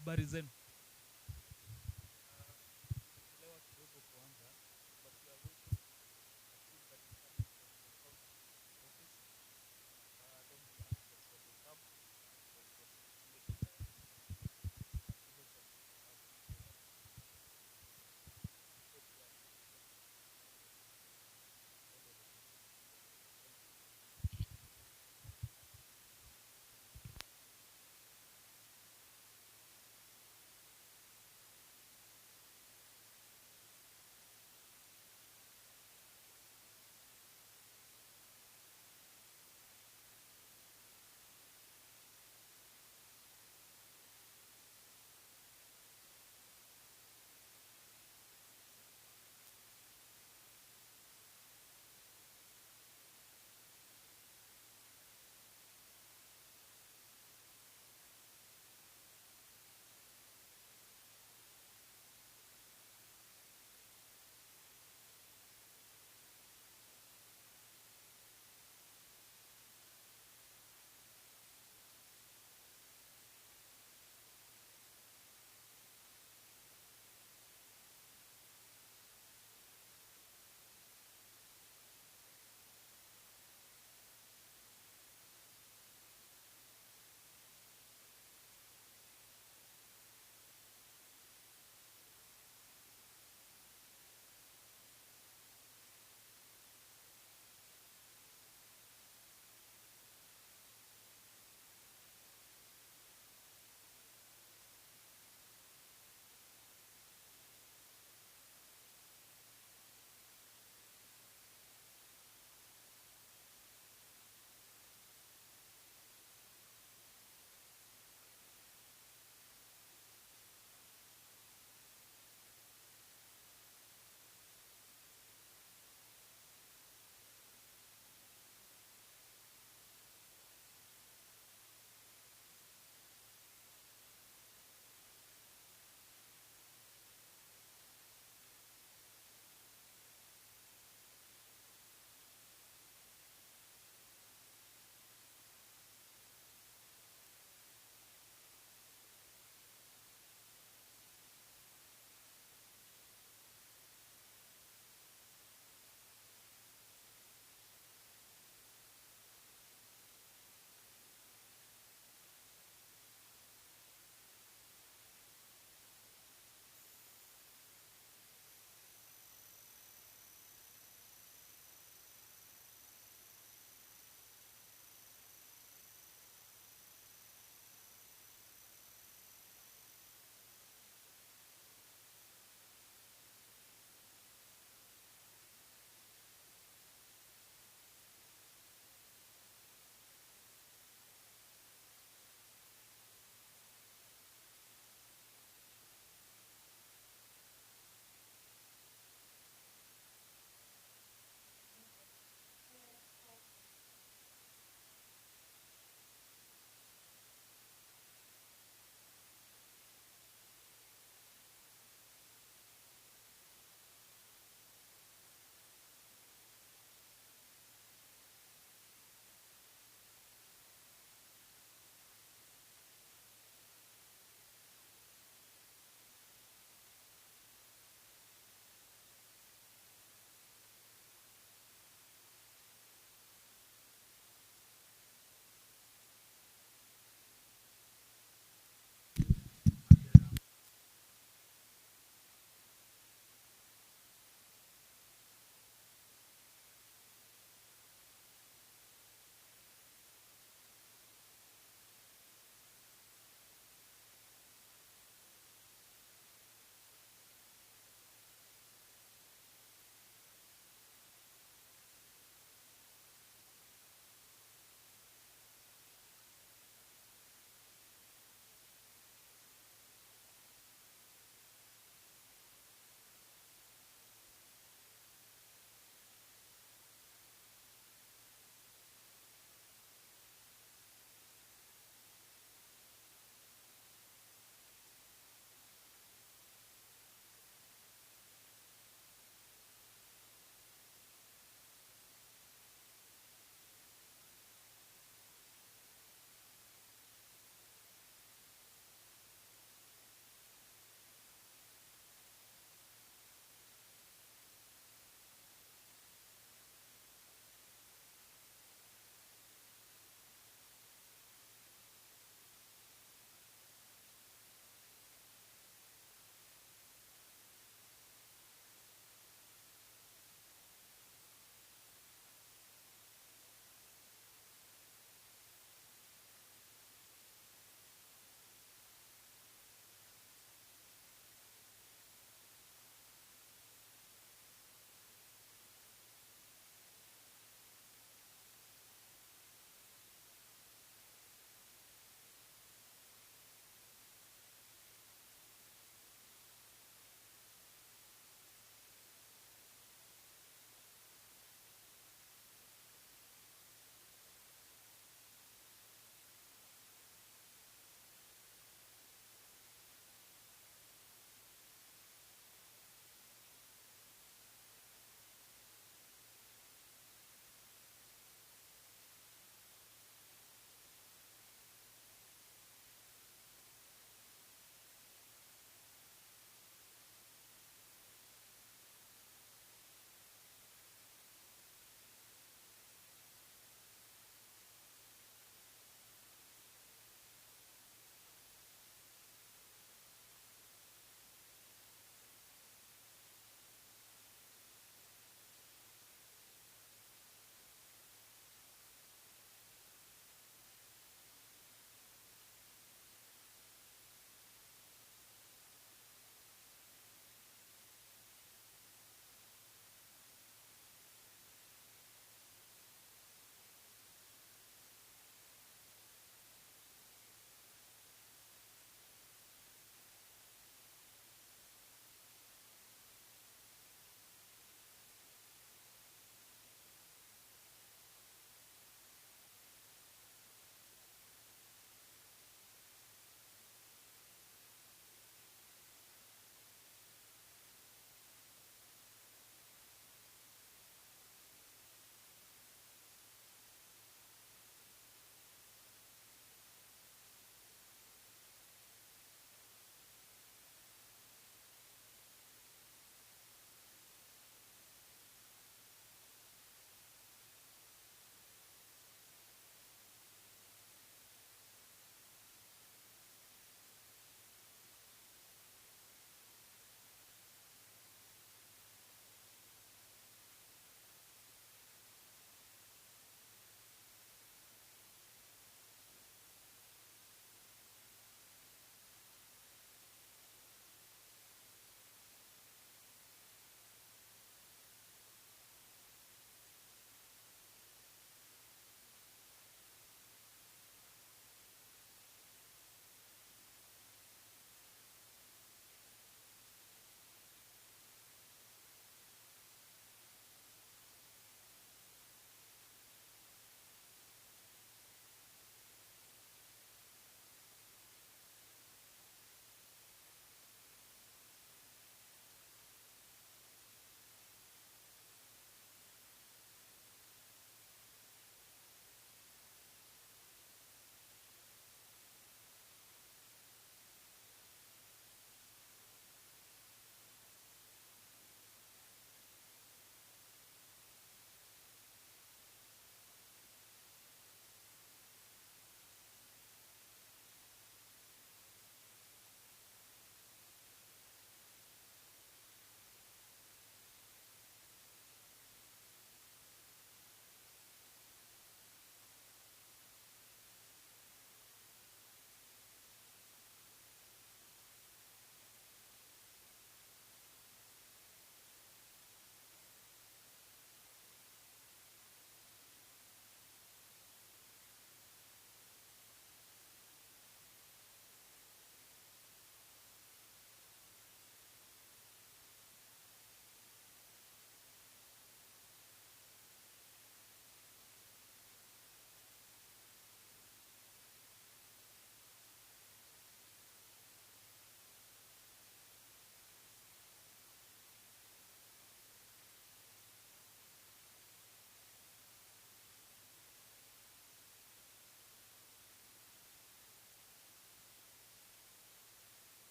Habari zenu. Nimechelewa kidogo kuanza, but we are waiting until that is coming from the county office. Then we'll ask them when they come, so we can make it eventually have so that hope we are follow the procedure. Thank you.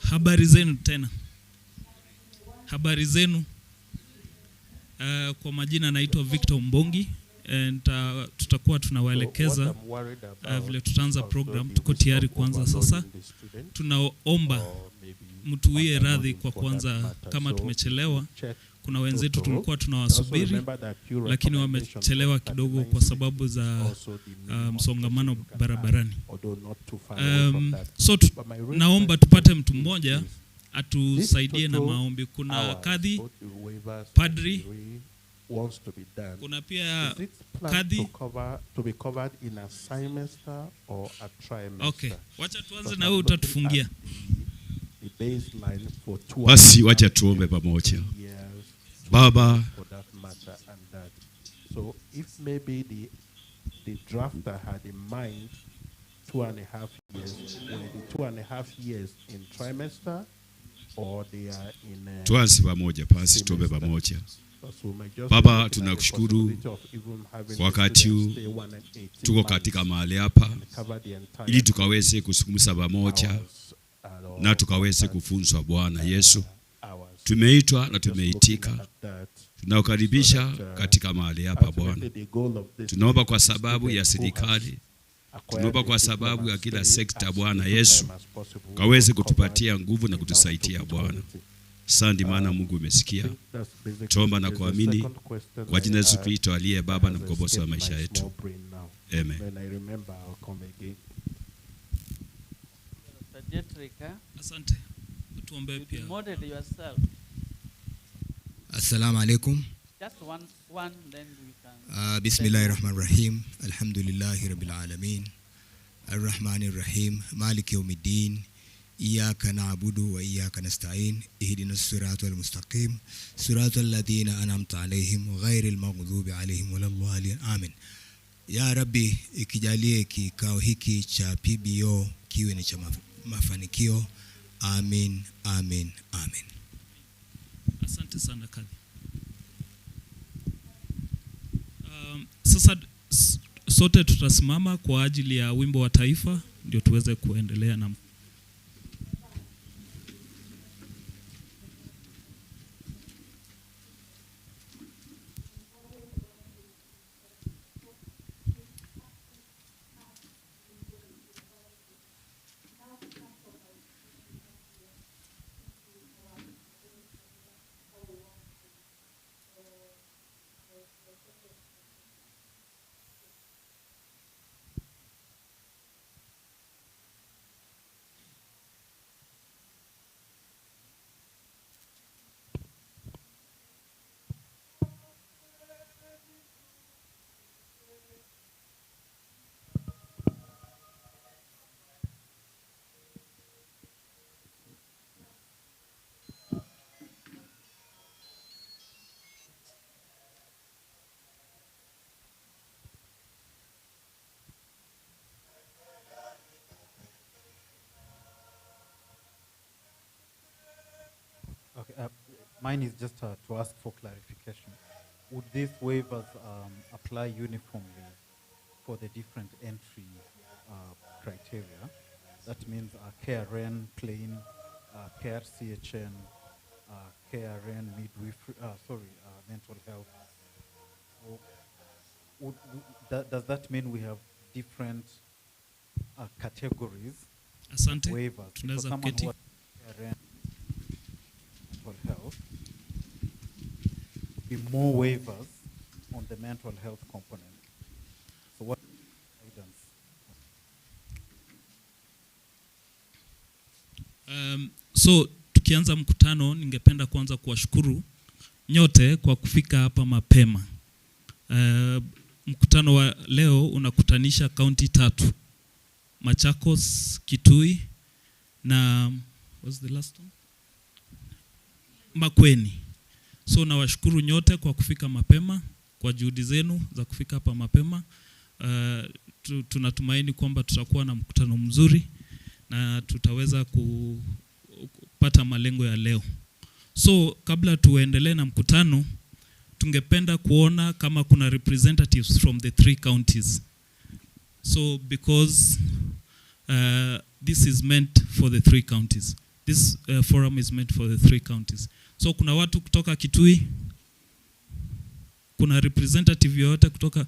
Habari zenu tena. Habari zenu. Kwa majina naitwa Victor Mbongi. Tutakuwa tunawaelekeza vile tutaanza program. Tuko tayari kuanza sasa. Tunaomba mtuwie radhi kwa kwanza kama tumechelewa. Kuna wenzetu tulikuwa tunawasubiri lakini wamechelewa kidogo kwa sababu za msongamano barabarani. So naomba tupate mtu mmoja atusaidie na maombi. Kuna kadhi, padri, kuna pia kadhi to be covered in a semester or a trimester. Okay, wacha tuanze na wewe utatufungia. The baseline for 2. Basi wacha tuombe pamoja. Baba, so if maybe the drafter had in mind 2.5 years, were the 2.5 years in trimester or they are in tuanze pamoja, basi tuombe pamoja. Baba, tunakushukuru wakati tuko katika mahali hapa ili tukaweze kuzungumza pamoja na tukaweze kufunzwa. Bwana Yesu, tumeitwa na tumeitika. Tunakukaribisha katika mahali hapa Bwana. Tunaomba kwa sababu ya serikali, tunaomba kwa sababu ya kila sekta Bwana Yesu, kaweze kutupatia nguvu na kutusaidia Bwana. Asante maana Mungu umesikia. Tuomba na kuamini kwa jina la Yesu Kristo aliye Baba na mkombozi wa maisha yetu. Amen. Asante. Tuombe pia. Assalamu alaikum. Just one then we can. Bismillahirrahmanirrahim. Alhamdulillahi rabbil alamin. Arrahmanirrahim. Maliki yawmiddin. Iyyaka na'budu wa iyyaka nasta'in. Ihdinas siratal mustaqim. Siratal ladzina an'amta alaihim ghairil maghdubi alaihim waladdallin. Amin. Ya Rabbi, ikijalie kikao hiki cha PBO kiwe ni cha mafanikio. Amin, amin, amin. Asante sana kadhi. Sasa sote tutasimama kwa ajili ya wimbo wa taifa ndio tuweze kuendelea na Okay, mine is just to ask for clarification. Would these waivers apply uniformly for the different entry criteria? That means KRN, plain, KRCHN, KRN, midwifery, mental health. Does that mean we have different categories Asante. of waivers? Tunaweza Someone keti. who has KRN, health, be more waivers on the mental health component. So what guidance? So tukianza mkutano, ningependa kwanza kuwashukuru nyote kwa kufika hapa mapema. Mkutano wa leo unakutanisha kaunti 3. Machakos, Kitui na what's the last one? Makueni. So nawashukuru nyote kwa kufika mapema, kwa juhudi zenu za kufika hapa mapema. tunatumaini kwamba tutakuwa na mkutano mzuri na tutaweza kupata malengo ya leo. So kabla tuendelee na mkutano, tungependa kuona kama kuna representatives from the 3 counties. So because this is meant for the 3 counties. This forum is meant for the 3 counties. So kuna watu kutoka Kitui, kuna representative yoyote kutoka,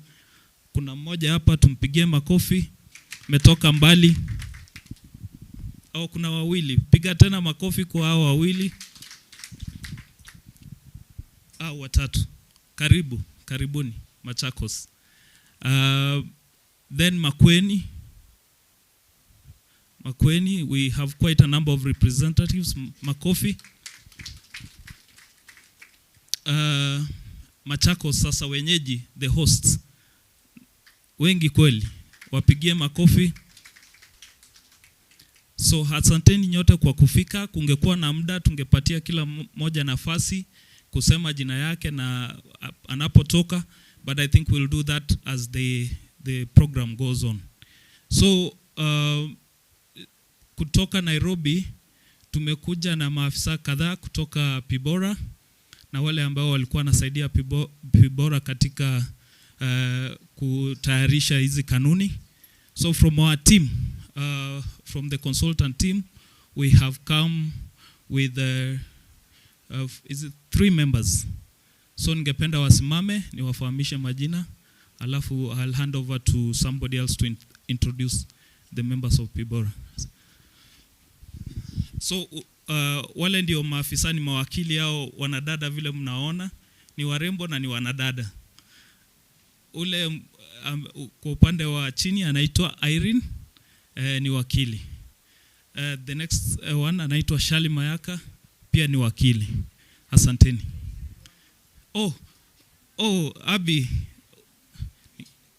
kuna mmoja hapa, tumpigie makofi, metoka mbali. Au kuna wawili, piga tena makofi kwa hao wawili. Watatu. Karibuni Machakos. Then Makueni, we have quite a number of representatives. Makofi. Machakos sasa wenyeji, the hosts, wengi kweli, wapigie makofi. So asanteni nyote kwa kufika. Kungekuwa na muda tungepatia kila mmoja nafasi kusema jina yake na anapotoka, but I think we'll do that as the program goes on. So kutoka Nairobi tumekuja na maafisa kadhaa kutoka Pibora na wale ambao walikuwa nasaidia Pibora katika kutayarisha hizi kanuni. So from our team, from the consultant team, we have come with 3 members. So ningependa wasimame niwafahamishe majina, alafu I'll hand over to somebody else to introduce the members of Pibora. So wale ndio maafisa, ni mawakili hao wanadada, vile mnaona ni warembo na ni wanadada. Ule kwa upande wa chini anaitwa Irene, ni wakili. The next one anaitwa Shali Mayaka, pia ni wakili. Asanteni. Abi.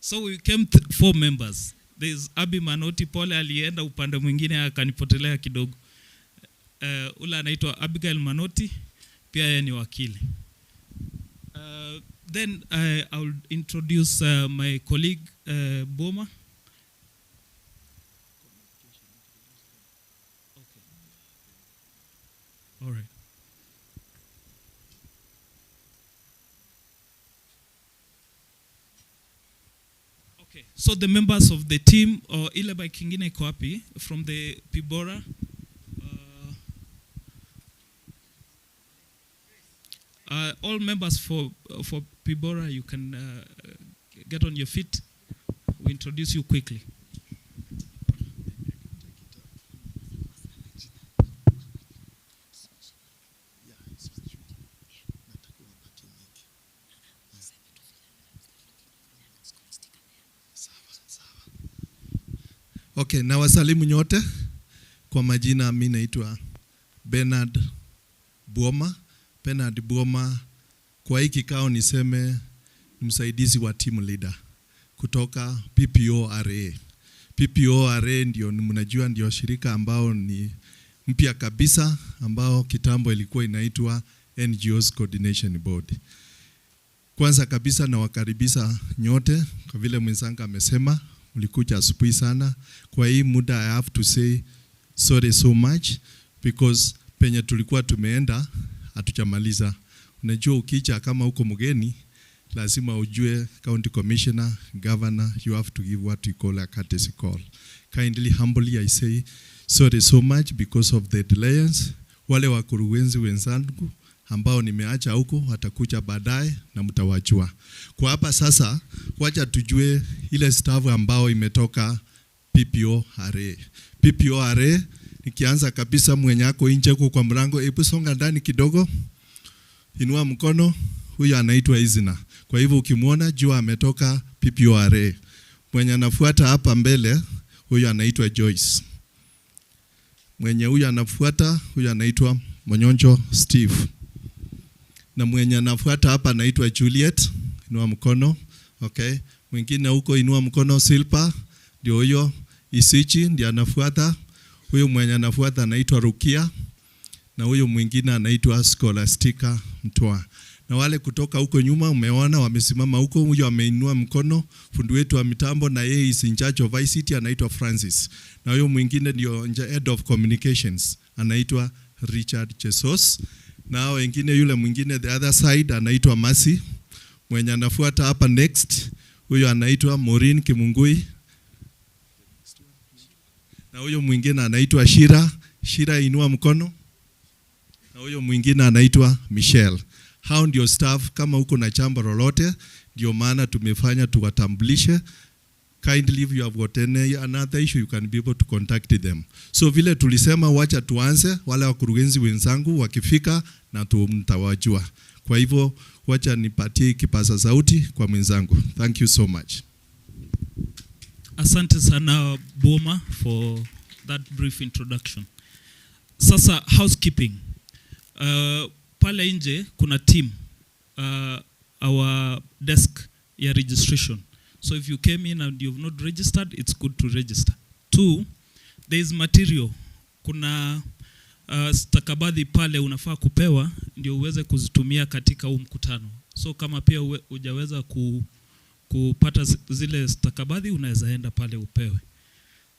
So we came 4 members. There's Abi Manoti, pole alienda upande mwingine akanipotelea kidogo. Ule anaitwa Abigail Manoti, pia yeye ni wakili. Then I will introduce my colleague Boma. Okay. All right. Okay. So the members of the team, ile by kingine iko wapi, from the Pibora. All members for Pibora, you can get on your feet. We introduce you quickly. Okay, na wasalimu nyote. Kwa majina mimi naitwa Bernard Buoma. Bernard Buoma, kwa hii kikao niseme msaidizi wa team leader kutoka PPORA. PPORA ndio mnajua ndio shirika ambao ni mpya kabisa, ambao kitambo ilikuwa inaitwa NGOs Coordination Board. Kwanza kabisa nawakaribisha nyote, kwa vile mwenzangu amesema mlikuja asubuhi sana. Kwa hii muda I have to say sorry so much because penye tulikuwa tumeenda hatujamaliza. Unajua ukija kama uko mgeni lazima ujue county commissioner, governor, you have to give what we call a courtesy call. Kindly, humbly I say sorry so much because of the delays. Wale wakurugenzi wenzangu ambao nimeacha huko watakuja baadaye na mtawajua. Kwa hapa sasa wacha tujue ile staff ambao imetoka PPORA. PPORA, nikianza kabisa mwenye yako nje kwa mlango, hebu songa ndani kidogo. Inua mkono, huyu anaitwa Izina. Kwa hivyo ukimwona jua ametoka PPORA. Mwenye anafuata hapa mbele, huyu anaitwa Joyce. Mwenye huyu anafuata, huyu anaitwa Monyonjo Steve. Na mwenye anafuata hapa anaitwa Juliet, inua mkono. Okay. Mwingine huko inua mkono, Silpa, ndio huyo. Isichi ndiye anafuata. Huyo mwenye anafuata anaitwa Rukia, na huyo mwingine anaitwa Scholastica Mtwa. Na wale kutoka huko nyuma umeona wamesimama huko, huyo ameinua mkono, fundi wetu wa mitambo, na yeye is in charge of ICT, anaitwa Francis. Na huyo mwingine ndio head of communications, anaitwa Richard Jesus. Na wengine, yule mwingine the other side anaitwa Mercy. Mwenye anafuata hapa next, huyo anaitwa Maureen Kimungui. Na huyo mwingine anaitwa Shira. Shira, inua mkono. Na huyo mwingine anaitwa Michelle. Hao ndio staff. Kama uko na jambo lolote, ndio maana tumefanya tuwatambulishe. Kindly, if you have got any another issue, you can be able to contact them. So vile tulisema wacha tuanze, wale wakurugenzi wenzangu wakifika na mtawajua. Kwa hivyo wacha nipatie kipaza sauti kwa mwenzangu. Thank you so much. Asante sana Boma for that brief introduction. Sasa housekeeping. Pale nje kuna team, our desk ya registration. So if you came in and you've not registered, it's good to register. 2, there is material. Kuna stakabadhi pale unafaa kupewa ndio uweze kuzitumia katika huu mkutano. So kama pia hujaweza kupata zile stakabadhi, unaweza enda pale upewe.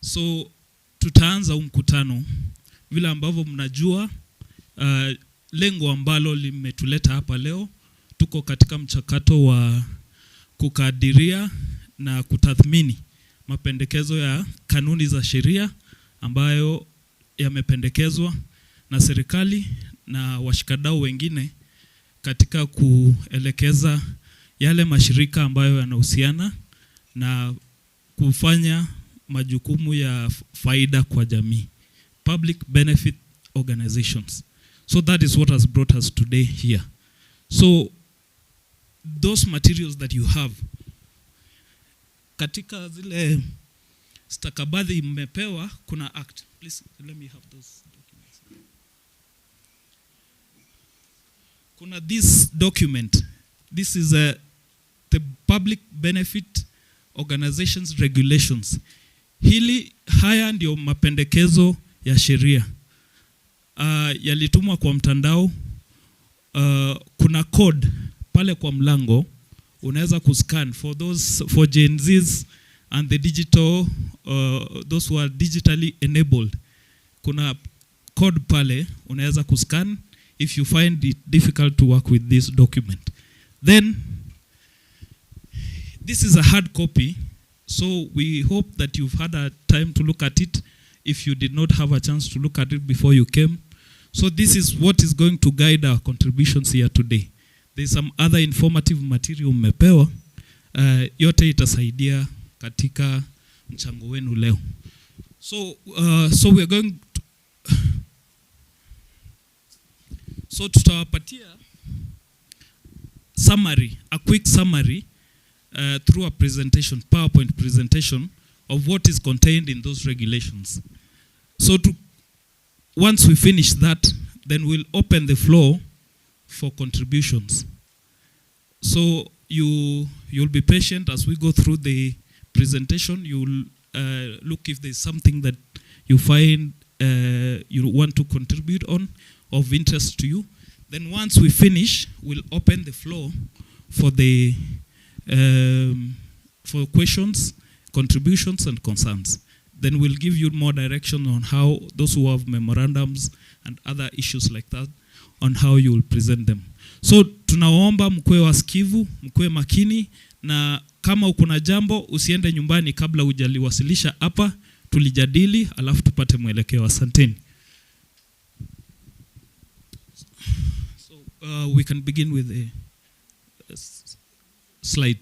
So tutaanza huu mkutano vile ambavyo mnajua. Lengo ambalo limetuleta hapa leo, tuko katika mchakato wa kukadiria na kutathmini mapendekezo ya kanuni za sheria ambayo yamependekezwa na serikali na washikadau wengine katika kuelekeza yale mashirika ambayo yanahusiana na kufanya majukumu ya faida kwa jamii, public benefit organizations. So that is what has brought us today here. So those materials that you have, katika zile stakabadhi mmepewa kuna act. Please let me have those documents. Kuna this document. This is the Public Benefit Organizations Regulations. Haya ndio mapendekezo ya sheria. Yalitumwa kwa mtandao. Kuna code pale kwa mlango, unaweza kuscan for Gen Zs and the digital, those who are digitally enabled. Kuna code pale unaweza kuscan if you find it difficult to work with this document. Then this is a hard copy, so we hope that you've had a time to look at it if you did not have a chance to look at it before you came. So this is what is going to guide our contributions here today. There's some other informative material mmepewa, yote itasaidia katika mchango wenu leo. So we are going to, so tutawapatia summary, a quick summary through a presentation, PowerPoint presentation of what is contained in those regulations. So once we finish that, then we'll open the floor for contributions. So you'll be patient as we go through the presentation. You'll look if there's something that you find you want to contribute on of interest to you. Then once we finish, we'll open the floor for the for questions, contributions, and concerns. Then we'll give you more direction on how those who have memorandums and other issues like that, on how you will present them. So tunaomba mkue wasikivu, mkue makini, na kama ukuna jambo usiende nyumbani kabla hujaliwasilisha hapa, tulijadili alafu tupate mwelekeo. Asanteni. So we can begin with a slide.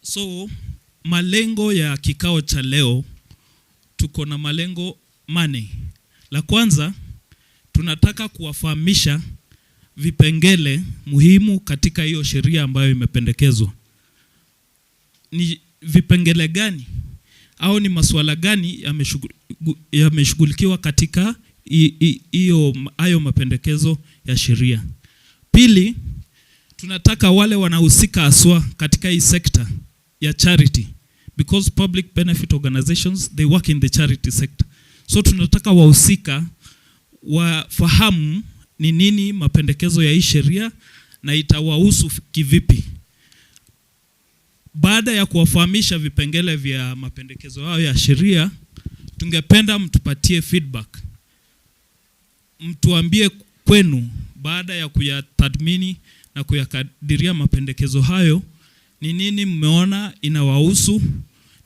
So malengo ya kikao cha leo, tuko na malengo mane. La kwanza, tunataka kuwafahamisha vipengele muhimu katika hiyo sheria ambayo imependekezwa. Ni vipengele gani au ni masuala gani yameshughulikiwa katika hayo mapendekezo ya sheria. Pili, tunataka wale wanahusika aswa katika hii sekta ya charity, because public benefit organizations, they work in the charity sector. So tunataka wahusika wafahamu ni nini mapendekezo ya hii sheria na itawahusu kivipi. Baada ya kuwafahamisha vipengele vya mapendekezo hayo ya sheria, tungependa mtupatie feedback. Mtuambie kwenu baada ya kuyatathmini na kuyakadiria mapendekezo hayo, ni nini mmeona inawahusu,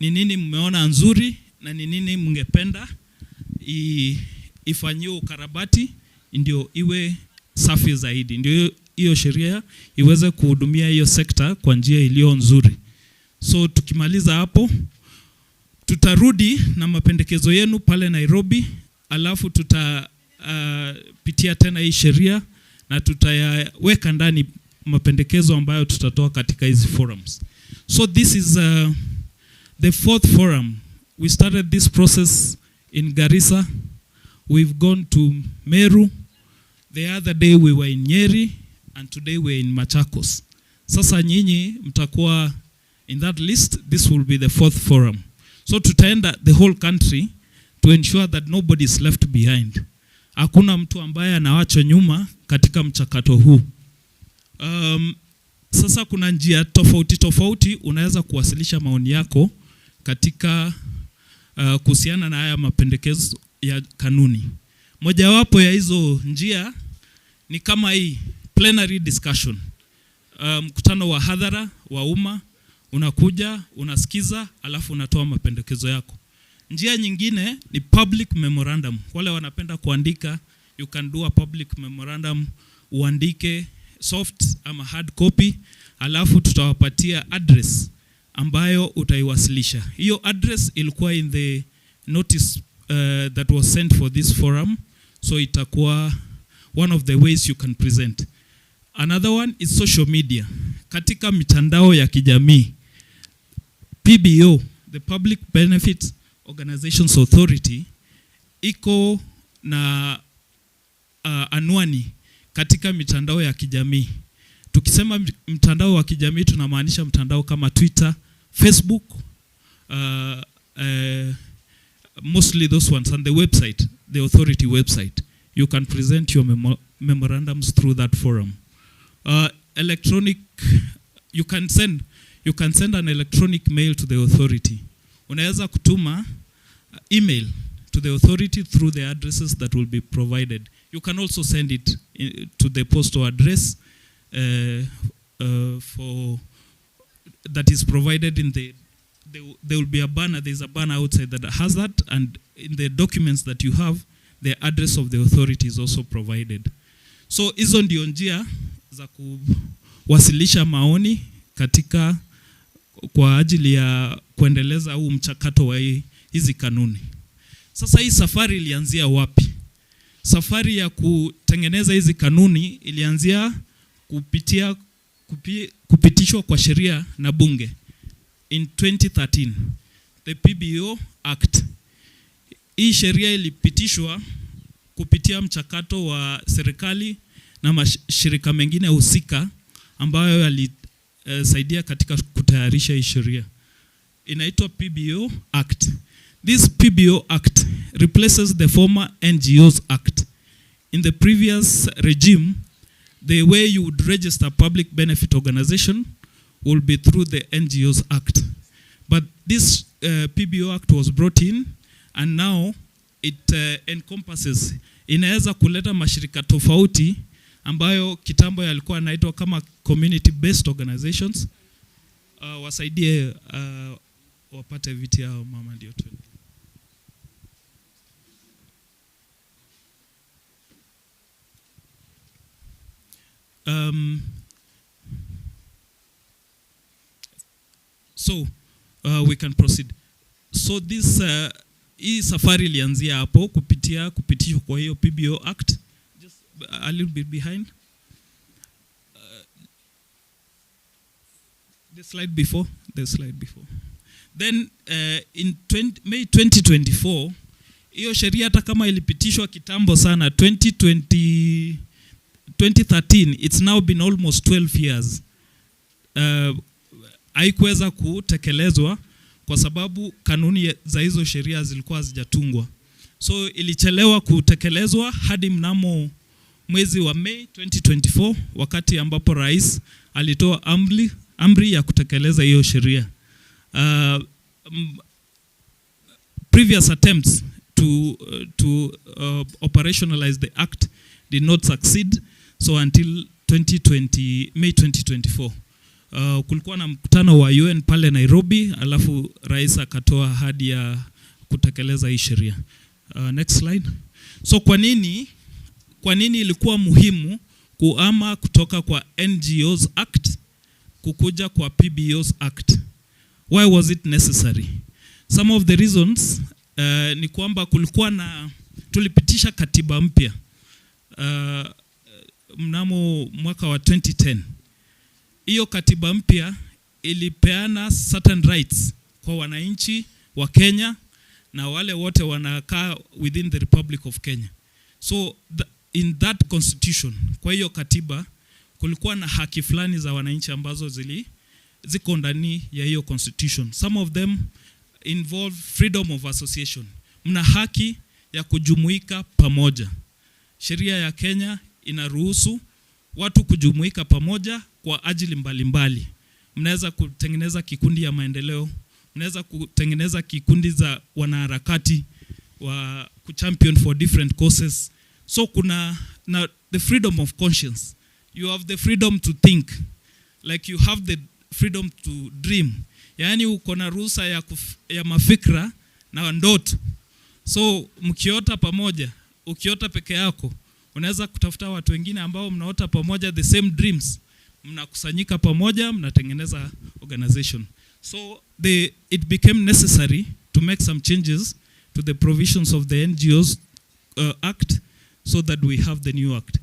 ni nini mmeona nzuri na ni nini mngependa ifanyiwe ukarabati ndio iwe safi zaidi, ndio hiyo sheria iweze kuhudumia hiyo sekta kwa njia iliyo nzuri. So tukimaliza hapo, tutarudi na mapendekezo yenu pale Nairobi, alafu tutapitia tena hii sheria na tutayaweka ndani mapendekezo ambayo tutatoa katika hizi forums. So this is the 4th forum. We started this process in Garissa. We've gone to Meru. The other day we were in Nyeri and today we're in Machakos. Sasa nyinyi mtakuwa in that list. This will be the 4th forum. So tutaenda the whole country to ensure that nobody is left behind. Hakuna mtu ambaye anaachwa nyuma katika mchakato huu. Sasa kuna njia tofauti unaweza kuwasilisha maoni yako katika kuhusiana na haya mapendekezo ya kanuni. Mojawapo ya hizo njia ni kama hii plenary discussion. Mkutano wa hadhara wa umma, unakuja, unasikiza, alafu unatoa mapendekezo yako. Njia nyingine ni public memorandum. Wale wanapenda kuandika, you can do a public memorandum, uandike soft ama hard copy, alafu tutawapatia address ambayo utaiwasilisha. Hiyo address ilikuwa in the notice that was sent for this forum, so itakuwa one of the ways you can present. Another one is social media. Katika mitandao ya kijamii, PBO, the Public Benefit Organizations Authority, iko na anwani katika mitandao ya kijamii. Tukisema mtandao wa kijamii tunamaanisha mtandao kama Twitter, Facebook, mostly those ones, and the website, the authority website. You can present your memorandums through that forum. Electronic, you can send an electronic mail to the authority. Unaweza kutuma email to the authority through the addresses that will be provided. You can also send it to the postal address for that is provided in there will be a banner. There is a banner outside that has that, and in the documents that you have, the address of the authority is also provided. So hizo ndio njia za kuwasilisha maoni katika kwa ajili ya kuendeleza huu mchakato wa hizi kanuni. Sasa hii safari ilianzia wapi? Safari ya kutengeneza hizi kanuni ilianzia kupitishwa kwa sheria na bunge in 2013, the PBO Act. Hii sheria ilipitishwa kupitia mchakato wa serikali na mashirika mengine husika ambayo yalisaidia katika kutayarisha hii sheria. Inaitwa PBO Act. This PBO Act replaces the former NGOs Act. In the previous regime, the way you would register a public benefit organization will be through the NGOs Act. But this PBO Act was brought in, and now it encompasses, inaweza kuleta mashirika tofauti ambayo kitambo yalikuwa yanaitwa kama community based organizations. Wasaidie wapate viti hao mama ndio tu. So we can proceed. So this hii safari ilianzia hapo kupitishwa kwa hiyo PBO Act. Just a little bit behind. The slide before. Then in May 2024, hiyo sheria hata kama ilipitishwa kitambo sana 2013, it's now been almost 12 years. Haikuweza kutekelezwa kwa sababu kanuni za hizo sheria zilikuwa hazijatungwa. So ilichelewa kutekelezwa hadi mnamo mwezi wa Mei 2024 wakati ambapo rais alitoa amri ya kutekeleza hiyo sheria. Previous attempts to operationalize the act did not succeed, so until May 2024 kulikuwa na mkutano wa UN pale Nairobi, alafu rais akatoa ahadi ya kutekeleza hii sheria. Next slide. So kwa nini ilikuwa muhimu kuama kutoka kwa NGOs Act kukuja kwa PBOs Act? Why was it necessary? Some of the reasons ni kwamba tulipitisha katiba mpya mnamo mwaka wa 2010. Hiyo katiba mpya ilipeana certain rights kwa wananchi wa Kenya na wale wote wanakaa within the Republic of Kenya. So in that constitution, kwa hiyo katiba kulikuwa na haki fulani za wananchi ambazo ziko ndani ya hiyo constitution. Some of them involve freedom of association. Mna haki ya kujumuika pamoja. Sheria ya Kenya inaruhusu watu kujumuika pamoja kwa ajili mbalimbali. Mnaweza kutengeneza kikundi ya maendeleo, mnaweza kutengeneza kikundi za wanaharakati wa kuchampion for different causes. So kuna na the freedom of conscience. You have the freedom to think, like you have the freedom to dream. Yaani uko na ruhusa ya mafikra na ndoto. So mkiota pamoja, ukiota peke yako, unaweza kutafuta watu wengine ambao mnaota pamoja the same dreams. Mnakusanyika pamoja, mnatengeneza organization. So it became necessary to make some changes to the provisions of the NGOs Act so that we have the new act.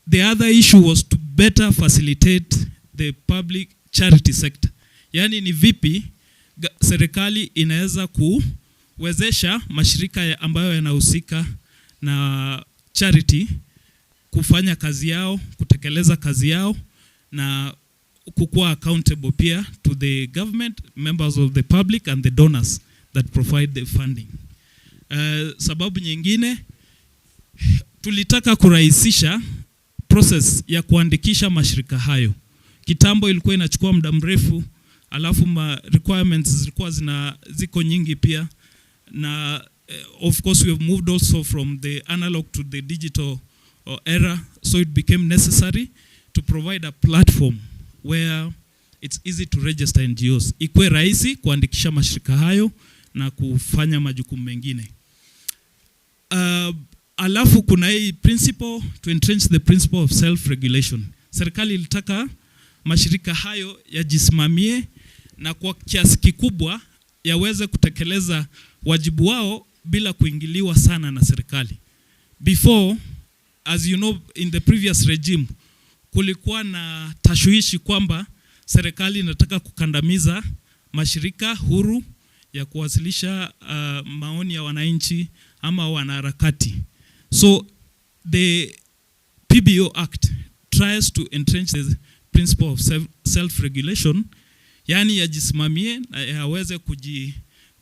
The other issue was to better facilitate the public charity sector. Yaani ni vipi serikali inaweza kuwezesha mashirika ambayo yanahusika na charity kufanya kazi yao, kutekeleza kazi yao na kukuwa accountable pia to the government, members of the public and the donors that provide the funding. Sababu nyingine, tulitaka kurahisisha process ya kuandikisha mashirika hayo. Kitambo ilikuwa inachukua muda mrefu, alafu requirements zilikuwa ziko nyingi pia, na of course we have moved also from the analog to the digital era, so it became necessary to provide a platform where it's easy to register NGOs. Ikuwe rahisi kuandikisha mashirika hayo na kufanya majukumu mengine. Alafu kuna hii principle to entrench the principle of self-regulation. Serikali ilitaka mashirika hayo yajisimamie na kwa kiasi kikubwa yaweze kutekeleza wajibu wao bila kuingiliwa sana na serikali. Before, as you know, in the previous regime, kulikuwa na tashwishi kwamba serikali inataka kukandamiza mashirika huru ya kuwasilisha maoni ya wananchi ama wanaharakati. So the PBO Act tries to entrench the principle of self-regulation, yani yajisimamie na yaweze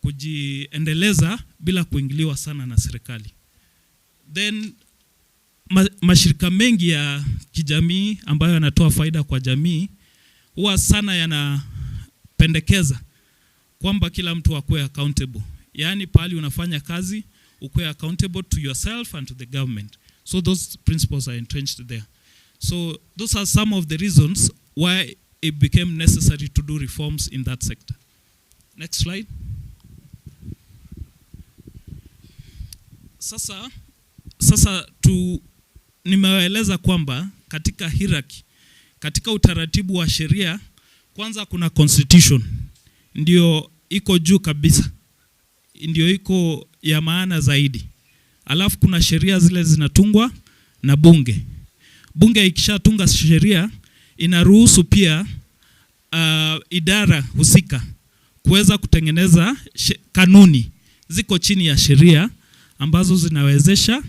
kujiendeleza bila kuingiliwa sana na serikali. Then mashirika mengi ya kijamii ambayo yanatoa faida kwa jamii huwa sana yanapendekeza kwamba kila mtu akuwe accountable. Yani pahali unafanya kazi ukuwe accountable to yourself and to the government. So those principles are entrenched there. So those are some of the reasons why it became necessary to do reforms in that sector. Next slide. Sasa nimewaeleza kwamba katika hierarchy, katika utaratibu wa sheria, kwanza kuna constitution, ndio iko juu kabisa, ndio iko ya maana zaidi. Alafu kuna sheria zile zinatungwa na bunge. Bunge ikishatunga sheria inaruhusu pia idara husika kuweza kutengeneza kanuni ziko chini ya sheria ambazo zinawezesha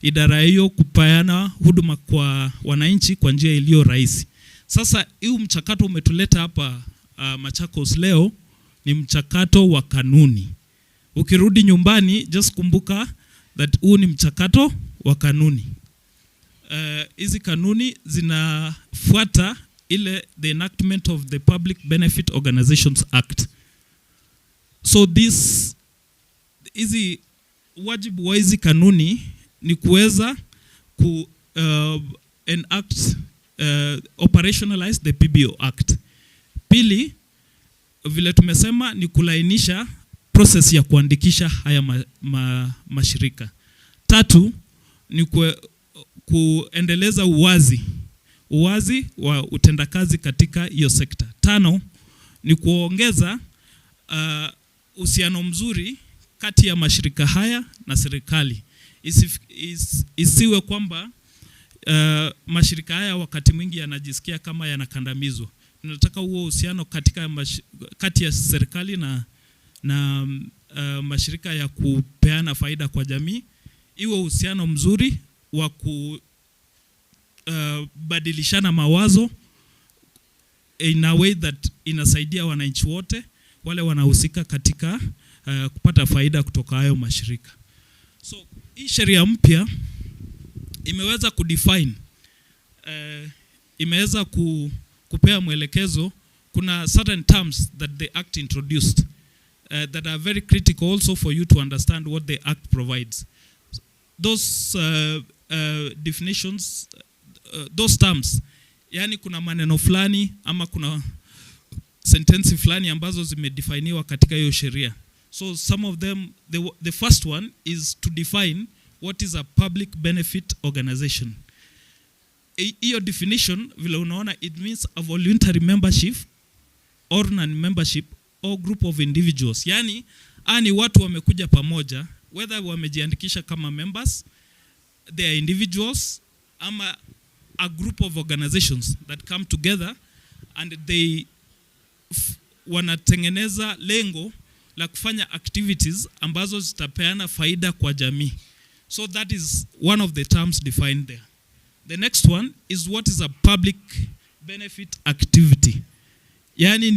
idara hiyo kupeana huduma kwa wananchi kwa njia iliyo rahisi. Sasa huu mchakato umetuleta hapa Machakos leo ni mchakato wa kanuni. Ukirudi nyumbani, just kumbuka that huu ni mchakato wa kanuni. Hizi kanuni zinafuata ile the enactment of the Public Benefit Organizations Act. So hizi wajibu wa hizi kanuni ni kuweza ku enact operationalize the PBO Act. Pili, vile tumesema ni kulainisha process ya kuandikisha haya mashirika. Tatu, ni kuendeleza uwazi wa utendakazi katika hiyo sekta. Tano, ni kuongeza uhusiano mzuri kati ya mashirika haya na serikali. Isiwe kwamba mashirika haya wakati mwingi yanajisikia kama yanakandamizwa. Tunataka huo uhusiano kati ya serikali na mashirika ya kupeana faida kwa jamii iwe uhusiano mzuri wa kubadilishana mawazo in a way that inasaidia wananchi wote wale wanahusika katika kupata faida kutoka hayo mashirika. So hii sheria mpya imeweza kudefine, imeweza kupea mwelekezo. Kuna certain terms that the act introduced that are very critical also for you to understand what the act provides. Those definitions, those terms, yani kuna maneno fulani ama kuna sentensi fulani ambazo zimedefiniwa katika hiyo sheria. So some of them, the first one is to define what is a public benefit organization. Hiyo definition vile unaona, it means a voluntary membership or non-membership or group of individuals. Yani ni watu wamekuja pamoja, whether wamejiandikisha kama members, they are individuals, ama a group of organizations that come together and they wanatengeneza lengo la kufanya activities ambazo zitapeana faida kwa jamii. So that is one of the terms defined there. The next one is what is a public benefit activity. Yani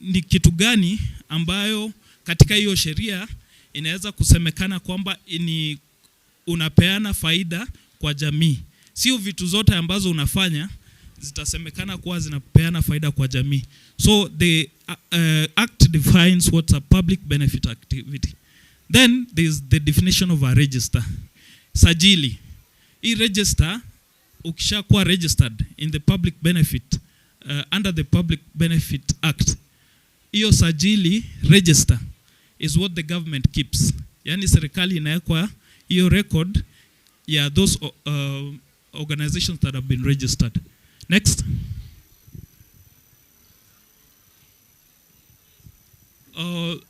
ni kitu gani ambayo katika hiyo sheria inaweza kusemekana kwamba ni unapeana faida kwa jamii. Sio vitu zote ambazo unafanya zitasemekana kuwa zinapeana faida kwa jamii. So the act defines what's a public benefit activity. Then there's the definition of a register. Sajili. Hii register, ukishakuwa registered in the public benefit, under the Public Benefit Act, hiyo sajili register is what the government keeps. Yani serikali inaweka hiyo record ya those organizations that have been registered. Next.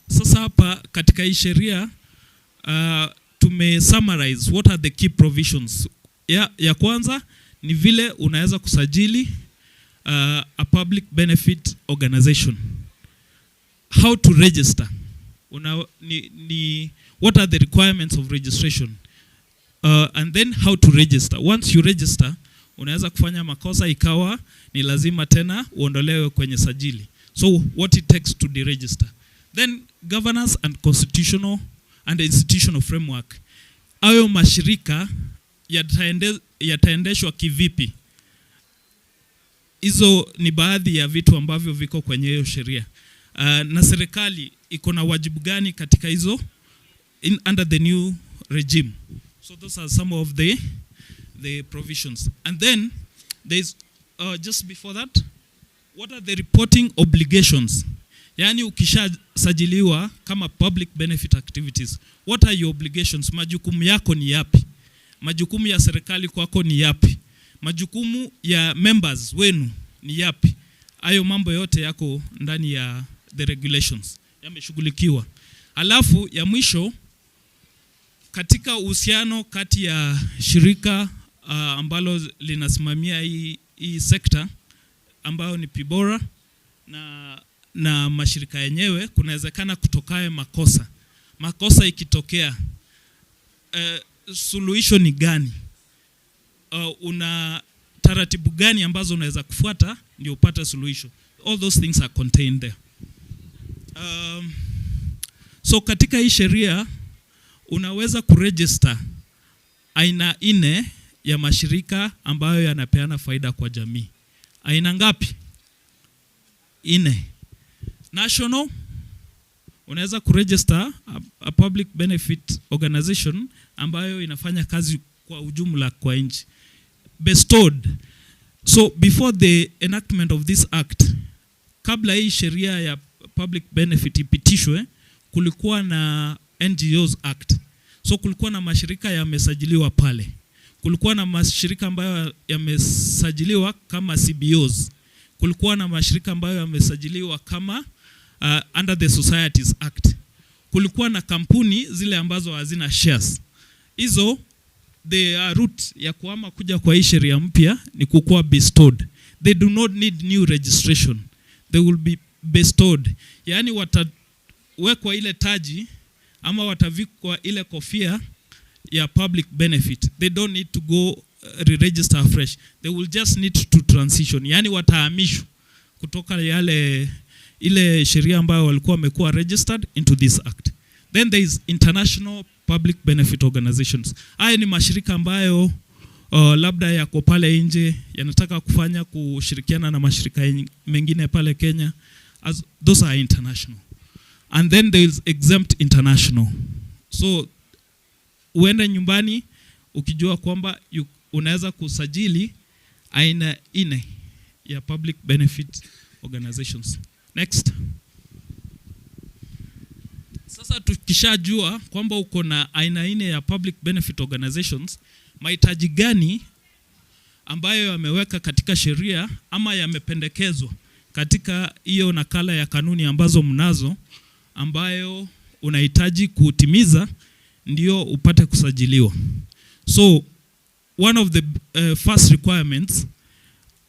Sasa hapa katika hii sheria tumesummarize what are the key provisions. Ya kwanza ni vile unaweza kusajili a public benefit organization. How to register. What are the requirements of registration? And then how to register. Once you register, unaweza kufanya makosa ikawa ni lazima tena uondolewe kwenye sajili. So what it takes to deregister. Then governance and constitutional and institutional framework. Hayo mashirika yataendeshwa kivipi? Hizo ni baadhi ya vitu ambavyo viko kwenye hiyo sheria. Na serikali iko na wajibu gani katika hizo under the new regime. So those are some of the provisions. And then there's just before that, what are the reporting obligations? Yani ukishasajiliwa kama public benefit activities, what are your obligations? Majukumu yako ni yapi? Majukumu ya serikali kwako ni yapi? Majukumu ya members wenu ni yapi? Hayo mambo yote yako ndani ya the regulations, yameshughulikiwa. Alafu ya mwisho, katika uhusiano kati ya shirika ambalo linasimamia hii sekta ambayo ni Pibora na mashirika yenyewe, kunawezekana kutokae makosa. Makosa ikitokea, suluhisho ni gani? Una taratibu gani ambazo unaweza kufuata ndio upate suluhisho? All those things are contained there. So katika hii sheria unaweza kuregister aina 4 ya mashirika ambayo yanapeana faida kwa jamii. Aina ngapi? 4. National, unaweza kuregister a public benefit organization ambayo inafanya kazi kwa ujumla kwa nchi. Bestowed. So before the enactment of this act, kabla hii sheria ya public benefit ipitishwe, kulikuwa na NGOs Act. So kulikuwa na mashirika yamesajiliwa pale. Kulikuwa na mashirika ambayo yamesajiliwa kama CBOs. Kulikuwa na mashirika ambayo yamesajiliwa kama under the Societies Act. Kulikuwa na kampuni zile ambazo hazina shares. Hizo the route ya kuhama kuja kwa hii sheria mpya ni kukuwa bestowed. They do not need new registration. They will be bestowed. Yaani watawekwa ile taji ama watavikwa ile kofia ya public benefit. They don't need to go re-register fresh. They will just need to transition. Yaani watahamishwa kutoka ile sheria ambayo walikuwa wamekuwa registered into this act. Then there is international public benefit organizations. Haya ni mashirika ambayo labda yako pale nje yanataka kufanya kushirikiana na mashirika mengine pale Kenya. As those are international. And then there is exempt international. So uende nyumbani ukijua kwamba unaweza kusajili aina 4 ya public benefit organizations. Next. Sasa tukishajua kwamba uko na aina 4 ya public benefit organizations, mahitaji gani ambayo yameweka katika sheria ama yamependekezwa katika hiyo nakala ya kanuni ambazo mnazo ambayo unahitaji kutimiza ndio upate kusajiliwa. So one of the first requirements,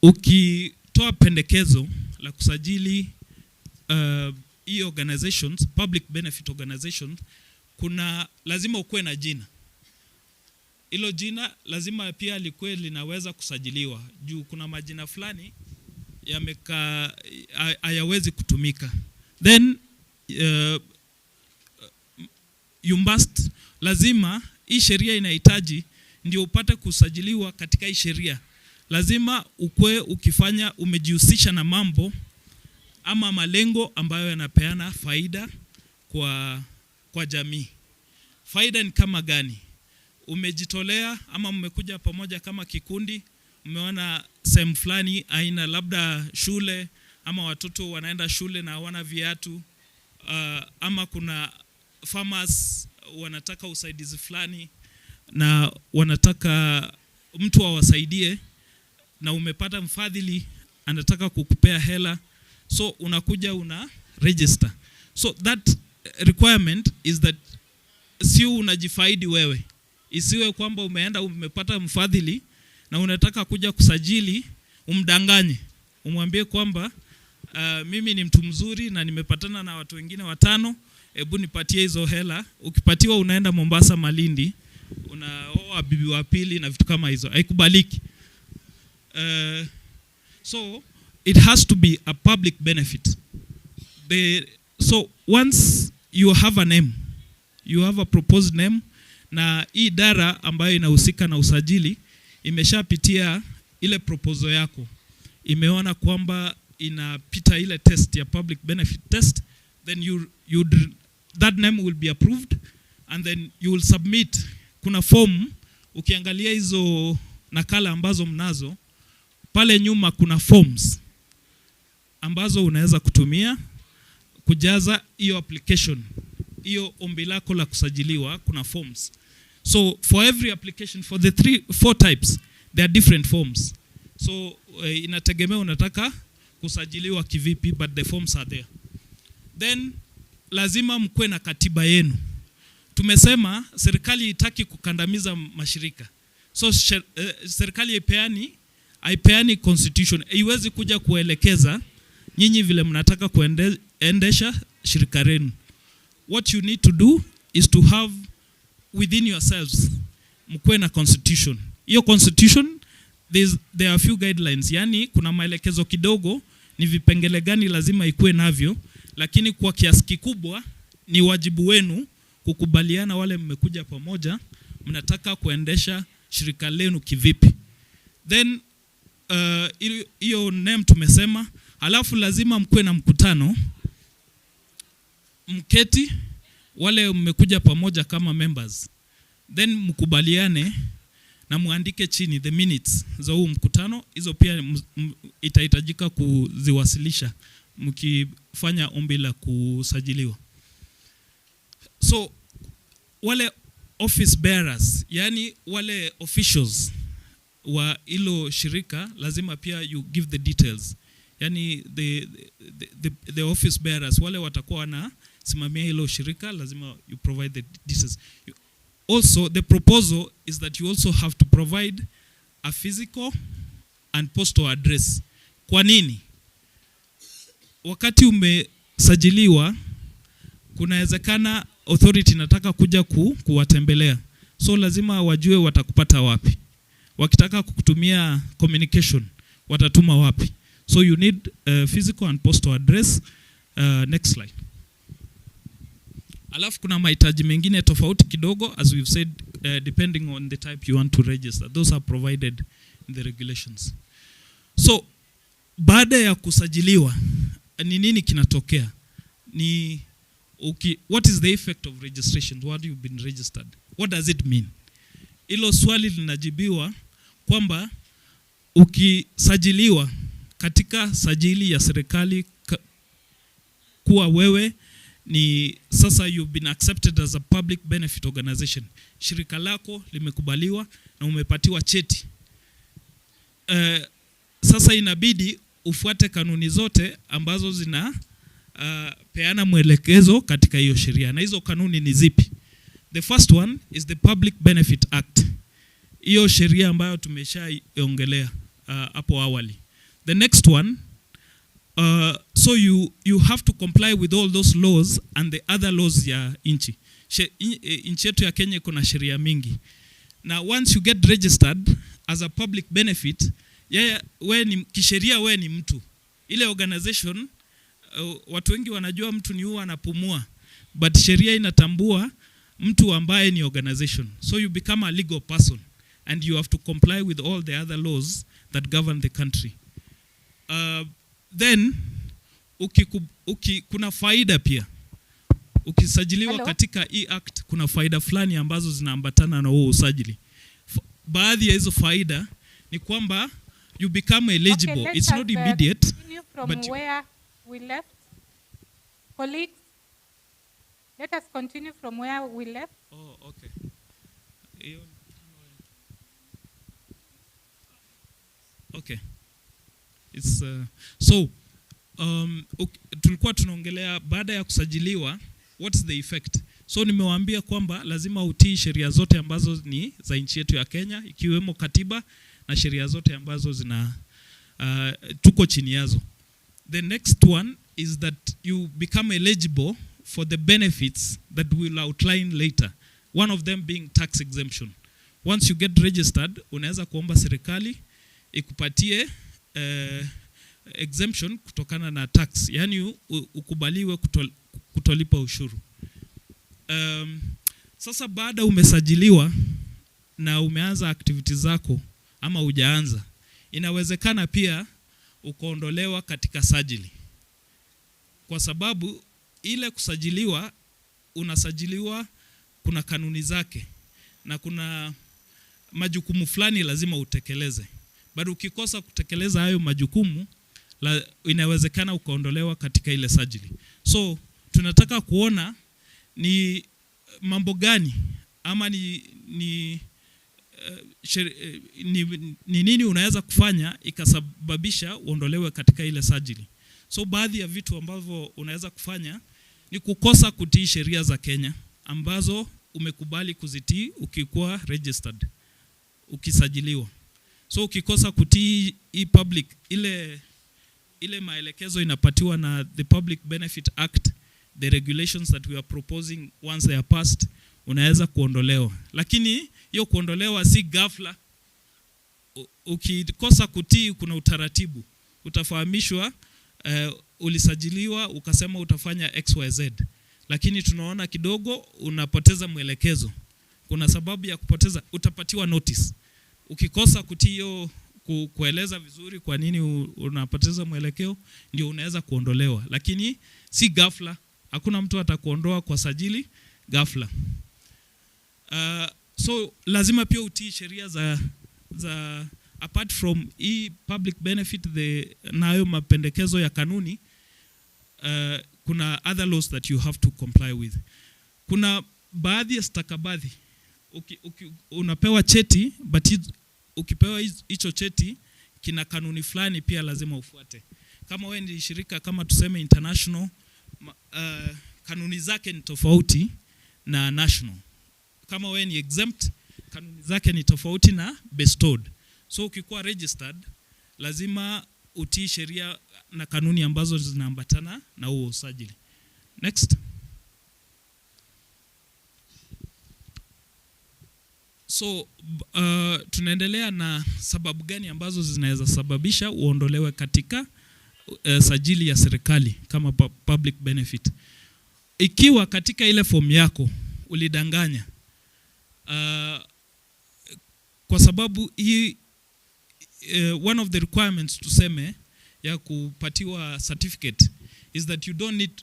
ukitoa pendekezo la kusajili organizations, public benefit organizations, lazima ukuwe na jina. Hilo jina lazima pia likuwe linaweza kusajiliwa. Juu kuna majina fulani hayawezi kutumika. Then you must, lazima hii sheria inahitaji ndio upate kusajiliwa katika hii sheria. Lazima ukue ukifanya umejihusisha na mambo ama malengo ambayo yanapeana faida kwa jamii. Faida ni kama gani? Umejitolea ama mmekuja pamoja kama kikundi, mmeona sehemu fulani aina labda shule ama watoto wanaenda shule na hawana viatu, ama kuna farmers wanataka usaidizi fulani na wanataka mtu awasaidie, na umepata mfadhili anataka kukupea hela, so unakuja una register. So that requirement is that si unajifaidi wewe. Isiwe kwamba umeenda umepata mfadhili na unataka kuja kusajili, umdanganye. Umwambie kwamba mimi ni mtu mzuri na nimepatana na watu wengine 5, hebu nipatie hizo hela. Ukipatiwa unaenda Mombasa, Malindi, unaoa bibi wa pili na vitu kama hizo. Haikubaliki. So it has to be a public benefit. So once you have a name, you have a proposed name, na hii idara ambayo inahusika na usajili imeshapitia ile proposal yako, imeona kwamba inapita ile test ya public benefit test, then that name will be approved and then you will submit. Kuna form, ukiangalia hizo nakala ambazo mnazo pale nyuma, kuna forms ambazo unaweza kutumia kujaza hiyo application, hiyo ombi lako la kusajiliwa. Kuna forms. So for every application, for the 4 types, there are different forms. So inategemea unataka kusajiliwa kivipi, but the forms are there. Then lazima mkue na katiba yenu. Tumesema serikali itaki kukandamiza mashirika. So serikali haipeani constitution. Haiwezi kuja kuelekeza nyinyi vile mnataka kuendesha shirika lenu. What you need to do is to have within yourselves, mkue na constitution. Hiyo constitution, there are a few guidelines. Yani kuna maelekezo kidogo ni vipengele gani lazima ikue navyo, lakini kwa kiasi kikubwa ni wajibu wenu kukubaliana wale mmekuja pamoja mnataka kuendesha shirika lenu kivipi. Then hiyo name tumesema, alafu lazima mkue na mkutano, mketi wale mmekuja pamoja kama members, then mkubaliane na muandike chini the minutes za huu mkutano. Hizo pia itahitajika kuziwasilisha mkifanya ombi la kusajiliwa. So wale office bearers, yani wale officials wa ilo shirika lazima pia you give the details. Yani the office bearers, wale watakuwa wanasimamia ilo shirika, lazima you provide the details. Also, the proposal is that you also have to provide a physical and postal address. Kwa nini? Wakati umesajiliwa, kunawezekana authority nataka kuja kuwatembelea. So lazima wajue watakupata wapi. Wakitaka kukutumia communication, watatuma wapi. So you need physical and postal address. Next slide. Alafu kuna mahitaji mengine tofauti kidogo, as we've said, depending on the type you want to register. Those are provided in the regulations. So baada ya kusajiliwa, ni nini kinatokea? What is the effect of registration? What you've been registered? What does it mean? Hilo swali linajibiwa kwamba ukisajiliwa katika sajili ya serikali kuwa wewe ni sasa you've been accepted as a public benefit organization, shirika lako limekubaliwa na umepatiwa cheti, sasa inabidi ufuate kanuni zote ambazo zina peana mwelekezo katika hiyo sheria. Na hizo kanuni ni zipi? The first one is the Public Benefit Act. Hiyo sheria ambayo tumeshaiongelea hapo awali. The next one, so you have to comply with all those laws and the other laws ya nchi. Nchi yetu ya Kenya kuna sheria mingi. Na once you get registered as a public benefit, wewe ni kisheria, wewe ni mtu. Ile organization, watu wengi wanajua mtu ni huwa anapumua, but sheria inatambua mtu ambaye ni organization. So you become a legal person and you have to comply with all the other laws that govern the country. Then kuna faida pia. Ukisajiliwa katika e-act, kuna faida fulani ambazo zinaambatana na huo usajili. Baadhi ya hizo faida ni kwamba you become eligible. Okay, it's not immediate. From where we left. Colleagues, let us continue from where we left. Oh, okay. Okay. It's tulikuwa tunaongelea baada ya kusajiliwa, what's the effect? So nimewaambia kwamba lazima utii sheria zote ambazo ni za nchi yetu ya Kenya, ikiwemo katiba na sheria zote ambazo zina tuko chini yazo. The next one is that you become eligible for the benefits that we'll outline later. One of them being tax exemption. Once you get registered, unaweza kuomba serikali ikupatie exemption kutokana na tax. Yani ukubaliwe kutolipa ushuru. Sasa baada umesajiliwa na umeanza activities zako ama hujaanza, inawezekana pia ukaondolewa katika sajili. Kwa sababu ile kusajiliwa, unasajiliwa kuna kanuni zake na kuna majukumu fulani lazima utekeleze. Bado ukikosa kutekeleza hayo majukumu, inawezekana ukaondolewa katika ile sajili. So tunataka kuona ni mambo gani ama ni nini unaweza kufanya ikasababisha uondolewe katika ile sajili. So baadhi ya vitu ambavyo unaweza kufanya ni kukosa kutii sheria za Kenya ambazo umekubali kuzitii ukikuwa registered, ukisajiliwa. So ukikosa kutii public ile maelekezo inapatiwa na the Public Benefit Act, the regulations that we are proposing, once they are passed, unaweza kuondolewa. Lakini hiyo kuondolewa si ghafla. Ukikosa kutii kuna utaratibu. Utafahamishwa ulisajiliwa ukasema utafanya XYZ. lakini tunaona kidogo unapoteza mwelekezo. Kuna sababu ya kupoteza, utapatiwa notice. Ukikosa kutii kueleza vizuri kwa nini unapoteza mwelekeo, ndio unaweza kuondolewa, lakini si ghafla. Hakuna mtu atakuondoa kwa sajili ghafla. So lazima pia utii sheria za apart from public benefit, nayo mapendekezo ya kanuni, kuna other laws that you have to comply with. Kuna baadhi ya stakabadhi unapewa cheti, but ukipewa hicho cheti kina kanuni fulani pia lazima ufuate. Kama wewe ni shirika kama tuseme international, kanuni zake ni tofauti na national. Kama wewe ni exempt, kanuni zake ni tofauti na bestowed. So ukikuwa registered, lazima utii sheria na kanuni ambazo zinaambatana na huo usajili. Next. So tunaendelea na sababu gani ambazo zinaweza sababisha uondolewe katika sajili ya serikali kama public benefit. Ikiwa katika ile form yako ulidanganya, kwa sababu hii one of the requirements tuseme ya kupatiwa certificate is that you don't need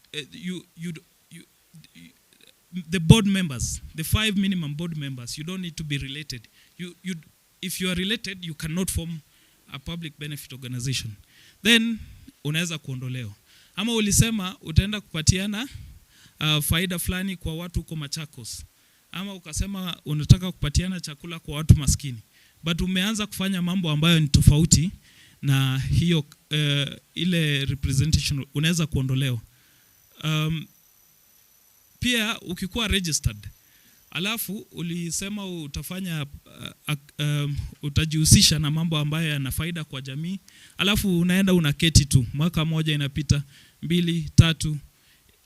the board members, the 5 minimum board members, you don't need to be related. If you are related, you cannot form a public benefit organization. Then unaweza kuondolewa. Ama ulisema utaenda kupatiana faida fulani kwa watu huko Machakos. Ama ukasema unataka kupatiana chakula kwa watu maskini. But umeanza kufanya mambo ambayo ni tofauti na hiyo ile representation, unaweza kuondolewa. Pia ukikuwa registered, alafu ulisema utafanya utajihusisha na mambo ambayo yana faida kwa jamii, alafu unaenda unaketi tu, mwaka moja inapita, 2,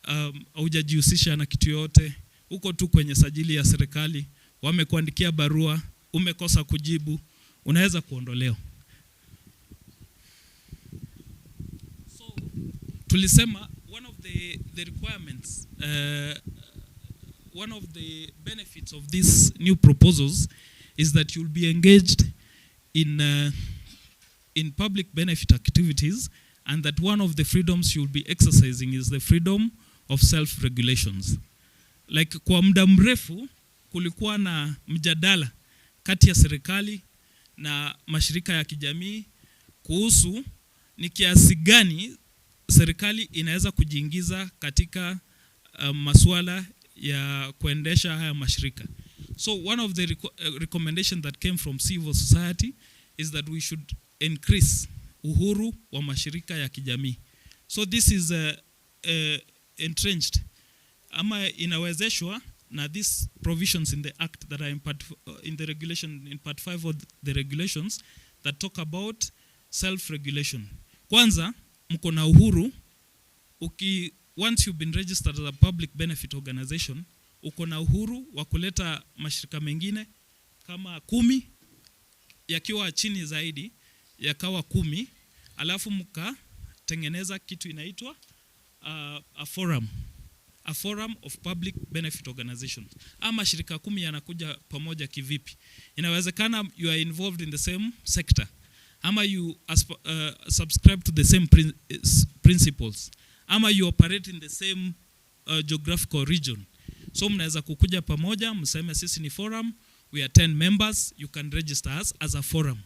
3, hujajihusisha na kitu yote, uko tu kwenye sajili ya serikali, wamekuandikia barua, umekosa kujibu, unaweza kuondolewa. So tulisema one of the requirements, one of the benefits of these new proposals is that you'll be engaged in public benefit activities, and that one of the freedoms you'll be exercising is the freedom of self-regulations. Like kwa muda mrefu kulikuwa na mjadala kati ya serikali na mashirika ya kijamii kuhusu ni kiasi gani serikali inaweza kujiingiza katika masuala ya kuendesha haya mashirika. So one of the recommendation that came from civil society is that we should increase uhuru wa mashirika ya kijamii. So this is entrenched, ama inawezeshwa na these provisions in the act that are in the regulation, in part 5 of the regulations that talk about self-regulation. Kwanza, mko na uhuru, once you've been registered as a public benefit organization, uko na uhuru wa kuleta mashirika mengine kama 10, yakiwa chini zaidi yakawa 10, alafu mkatengeneza kitu inaitwa a forum of public benefit organizations. Ama shirika 10 yanakuja pamoja kivipi? Inawezekana you are involved in the same sector, ama you subscribe to the same principles, ama you operate in the same geographical region. So mnaweza kukuja pamoja, mseme sisi ni forum, we are 10 members, you can register us as a forum.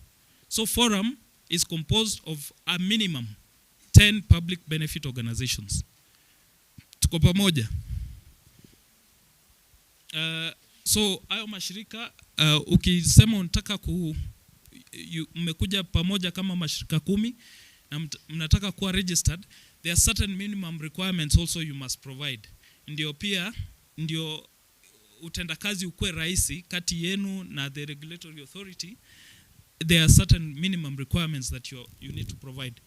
So forum is composed of a minimum 10 public benefit organizations. Tuko pamoja. So hayo mashirika, ukisema unataka mmekuja pamoja kama mashirika 10 na mnataka kuwa registered, there are certain minimum requirements also you must provide. Ndio utendakazi ukue rahisi kati yenu na the regulatory authority. There are certain minimum requirements that you need to provide.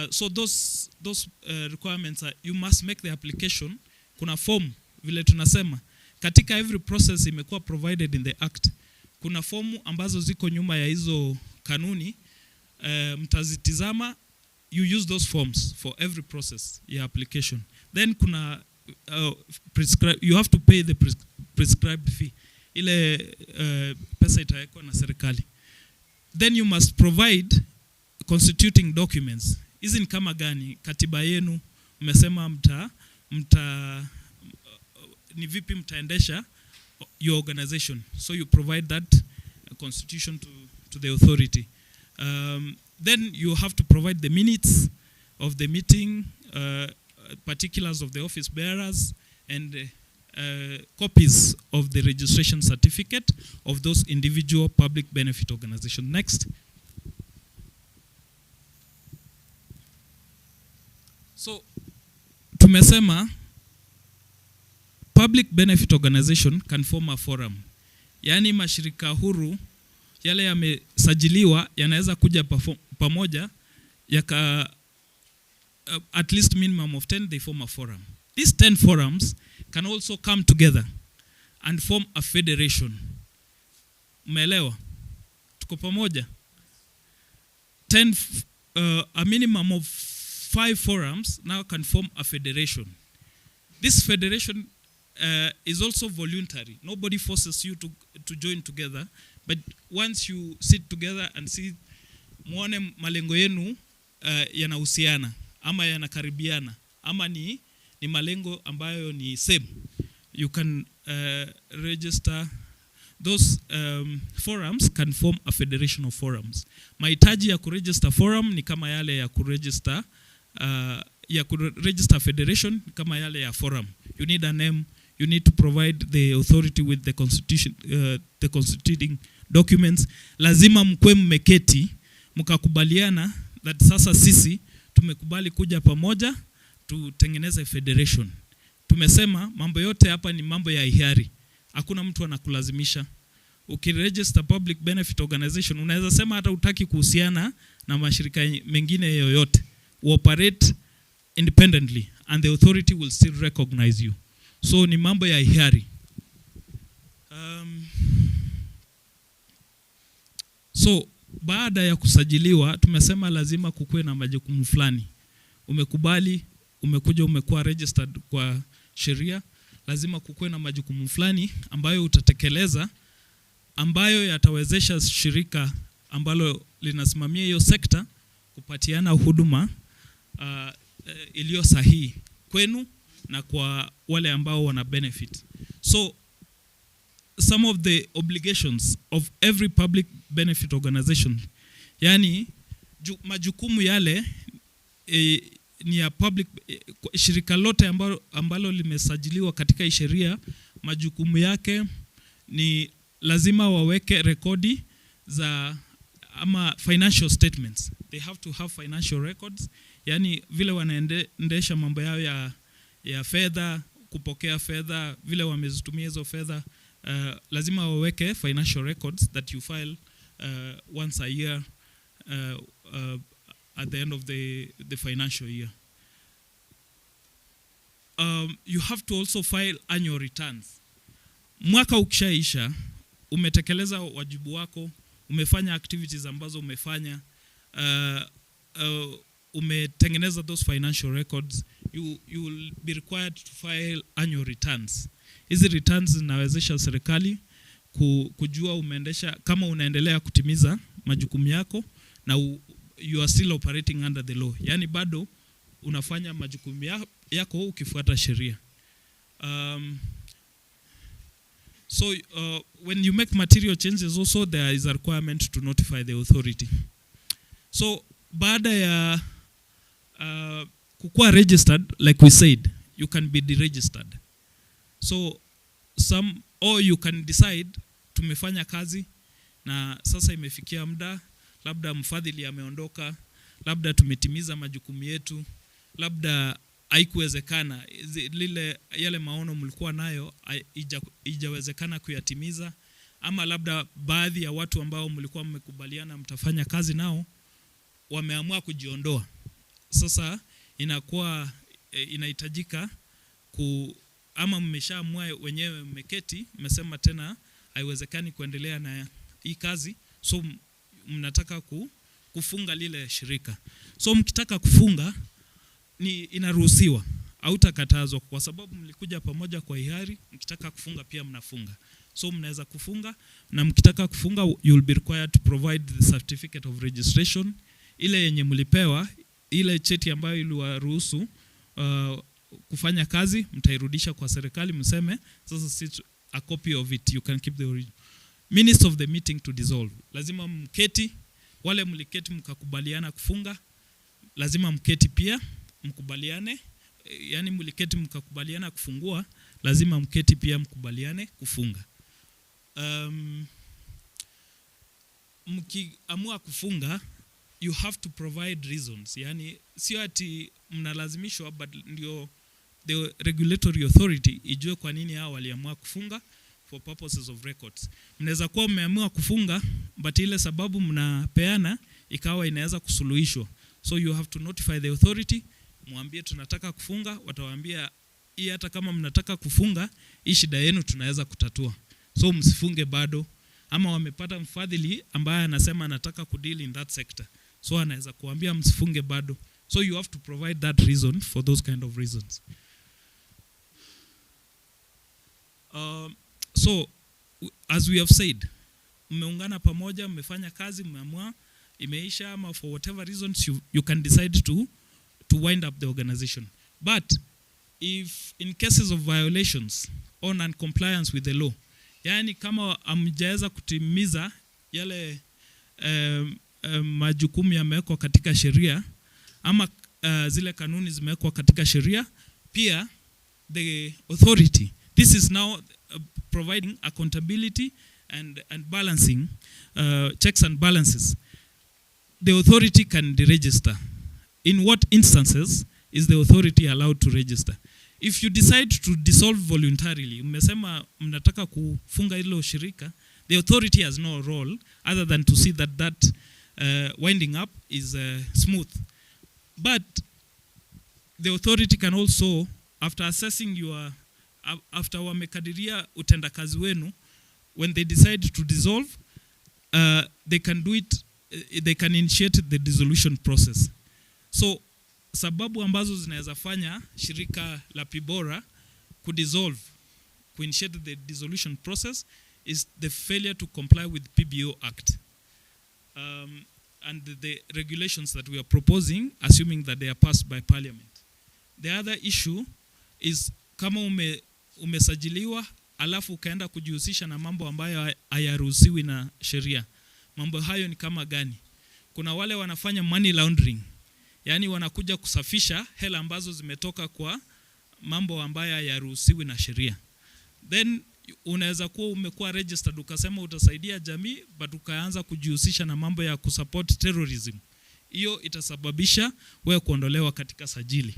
So those requirements are, you must make the application. Kuna form vile tunasema katika every process imekuwa provided in the act. Kuna formu ambazo ziko nyuma ya hizo kanuni, mtazitizama. You use those forms for every process ya application. Then kuna you have to pay the prescribed fee. Ile pesa itawekwa na serikali. Then you must provide constituting documents. Hizi ni kama gani? Katiba yenu mmesema ni vipi mtaendesha your organization. So you provide that constitution to the authority. Then you have to provide the minutes of the meeting, particulars of the office bearers, and copies of the registration certificate of those individual public benefit organizations. Next. So, tumesema public benefit organization can form a forum. Yani mashirika huru yale yamesajiliwa yanaweza kuja pamoja yaka at least minimum of 10 they form a forum. These 10 forums can also come together and form a federation. Umeelewa? Tuko pamoja? A minimum of 5 forums now can form a federation. This federation is also voluntary. Nobody forces you to join together, but once you sit together and see muone malengo yenu yanahusiana ama yanakaribiana ama ni malengo ambayo ni same, you can register. Those forums can form a federation of forums. Mahitaji ya kuregister forum ni kama yale ya kuregister federation kama yale ya forum. You need a name, you need to provide the authority with the constitution, the constituting documents. Lazima mkwe mmeketi mkakubaliana that sasa sisi tumekubali kuja pamoja tutengeneze federation. Tumesema mambo yote hapa ni mambo ya hiari. Hakuna mtu anakulazimisha. Ukiregister public benefit organization unaweza sema hata utaki kuhusiana na mashirika mengine yoyote. Operate independently and the authority will still recognize you. So ni mambo ya hiari. So baada ya kusajiliwa tumesema lazima kukuwe na majukumu fulani. Umekubali, umekuja umekuwa registered kwa sheria, lazima kukuwe na majukumu fulani ambayo utatekeleza, ambayo yatawezesha shirika ambalo linasimamia hiyo sekta kupatiana huduma iliyo sahihi kwenu na kwa wale ambao wana benefit. So some of the obligations of every public benefit organization, yani majukumu yale ni ya public, shirika lote ambalo limesajiliwa katika sheria, majukumu yake ni lazima waweke rekodi za ama financial statements. They have to have financial records, yani vile wanaendesha mambo yao ya fedha, kupokea fedha, vile wamezitumia hizo fedha. Lazima waweke financial records that you file once a year at the end of the financial year. You have to also file annual returns. Mwaka ukishaisha, umetekeleza wajibu wako, umefanya activities ambazo umefanya, umetengeneza those financial records, you will be required to file annual returns. Hizi returns zinawezesha serikali kujua umeendesha, kama unaendelea kutimiza majukumu yako na you are still operating under the law. Yani bado unafanya majukumu yako ukifuata sheria. So when you make material changes also there is a requirement to notify the authority. So baada ya kukuwa registered, like we said, you can be deregistered. So or you can decide tumefanya kazi na sasa imefikia muda, labda mfadhili ameondoka, labda tumetimiza majukumu yetu, labda haikuwezekana yale maono mlikuwa nayo haijawezekana kuyatimiza, ama labda baadhi ya watu ambao mlikuwa mmekubaliana mtafanya kazi nao wameamua kujiondoa. Sasa inakuwa inahitajika ama mmeshaamua wenyewe, mmeketi mmesema tena haiwezekani kuendelea na hii kazi, so mnataka kufunga lile shirika. So mkitaka kufunga ni inaruhusiwa. hautakatazwa kwa sababu mlikuja pamoja kwa hiari. Mkitaka kufunga pia mnafunga, so mnaweza kufunga, na mkitaka kufunga you will be required to provide the certificate of registration, ile yenye mlipewa, ile cheti ambayo iliwaruhusu kufanya kazi, mtairudisha kwa serikali, mseme sasa a copy of it, you can keep the original. Minutes of the meeting to dissolve, lazima mketi, wale mliketi mkakubaliana kufunga, lazima mketi pia mkubaliane, yani mliketi mkakubaliana kufungua, lazima mketi pia mkubaliane kufunga. Mkiamua kufunga, you have to provide reasons, yani sio ati mnalazimishwa, but ndio the regulatory authority ijue kwa nini hao waliamua kufunga for purposes of records. Mnaweza kuwa mmeamua kufunga but ile sababu mnapeana ikawa inaweza kusuluhishwa, so you have to notify the authority, muambie tunataka kufunga, watawaambia hii hata kama mnataka kufunga, hii shida yenu tunaweza kutatua, so msifunge bado. Ama wamepata mfadhili ambaye anasema anataka kudeal in that sector, so anaweza kuambia msifunge bado, so you have to provide that reason for those kind of reasons. So as we have said, mmeungana pamoja, mmefanya kazi, mmeamua, imeisha, ama for whatever reasons you can decide to wind up the organization. But if in cases of violations or non-compliance with the law, yani kama amjaweza kutimiza yale majukumu yamewekwa katika sheria, ama zile kanuni zimewekwa katika sheria, pia the authority, this is now providing accountability and balancing, checks and balances. The authority can deregister. In what instances is the authority allowed to register? If you decide to dissolve voluntarily, mmesema mnataka kufunga hilo shirika, the authority has no role other than to see that winding up is smooth. But the authority can also, after assessing after wamekadiria utendakazi wenu, when they decide to dissolve, they can do it, they can initiate the dissolution process. So sababu ambazo zinaweza fanya shirika la Pibora kudissolve, kuinitiate the dissolution process, is the failure to comply with PBO Act and the regulations that we are proposing, assuming that they are passed by Parliament. The other issue is kama umesajiliwa alafu ukaenda kujihusisha na mambo ambayo hayaruhusiwi na sheria. Mambo hayo ni kama gani? Kuna wale wanafanya money laundering, yani wanakuja kusafisha hela ambazo zimetoka kwa mambo ambayo hayaruhusiwi na sheria. Then unaweza kuwa umekuwa registered ukasema utasaidia jamii, but ukaanza kujihusisha na mambo ya kusupport terrorism. Hiyo itasababisha wewe kuondolewa katika sajili.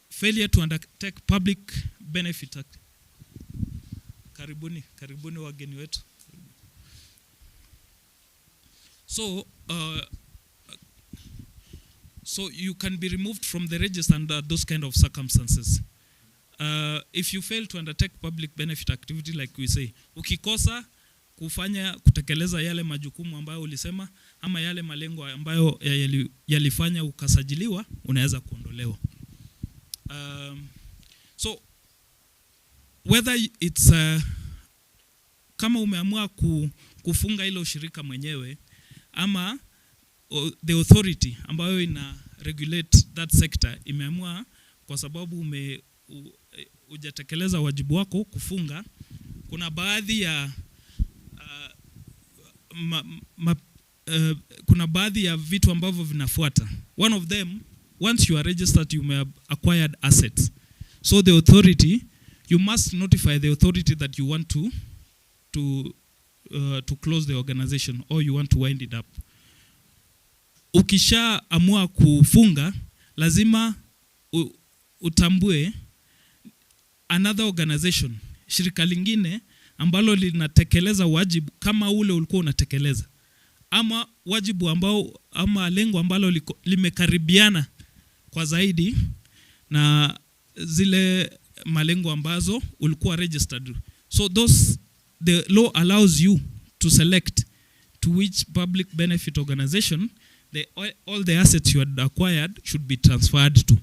Failure to undertake public benefit act. Karibuni wageni wetu. So you can be removed from the register under those kind of circumstances. If you fail to undertake public benefit activity, like we say, ukikosa kutekeleza yale majukumu ambayo ulisema, ama yale malengo ambayo yalifanya ukasajiliwa, unaweza kuondolewa. So whether it's kama umeamua kufunga hilo shirika mwenyewe, ama the authority ambayo ina regulate that sector imeamua kwa sababu hujatekeleza wajibu wako kufunga, kuna baadhi ya kuna baadhi ya vitu ambavyo vinafuata. One of them, once you are registered, you may have acquired assets. So the authority, you must notify the authority that you want to close the organization or you want to wind it up. Ukisha amua kufunga, lazima utambue another organization, shirika lingine ambalo linatekeleza wajibu kama ule ulikuwa unatekeleza, ama wajibu ambao, ama lengo ambalo limekaribiana kwa zaidi na zile malengo ambazo ulikuwa registered. So the law allows you to select to which public benefit organization all the assets you had acquired should be transferred to.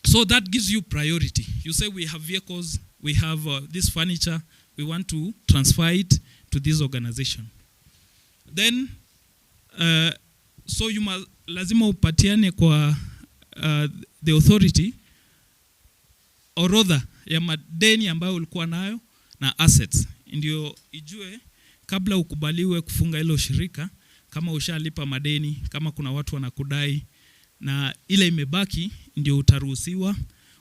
So that gives you priority. You say we have vehicles, we have this furniture, we want to transfer it to this organization. Then, so you must, lazima upatiane kwa the authority orodha ya madeni ambayo ulikuwa nayo na assets. Ndio ijue kabla ukubaliwe kufunga hilo shirika, kama ushalipa madeni, kama kuna watu wanakudai, na ile imebaki ndio utaruhusiwa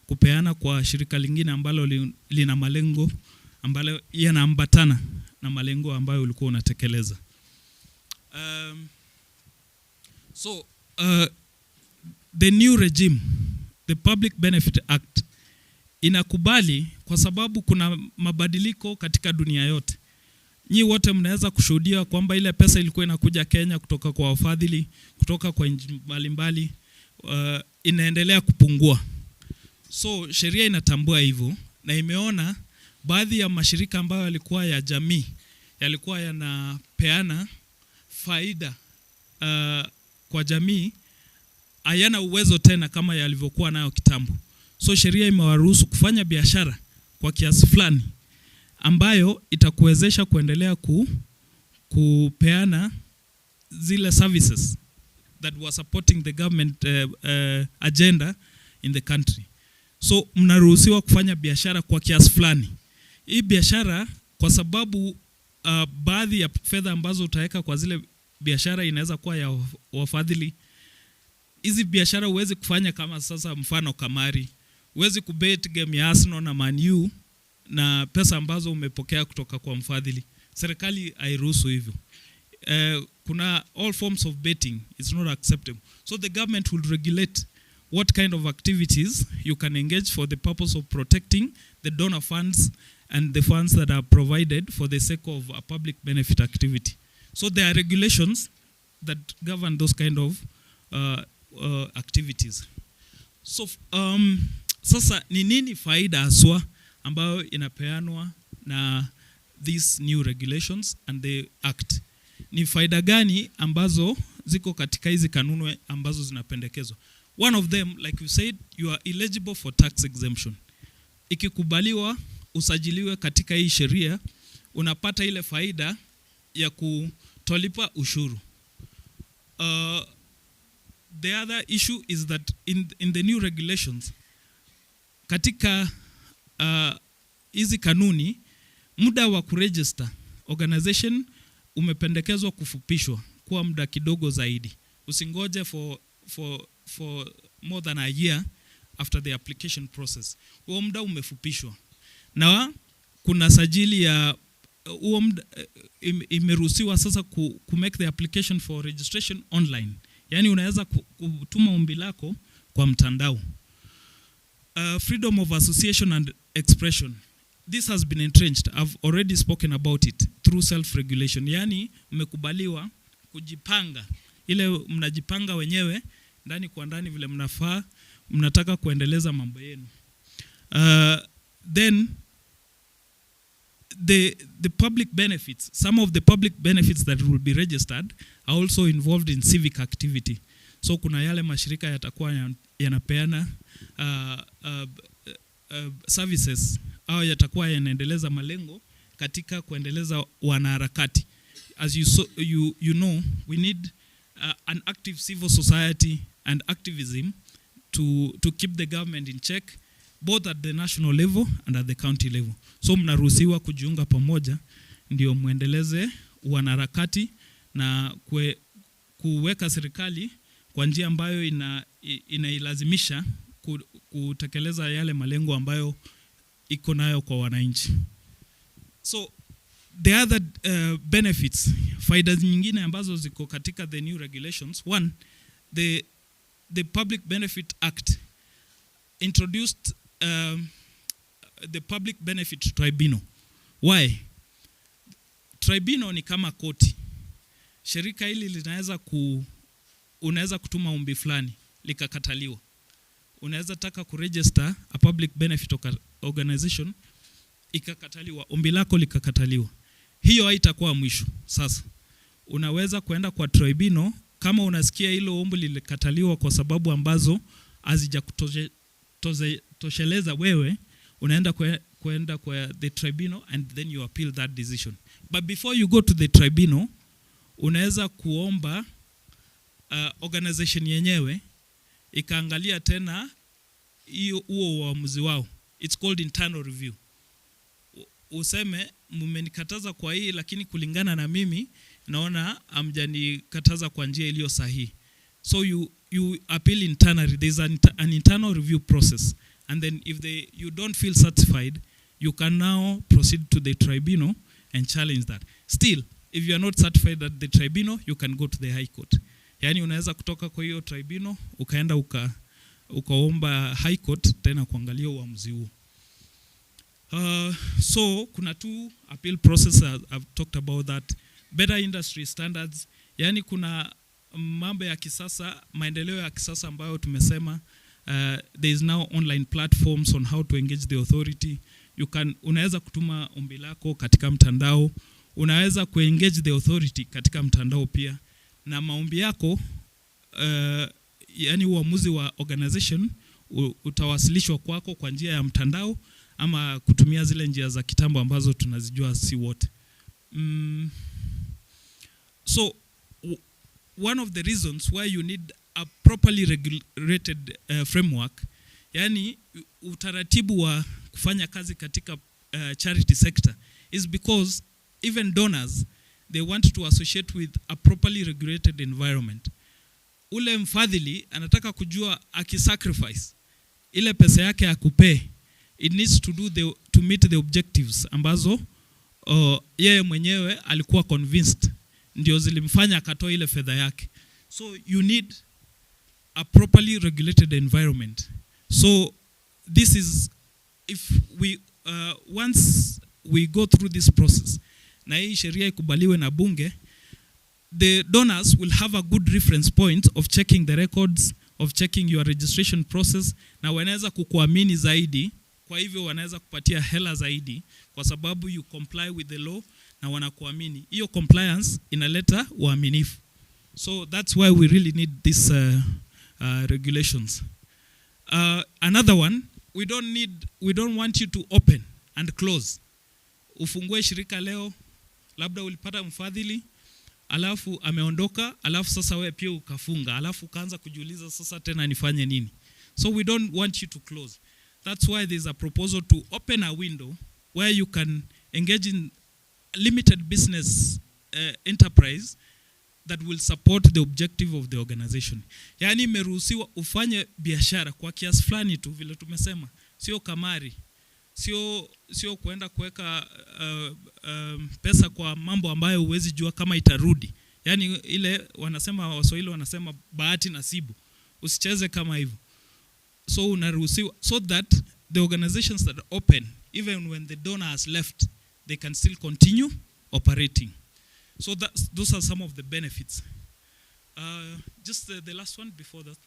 kupeana kwa shirika lingine ambalo lina malengo ambalo yanaambatana na malengo ambayo ulikuwa unatekeleza. The new regime, the Public Benefit Act, inakubali kwa sababu kuna mabadiliko katika dunia yote. Nyi wote mnaweza kushuhudia kwamba ile pesa ilikuwa inakuja Kenya kutoka kwa wafadhili, kutoka kwa nchi mbalimbali, inaendelea kupungua. So sheria inatambua hivyo na imeona baadhi ya mashirika ambayo yalikuwa ya jamii, yalikuwa yanapeana faida kwa jamii, hayana uwezo tena kama yalivyokuwa nayo kitambo. So sheria imewaruhusu kufanya biashara kwa kiasi fulani ambayo itakuwezesha kuendelea kupeana zile services that were supporting the government agenda in the country. So mnaruhusiwa kufanya biashara kwa kiasi fulani. Hii biashara kwa sababu baadhi ya fedha ambazo utaweka kwa zile biashara inaweza kuwa ya wafadhili. Hizi biashara huwezi kufanya kama sasa mfano kamari. Huwezi kubet game ya Arsenal na Man U na pesa ambazo umepokea kutoka kwa mfadhili. Serikali hairuhusu hivyo. Kuna all forms of betting, it's not acceptable. So the government will regulate what kind of activities you can engage for the purpose of protecting the donor funds and the funds that are provided for the sake of a public benefit activity. So there are regulations that govern those kind of activities. So sasa ni nini faida haswa ambayo inapeanwa na these new regulations and the act? Ni faida gani ambazo ziko katika hizi kanuni ambazo zinapendekezwa? One of them, like you said, you are eligible for tax exemption. Ikikubaliwa usajiliwe katika hii sheria, unapata ile faida ya kutolipa ushuru. The other issue is that in the new regulations, katika hizi kanuni, muda wa kuregister organization umependekezwa kufupishwa kwa muda kidogo zaidi. Usingoje for more than a year after the application process. Huo muda umefupishwa. Na kuna sajili ya huo muda imeruhusiwa sasa ku make the application for registration online. Yani unaweza kutuma ombi lako kwa mtandao. Freedom of association and expression. This has been entrenched. I've already spoken about it through self-regulation. Yani mmekubaliwa kujipanga. Ile mnajipanga wenyewe ndani kwa ndani vile mnafaa, mnataka kuendeleza mambo yenu. Then the public benefits, some of the public benefits that will be registered are also involved in civic activity. So kuna yale mashirika yatakuwa yanapeana services au yatakuwa yanaendeleza malengo katika kuendeleza wanaharakati. As you know, we need an active civil society and activism to keep the government in check, both at the national level and at the county level. So mnaruhusiwa kujiunga pamoja ndio muendeleze wanaharakati na kuweka serikali kwa njia ambayo inailazimisha kutekeleza yale malengo ambayo iko nayo kwa wananchi. So the other benefits, faida nyingine ambazo ziko katika the new regulations, one, the Public Benefit Act introduced the Public Benefit Tribunal. Why? Tribunal ni kama koti. Shirika hili linaweza unaweza kutuma ombi fulani likakataliwa. Unaweza taka kuregister a public benefit organization ikakataliwa, ombi lako likakataliwa. Hiyo haitakuwa mwisho. Sasa unaweza kwenda kwa tribunal kama unasikia hilo ombi lilikataliwa kwa sababu ambazo tosheleza wewe, unaenda kwenda kwa the tribunal and then you appeal that decision. But before you go to the tribunal, unaweza kuomba organization yenyewe ikaangalia tena huo uamuzi wao. It's called internal review. Useme mmenikataza kwa hii, lakini kulingana na mimi naona amjanikataza kwa njia iliyo sahihi. So you appeal internally. There's an internal review process, and then if you don't feel satisfied, you can now proceed to the tribunal and challenge that. Still, if you are not satisfied at the tribunal, you can go to the high court. Yani unaweza kutoka kwa hiyo tribunal ukaenda ukaomba high court tena kuangalia uamuzi huo. So kuna two appeal process. I've talked about that. Better industry standards. Yani kuna mambo ya kisasa, maendeleo ya kisasa ambayo tumesema, there is now online platforms on how to engage the authority. Unaweza kutuma ombi lako katika mtandao, unaweza kuengage the authority katika mtandao pia, na maombi yako yani uamuzi wa organization utawasilishwa kwako kwa njia ya mtandao ama kutumia zile njia za kitambo ambazo tunazijua si wote. So one of the reasons why you need a properly regulated framework, yani utaratibu wa kufanya kazi katika charity sector, is because even donors, they want to associate with a properly regulated environment. Ule mfadhili anataka kujua akisacrifice ile pesa yake akupee, it needs to meet the objectives ambazo yeye mwenyewe alikuwa convinced ndio zilimfanya akatoa ile fedha yake. So you need a properly regulated environment. So this is, if we once we go through this process na hii sheria ikubaliwe na bunge, the donors will have a good reference point of checking the records, of checking your registration process, na wanaweza kukuamini zaidi. Kwa hivyo wanaweza kupatia hela zaidi kwa sababu you comply with the law na wanakuamini. Hiyo compliance inaleta uaminifu. So that's why we really need these regulations. Another one, we don't want you to open and close. Ufungue shirika leo, labda ulipata mfadhili, alafu ameondoka, alafu sasa wewe pia ukafunga, alafu ukaanza kujiuliza sasa tena nifanye nini. So we don't want you to close. That's why there's a proposal to open a window where you can engage in limited business enterprise that will support the objective of the organization. Yani imeruhusiwa ufanye biashara kwa kiasi fulani tu, vile tumesema, sio kamari, sio kuenda kuweka pesa kwa mambo ambayo huwezi jua kama itarudi. Yani ile wanasema, Waswahili wanasema bahati nasibu. Usicheze kama hivyo. So unaruhusiwa, so that the organizations that are open, even when the donor has left, they can still continue operating. So those are some of the benefits. Just the last one before that.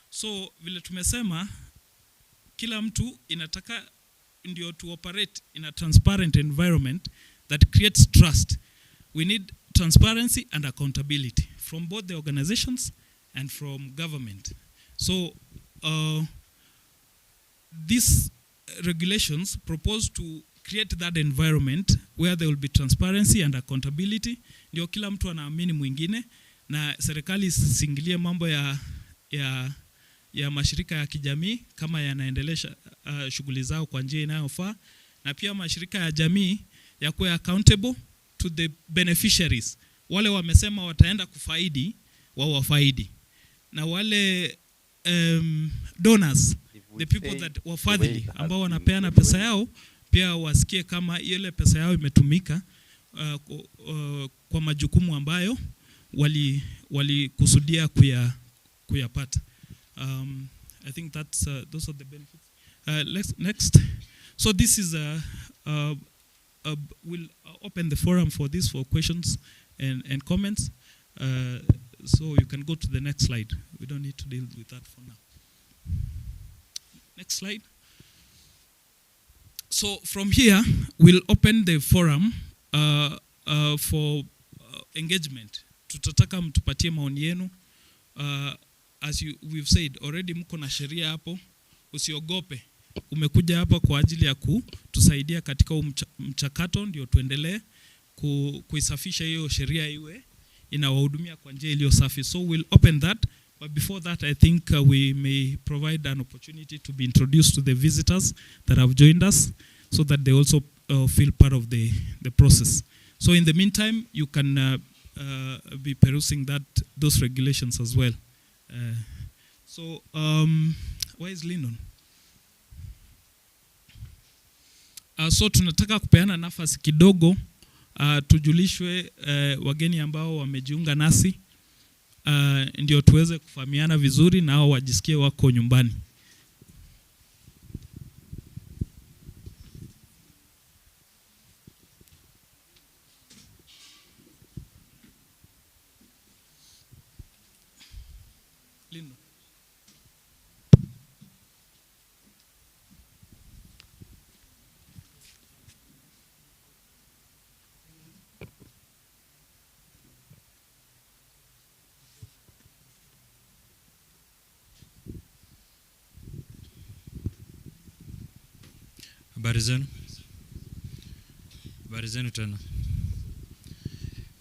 So vile tumesema, kila mtu inataka ndio to operate in a transparent environment that creates trust. We need transparency and accountability from both the organizations and from government. So these regulations propose to create that environment where there will be transparency and accountability. Ndio kila mtu anaamini mwingine, na serikali isiingilie mambo ya mashirika ya kijamii kama yanaendelesha shughuli zao kwa njia inayofaa, na pia mashirika ya jamii yakuwe accountable to the beneficiaries. Wale wamesema wataenda kufaidi, wao wafaidi. Na wale donors, the people that wafadhili ambao wanapeana pesa yao, pia wasikie kama ile pesa yao imetumika kwa majukumu ambayo walikusudia kuyapata. I think that's those are the benefits. Next. So this is we'll open the forum for this, for questions and comments. So you can go to the next slide. We don't need to deal with that for now. Next slide. So from here, we'll open the forum for engagement. Tutataka mtupatie maoni yenu. as we've said already, mko na sheria hapo, usiogope. Umekuja hapa kwa ajili ya kutusaidia katika mchakato, ndio tuendelee kuisafisha hiyo sheria iwe inawahudumia kwa njia iliyo safi. So we'll open that, but before that I think we may provide an opportunity to be introduced to the visitors that have joined us, so that they also feel part of the process. So in the meantime, you can be perusing those regulations as well. So where is Lyndon? So tunataka kupeana nafasi kidogo tujulishwe wageni ambao wamejiunga nasi, ndio tuweze kufahamiana vizuri na hao wajisikie wako nyumbani. Lindo. Habari zenu. Habari zenu tena.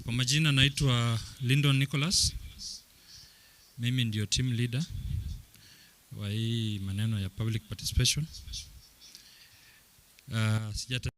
Kwa majina naitwa Lyndon Nicholas. Mimi ndio team leader wa hii maneno ya public participation. Sijata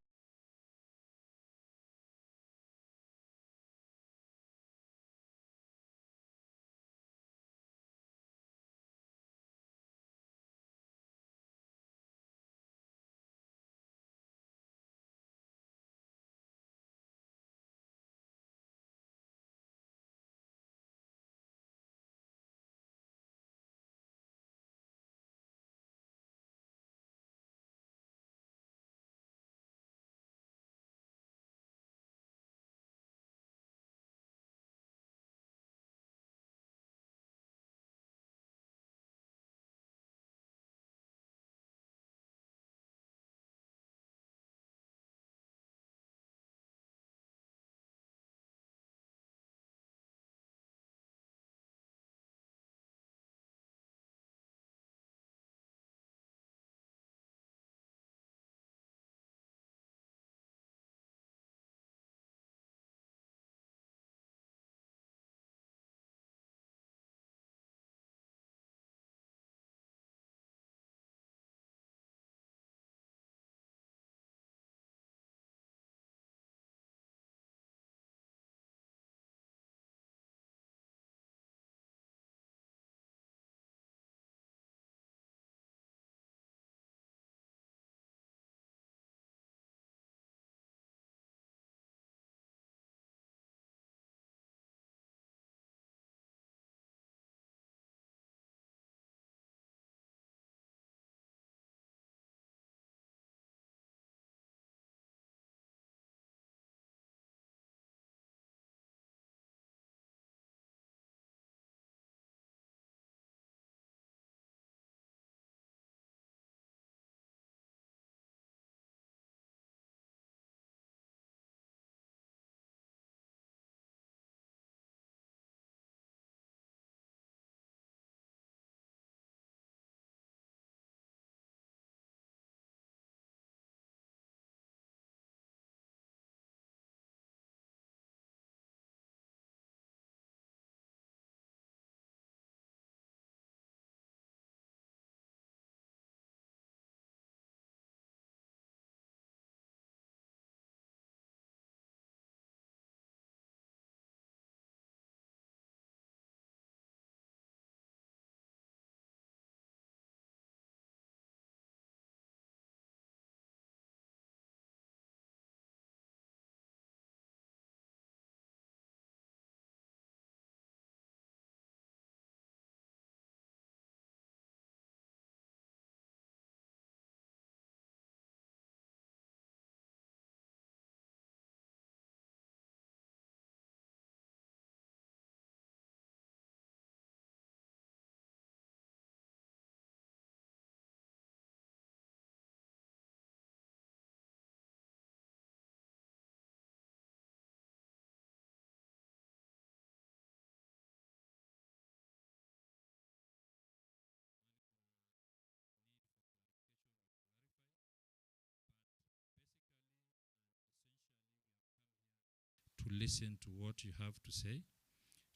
listen to what you have to say,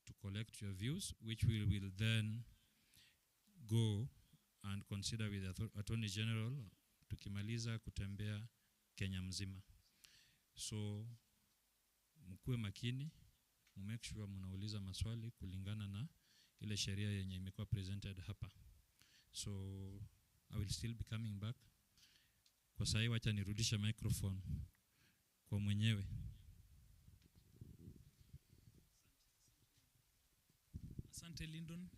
to collect your views, which we will then go and consider with the Attorney General tukimaliza kutembea Kenya mzima. So mkuwe makini, make sure mnauliza maswali kulingana na ile sheria yenye imekuwa presented hapa. So I will still be coming back. Kwa sasa wacha nirudisha microphone kwa mwenyewe. Asante Lyndon.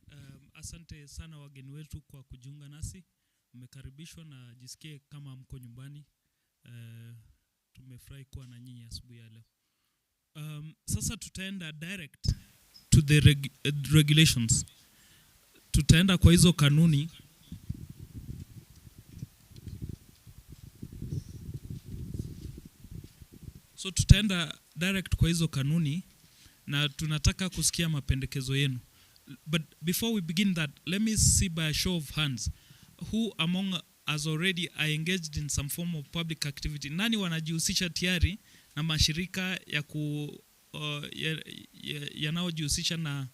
Asante sana wageni wetu kwa kujiunga nasi. Mmekaribishwa na jisikie kama mko nyumbani. Tumefurahi kuwa na nyinyi asubuhi ya leo. Sasa tutaenda direct to the regulations. Tutaenda kwa hizo kanuni. So tutaenda direct kwa hizo kanuni na tunataka kusikia mapendekezo yenu. But before we begin that, let me see by a show of hands, who among us already are engaged in some form of public activity? Nani wanajihusisha tayari na mashirika ya yanayojihusisha na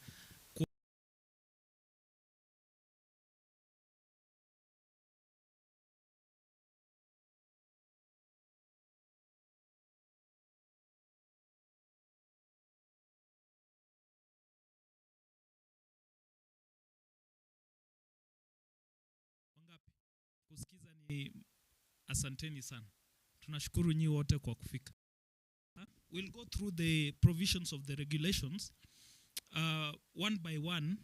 kusikiza? Ni asanteni sana. Tunashukuru nyinyi wote kwa kufika. We'll go through the provisions of the regulations one by one,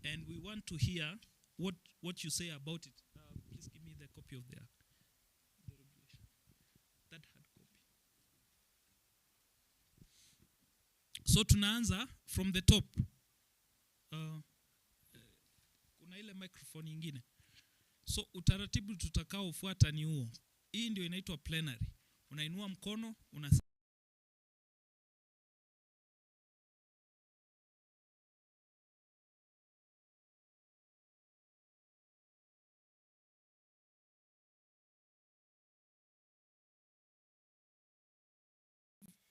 and we want to hear what you say about it. Please give me the copy of the regulation. That hard copy. So tunaanza from the top. Kuna ile microphone nyingine. So utaratibu tutakaofuata ni huo. Hii ndio inaitwa plenary. Unainua mkono,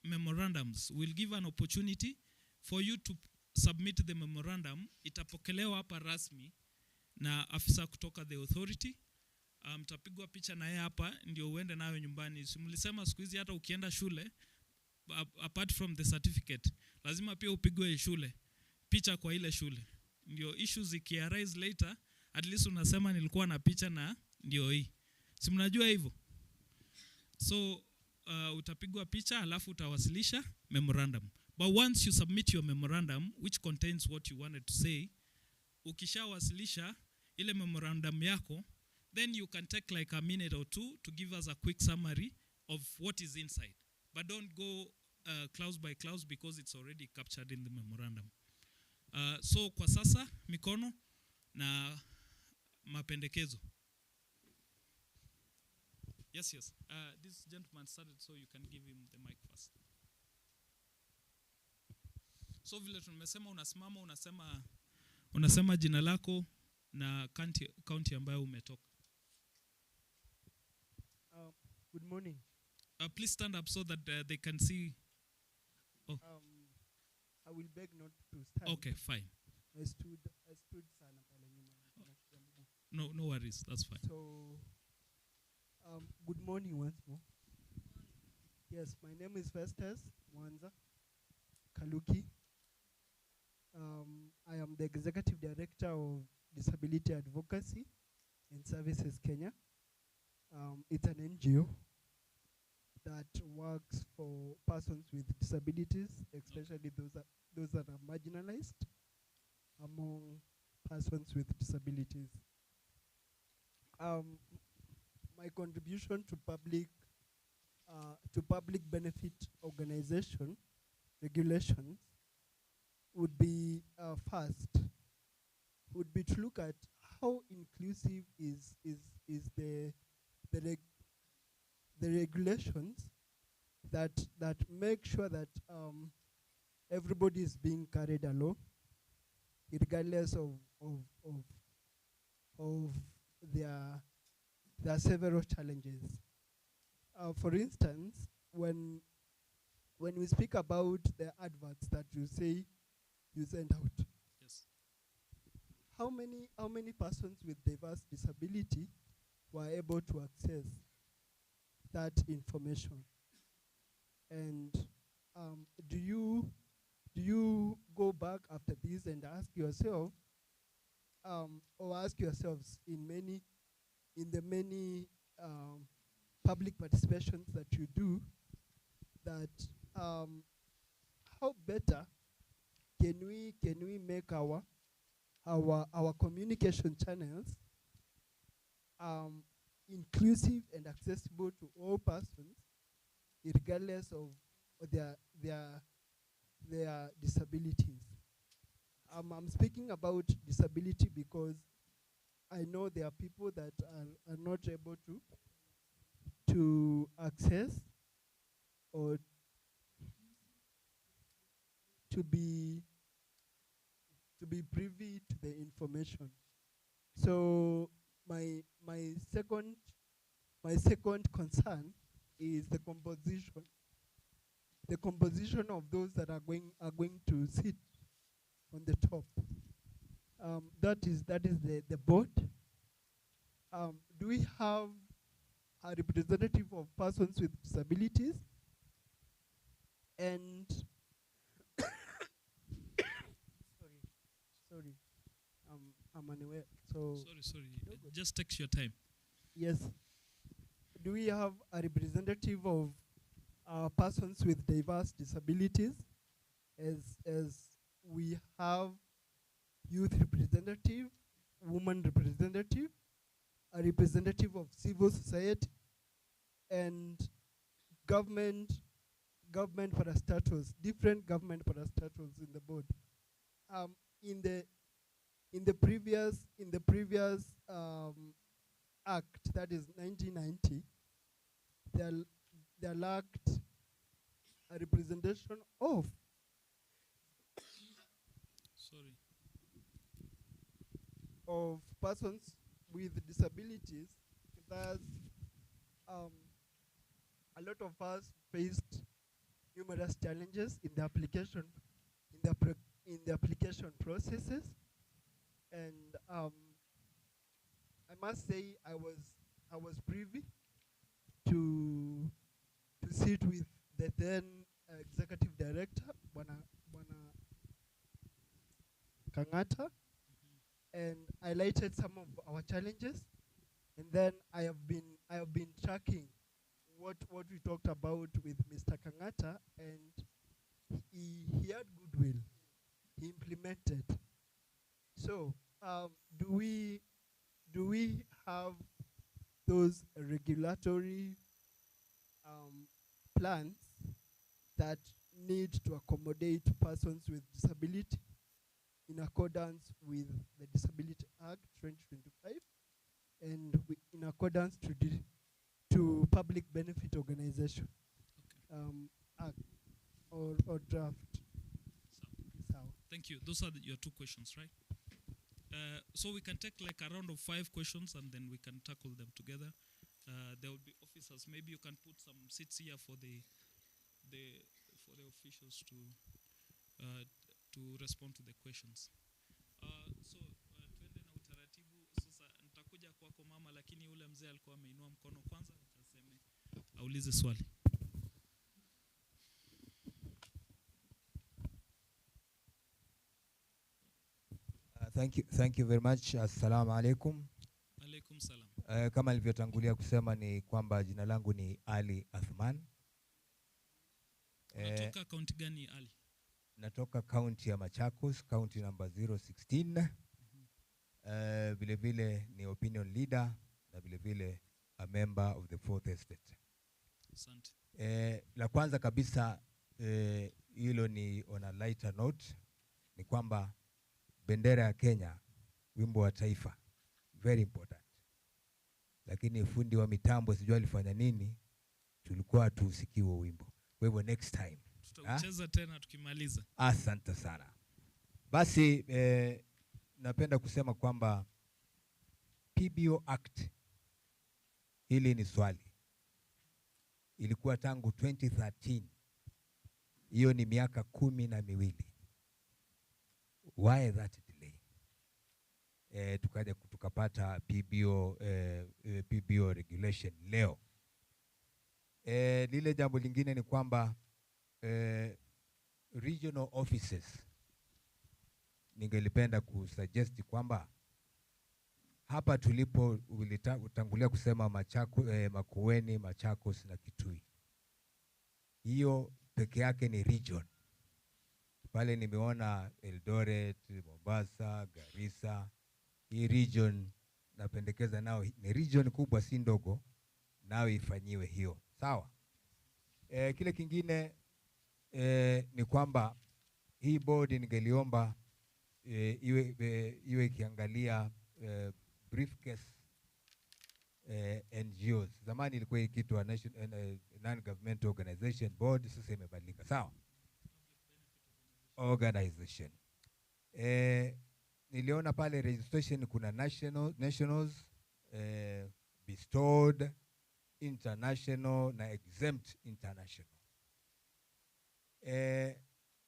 memorandums. We'll give an opportunity for you to submit the memorandum. Itapokelewa hapa rasmi na afisa kutoka the authority. Mtapigwa picha na yeye hapa ndio uende nayo nyumbani. Simulisema siku hizi hata ukienda shule, apart from the certificate, lazima pia upigwe shule picha kwa ile shule. Ndio issues zikiarise later, at least unasema nilikuwa na picha na ndio hii. Si mnajua hivyo? So utapigwa picha alafu utawasilisha memorandum. But once you submit your memorandum which contains what you wanted to say, ukishawasilisha ile memorandum yako, then you can take like a minute or two to give us a quick summary of what is inside. But don't go clause by clause because it's already captured in the memorandum. So kwa sasa mikono na mapendekezo. Yes. This gentleman started, so you can give him the mic first. So vile tumesema, unasimama unasema jina lako na county ambayo umetoka. Good morning. Please stand up so that they can see. Oh. I will beg not to stand. Okay, fine. I stood sana pale nyuma. No worries, that's fine. So, good morning once more. Yes, my name is Festus Mwanza Kaluki. I am the Executive Director of Disability Advocacy and Services Kenya. It's an NGO that works for persons with disabilities, especially those that are marginalized among persons with disabilities. My contribution to public benefit organization regulations would be would be to look at how inclusive is the regulations that make sure that everybody is being carried along, regardless of their several challenges. For instance, when when we speak about the adverts that you say you send out, Yes. how many persons with diverse disability were able to access that information? And do you go back after this and ask yourself, or ask yourselves in the many public participations that you do, that how better can we make our communication channels inclusive and accessible to all persons, regardless of their disabilities. I'm speaking about disability because I know there are people that are not able to access or to be privy to the information. So my second concern is the composition of those that are going to sit on the top. That is the board. Do we have a representative of persons with disabilities? And sorry, I'm unaware. So Sorry. Just take your time. yes, do we have a representative of persons with diverse disabilities, as we have youth representative, woman representative, a representative of civil society, and government parastatals, different government parastatals in the board? In the previous act, that is 1990, there lacked a representation of persons with disabilities. Thus, a lot of us faced numerous challenges in the application processes, and I must say I was privy to sit with the then executive director, Bwana Kangata, and highlighted some of our challenges, and then I have been tracking what we talked about with Mr. Kangata, and he had goodwill. He implemented. So do we have those regulatory plans that need to accommodate persons with disability in accordance with the Disability Act 2025 and in accordance to Public Benefit Organization Act or draft? Thank you. Those are your two questions, right? So we can take like a round of 5 questions and then we can tackle them together. There will be officers. Maybe you can put some seats here for the officials to respond to the questions. So tuende na utaratibu sasa. Nitakuja kwako mama, lakini ule mzee alikuwa ameinua mkono kwanza, ataseme aulize swali. Thank you very much. Assalamu alaikum. Alaikum salam. Kama nilivyotangulia kusema ni kwamba jina langu ni Ali Athman. Natoka kaunti gani Ali? Natoka kaunti ya Machakos, kaunti number 016. Vile vile ni opinion leader na vile vile a member of the Fourth Estate. Asante. La kwanza kabisa hilo ni on a lighter note, ni kwamba bendera ya Kenya, wimbo wa taifa, very important. Lakini fundi wa mitambo sijui alifanya nini, tulikuwa tuusikie huo wimbo. Kwa hivyo next time tutaucheza tena tukimaliza. Asante sana. Basi napenda kusema kwamba PBO Act, hili ni swali, ilikuwa tangu 2013 Hiyo ni miaka 12. Why that delay? Tukaja tukapata PBO regulation leo. Lile jambo lingine ni kwamba regional offices, ningelipenda kusuggest kwamba hapa tulipo utangulia kusema Makueni, Machakos na Kitui, hiyo peke yake ni region. Pale nimeona Eldoret, Mombasa, Garissa, hii region napendekeza nao ni region kubwa, si ndogo, nao ifanyiwe hiyo. Sawa. Kile kingine ni kwamba hii board ningeliomba iwe ikiangalia briefcase NGOs. Zamani ilikuwa ikiitwa non-governmental organization board, sasa imebadilika. Sawa. Organization. Niliona pale registration kuna nationals, bestowed, international na exempt international.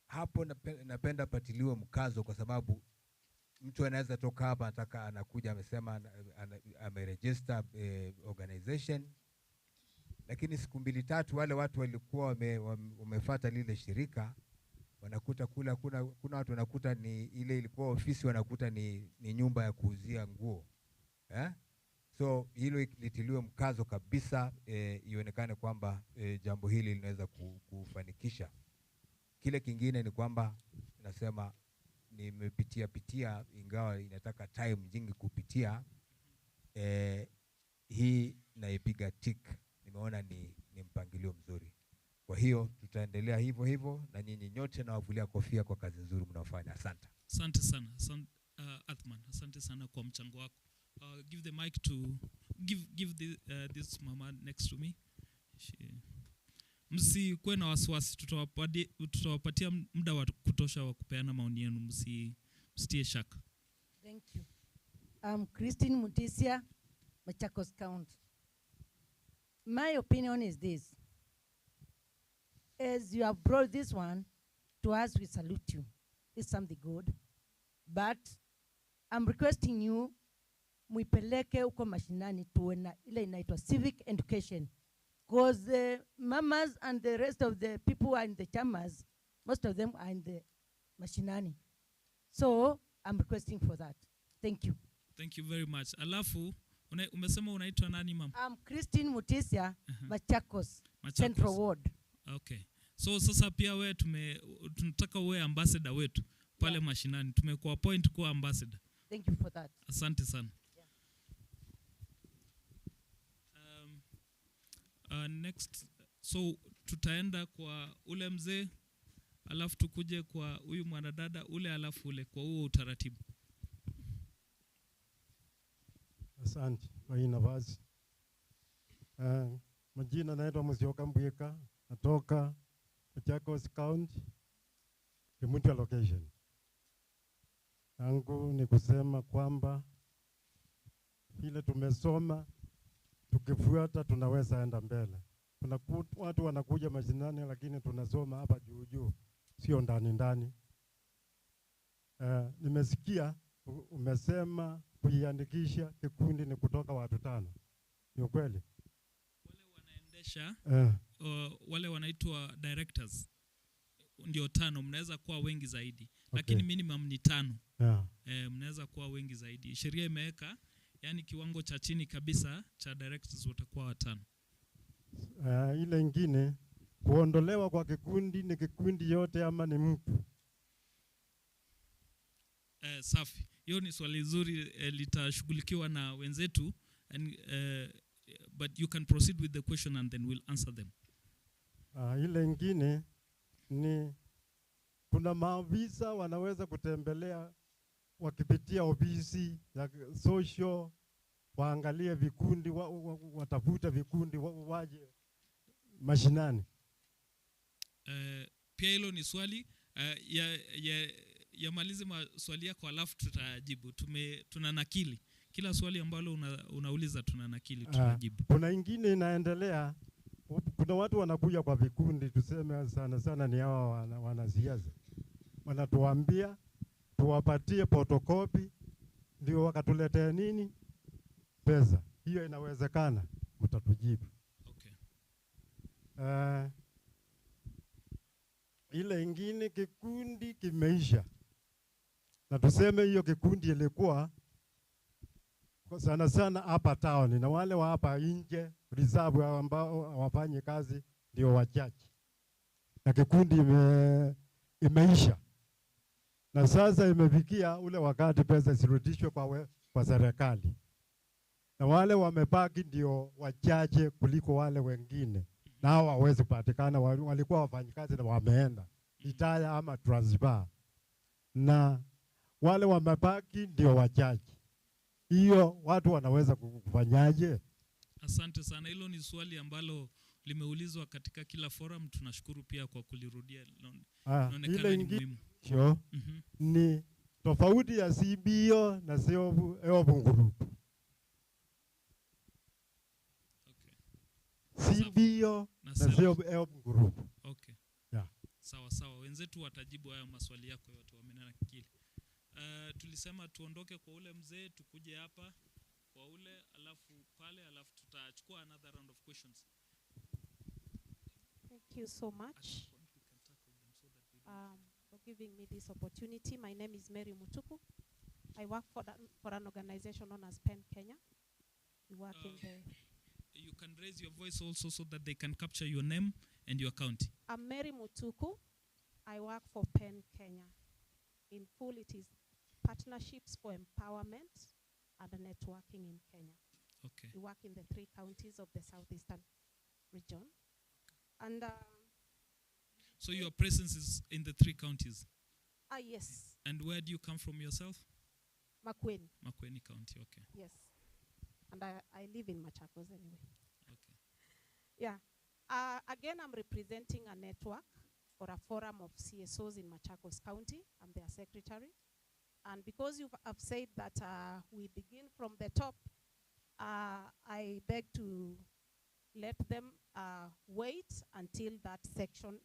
Hapo napenda patiliwe mkazo, kwa sababu mtu anaweza toka hapa anataka anakuja amesema ameregister organization, lakini siku 2-3 wale watu walikuwa wamefuata lile shirika, wanakuta kula kuna watu wanakuta ni ile ilikuwa ofisi, wanakuta ni nyumba ya kuuzia nguo. So hilo litiliwe mkazo kabisa, ionekane kwamba jambo hili linaweza kufanikisha. Kile kingine ni kwamba nasema nimepitia ingawa inataka time nyingi kupitia, hii naipiga tick, nimeona ni mpangilio mzuri. Kwa hiyo tutaendelea hivyo na nyinyi nyote na wavulia kofia kwa kazi nzuri mnaofanya. Asante. Asante sana. Athman, asante sana kwa mchango wako. Give the mic to give this mama next to me. Msikuwe na wasiwasi, tutawapatia muda wa kutosha wa kupeana maoni yenu, msitie shaka. Thank you. Christine Mutisia, Machakos County. My opinion is this. As you have brought this one to us, we salute you. It's something good. But I'm requesting you, muipeleke uko mashinani tuwe na ile inaitwa civic education. Because the mamas and the rest of the people who are in the chamas, most of them are in the mashinani. So I'm requesting for that. Thank you. Thank you very much. Alafu, umesema unaitwa nani mama? I'm Christine Mutisia, Machakos, Central Ward. Okay. So sasa pia we tunataka uwe ambassador wetu pale mashinani. Tumekuwa appoint kuwa ambassador. Thank you for that. Asante sana. Next, so tutaenda kwa ule mzee, alafu tukuje kwa huyu mwanadada ule, alafu ule kwa huo utaratibu. Asante kwa hii nafasi. Majina naitwa Musyoka Mbweka, natoka Machakos County, Kimutia location. Yangu ni kusema kwamba vile tumesoma, tukifuata tunaweza enda mbele. Kuna watu wanakuja mashinani, lakini tunasoma hapa juu, sio ndani. Nimesikia umesema kujiandikisha kikundi ni kutoka watu 5. Ni ukweli? Wale wanaendesha wale wanaitwa directors ndio 5, mnaweza kuwa wengi zaidi. Okay. Lakini minimum ni 5. Yeah. Mnaweza kuwa wengi zaidi. Sheria imeweka yani kiwango cha chini kabisa cha directors watakuwa 5. Ile ingine kuondolewa kwa kikundi, ni kikundi yote ama ni mtu? Safi. Hiyo ni swali zuri, litashughulikiwa na wenzetu, and but you can proceed with the question and then we'll answer them. Ile ingine ni kuna maafisa wanaweza kutembelea wakipitia ofisi ya social, waangalie vikundi, watafuta vikundi, waje mashinani. Pia hilo ni swali, yamalize maswali yako alafu tutajibu. Tunanakili kila swali ambalo unauliza, tunanakili, tunajibu. Kuna ingine inaendelea kuna watu wanakuja kwa vikundi, tuseme sana sana ni hawa wanasiasa, wanatuambia tuwapatie photocopy ndio wakatuletea nini pesa. Hiyo inawezekana, mtatujibu. Okay. Ile ingine kikundi kimeisha, na tuseme hiyo kikundi ilikuwa sana sana hapa town, na wale wa hapa nje reserve ambao hawafanyi kazi ndio wachache, na kikundi imeisha, na sasa imefikia ule wakati pesa zirudishwe kwa serikali, na wale wamebaki ndio wachache kuliko wale wengine, na hao hawezi kupatikana. Walikuwa wafanyikazi na wameenda retire ama transfer, na wale wamebaki ndio wachache. Hiyo watu wanaweza kufanyaje? Asante sana. Hilo ni swali ambalo limeulizwa katika kila forum. Tunashukuru pia kwa kulirudia. Ile ingine ni tofauti ya CBO na Eobu Group. CBO na Eobu Group. Okay. Yeah. Sawa sawa. Wenzetu watajibu hayo maswali yako yote, wamenena kile. Tulisema tuondoke kwa ule mzee tukuje hapa kwa ule alafu pale alafu tutachukua another round of questions. Thank you so much for giving me this opportunity. My name is Mary Mutuku. I work for an organization known as PEN Kenya. We work in the... You can raise your voice also so that they can capture your name and your county. I'm Mary Mutuku. I work for PEN Kenya. In full, it is Partnerships for Empowerment and Networking in Kenya. Okay. We work in the 3 counties of the southeastern region. And so your presence is in the 3 counties? Yes. And where do you come from yourself? Makueni. Makueni County, okay. Yes. And I live in Machakos anyway. Okay. Yeah. Again, I'm representing a network for a forum of CSOs in Machakos County. I'm their secretary. And because you have said that we begin from the top, I beg to let them wait until that section,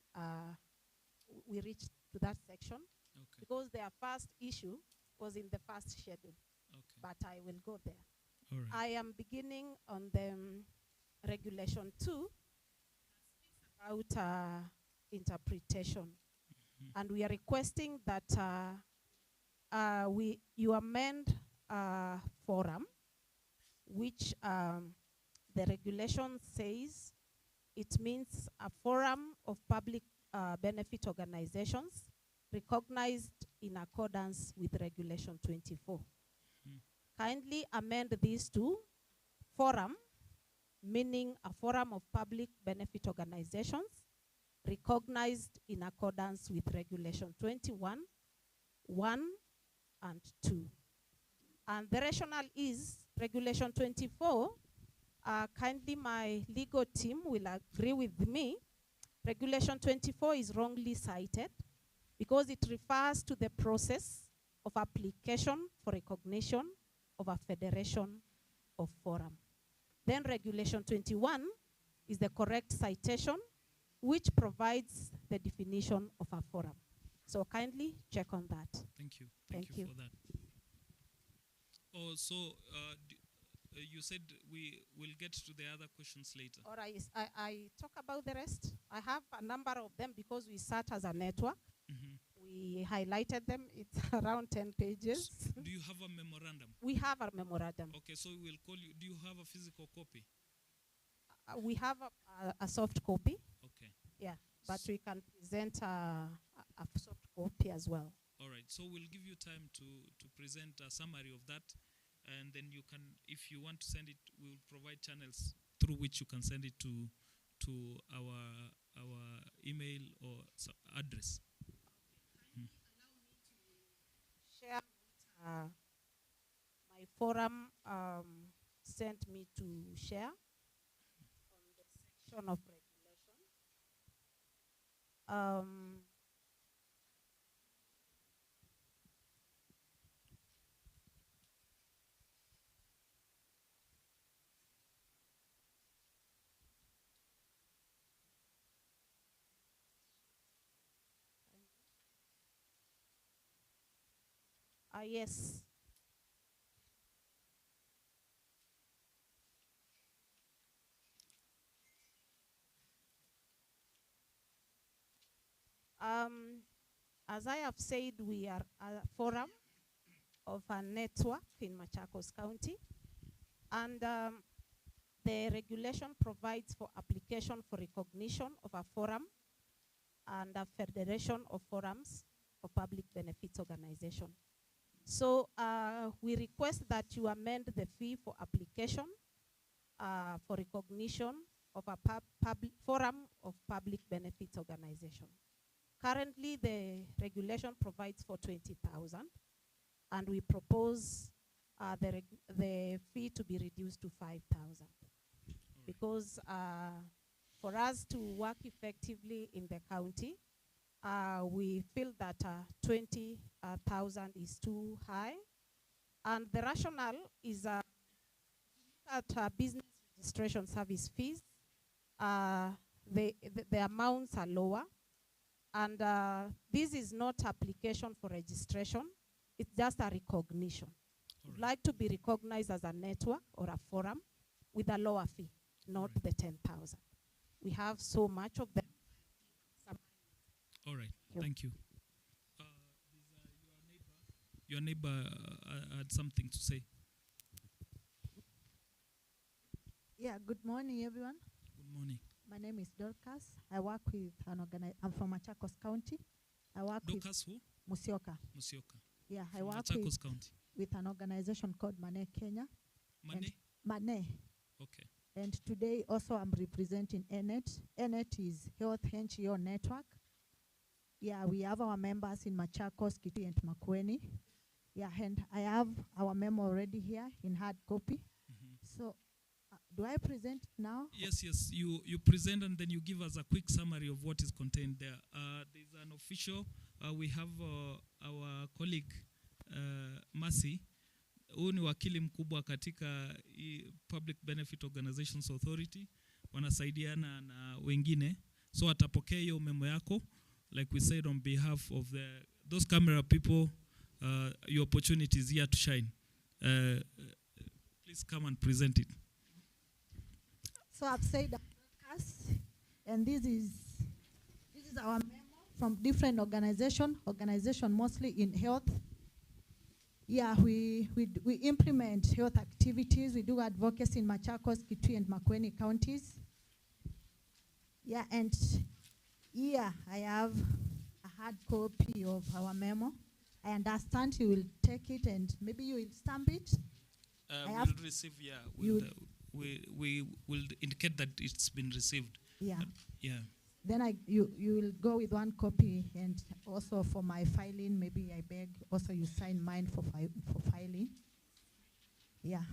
we reach to that section. Okay. Because their first issue was in the first schedule. Okay. But I will go there. All right. I am beginning on the Regulation 2 about interpretation. And we are requesting that you amend forum, which the regulation says it means a forum of public benefit organizations recognized in accordance with Regulation 24. Kindly amend these to forum, meaning a forum of public benefit organizations recognized in accordance with Regulation 21, 1 and 2. And the rationale is Regulation 24, kindly my legal team will agree with me, Regulation 24 is wrongly cited because it refers to the process of application for recognition of a federation of forum. Then Regulation 21 is the correct citation, which provides the definition of a forum. So kindly check on that. Thank you. Thank you for that. Oh, so you said we will get to the other questions later. All right, I talk about the rest. I have a number of them because we sat as a network. We highlighted them. It's around 10 pages. Do you have a memorandum? We have a memorandum. Okay, so we will call you. Do you have a physical copy? We have a soft copy. Okay. Yeah, but we can present a soft copy as well. All right, so we'll give you time to present a summary of that, and then you can, if you want to send it, we'll provide channels through which you can send it to our email or address. Share my forum sent me to share on the section of regulation. Yes. As I have said, we are a forum of a network in Machakos County, and the regulation provides for application for recognition of a forum and a federation of forums for public benefits organization. So we request that you amend the fee for application for recognition of a forum of public benefits organization. Currently, the regulation provides for 20,000, and we propose the fee to be reduced to 5,000. Because for us to work effectively in the county, we feel that 20,000 is too high. And the rationale is that business registration service fees, the amounts are lower. And this is not application for registration. It's just a recognition. We'd like to be recognized as a network or a forum with a lower fee, not the 10,000. We have so much of them. All right, thank you. Your neighbor had something to say. Yeah, good morning, everyone. Good morning. My name is Dorcas. I work with an I'm from Machakos County. I work Dorcas with who? Musioka. Musioka. Yeah, I From work Machakos County. with an organization called Mane Kenya. Mane? Mane. Okay. And today also I'm representing ENET. ENET is Health NGO Network. Yeah, we have our members in Machakos, Kitui, and Makueni. Yeah, and I have our memo already here in hard copy. So do I present now? Yes, yes. You present and then you give us a quick summary of what is contained there. There's an official. We have our colleague Mercy. Huyu ni wakili mkubwa katika Public Benefit Organizations Authority. Wanasaidiana na wengine. So atapokea hiyo memo yako. Like we said, on behalf of those camera people, your opportunity is here to shine. Please come and present it. So I've said us, and this is our memo from different organization mostly in health. Yeah, we implement health activities. We do advocacy in Machakos, Kitui, and Makueni counties. Yeah, and here I have a hard copy of our memo. I understand you will take it and maybe you will stamp it. We'll receive, yeah. We will indicate that it's been received. Yeah. Yeah. Then you will go with one copy, and also for my filing, maybe I beg also you sign mine for filing. Yeah.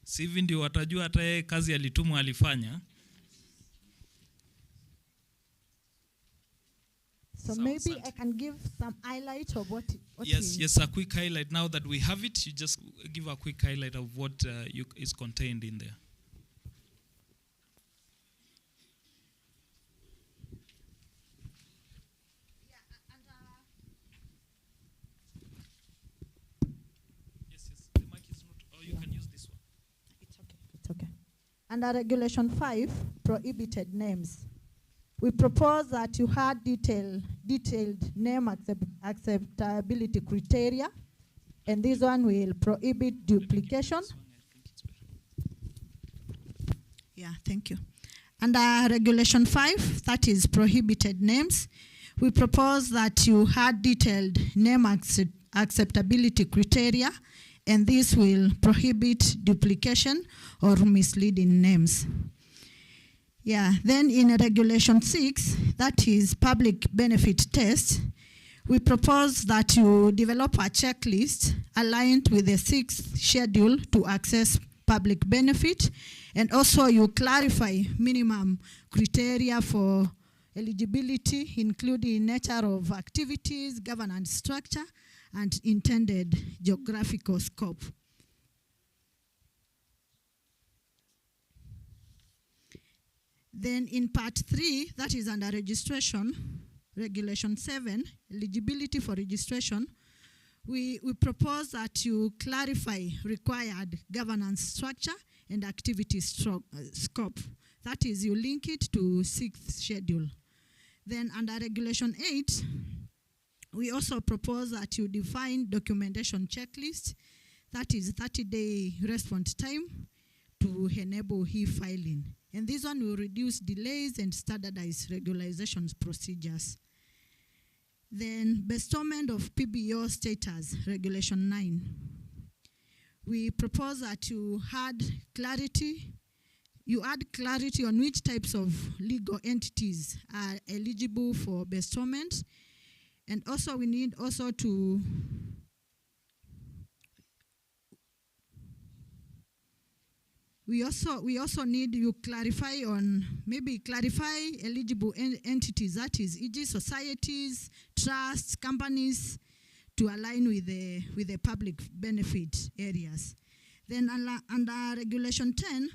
Si hivi ndio watajua hata yeye kazi alitumwa alifanya. So maybe I can give some highlight of what Yes, a quick highlight. Now that we have it, you just give a quick highlight of what is contained in there. Yes, the mic is not, or you can use this one. It's okay. Under Regulation 5, prohibited names. We propose that you had detailed name acceptability criteria, and this one will prohibit duplication. Yeah, thank you. Under Regulation 5, that is prohibited names, we propose that you had detailed name acceptability criteria, and this will prohibit duplication or misleading names. Yeah, then in Regulation 6, that is public benefit test, we propose that you develop a checklist aligned with the 6th schedule to access public benefit, and also you clarify minimum criteria for eligibility, including nature of activities, governance structure, and intended geographical scope. Then in part 3, that is under registration, regulation 7, eligibility for registration, we propose that you clarify required governance structure and activity scope. That is, you link it to 6th schedule. Then under regulation 8, we also propose that you define documentation checklist, that is 30-day response time to enable e-filing. And this one will reduce delays and standardize regularization procedures. Then bestowment of PBO status, regulation 9. We propose that you add clarity on which types of legal entities are eligible for bestowment. And also we need also to We also need you clarify eligible entities, that is, e.g. societies, trusts, companies, to align with the public benefit areas. Then under regulation 10,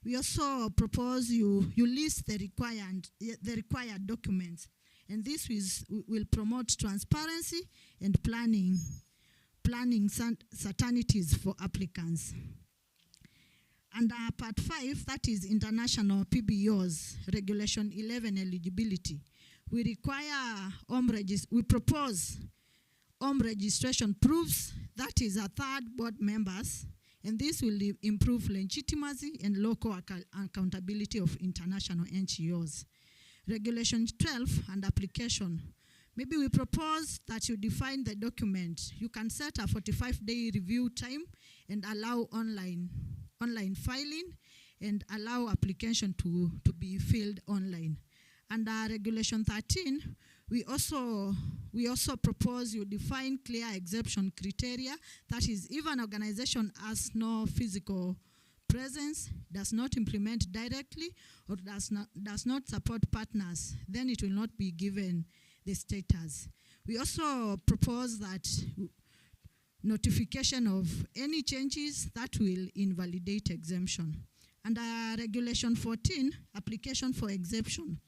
we also propose you list the required documents, and this will promote transparency and planning certainties for applicants. Under part 5, that is international PBOs, regulation 11 eligibility, we propose home registration proofs, that is a third board members, and this will improve legitimacy and local accountability of international NGOs. Regulation 12 and application. Maybe we propose that you define the document. You can set a 45-day review time and allow online filing and allow application to be filled online. Under regulation 13, we also propose you define clear exception criteria. That is, if an organization has no physical presence, does not implement directly, or does not support partners, then it will not be given the status. We also propose that notification of any changes that will invalidate exemption. Under regulation 14, application for exemption,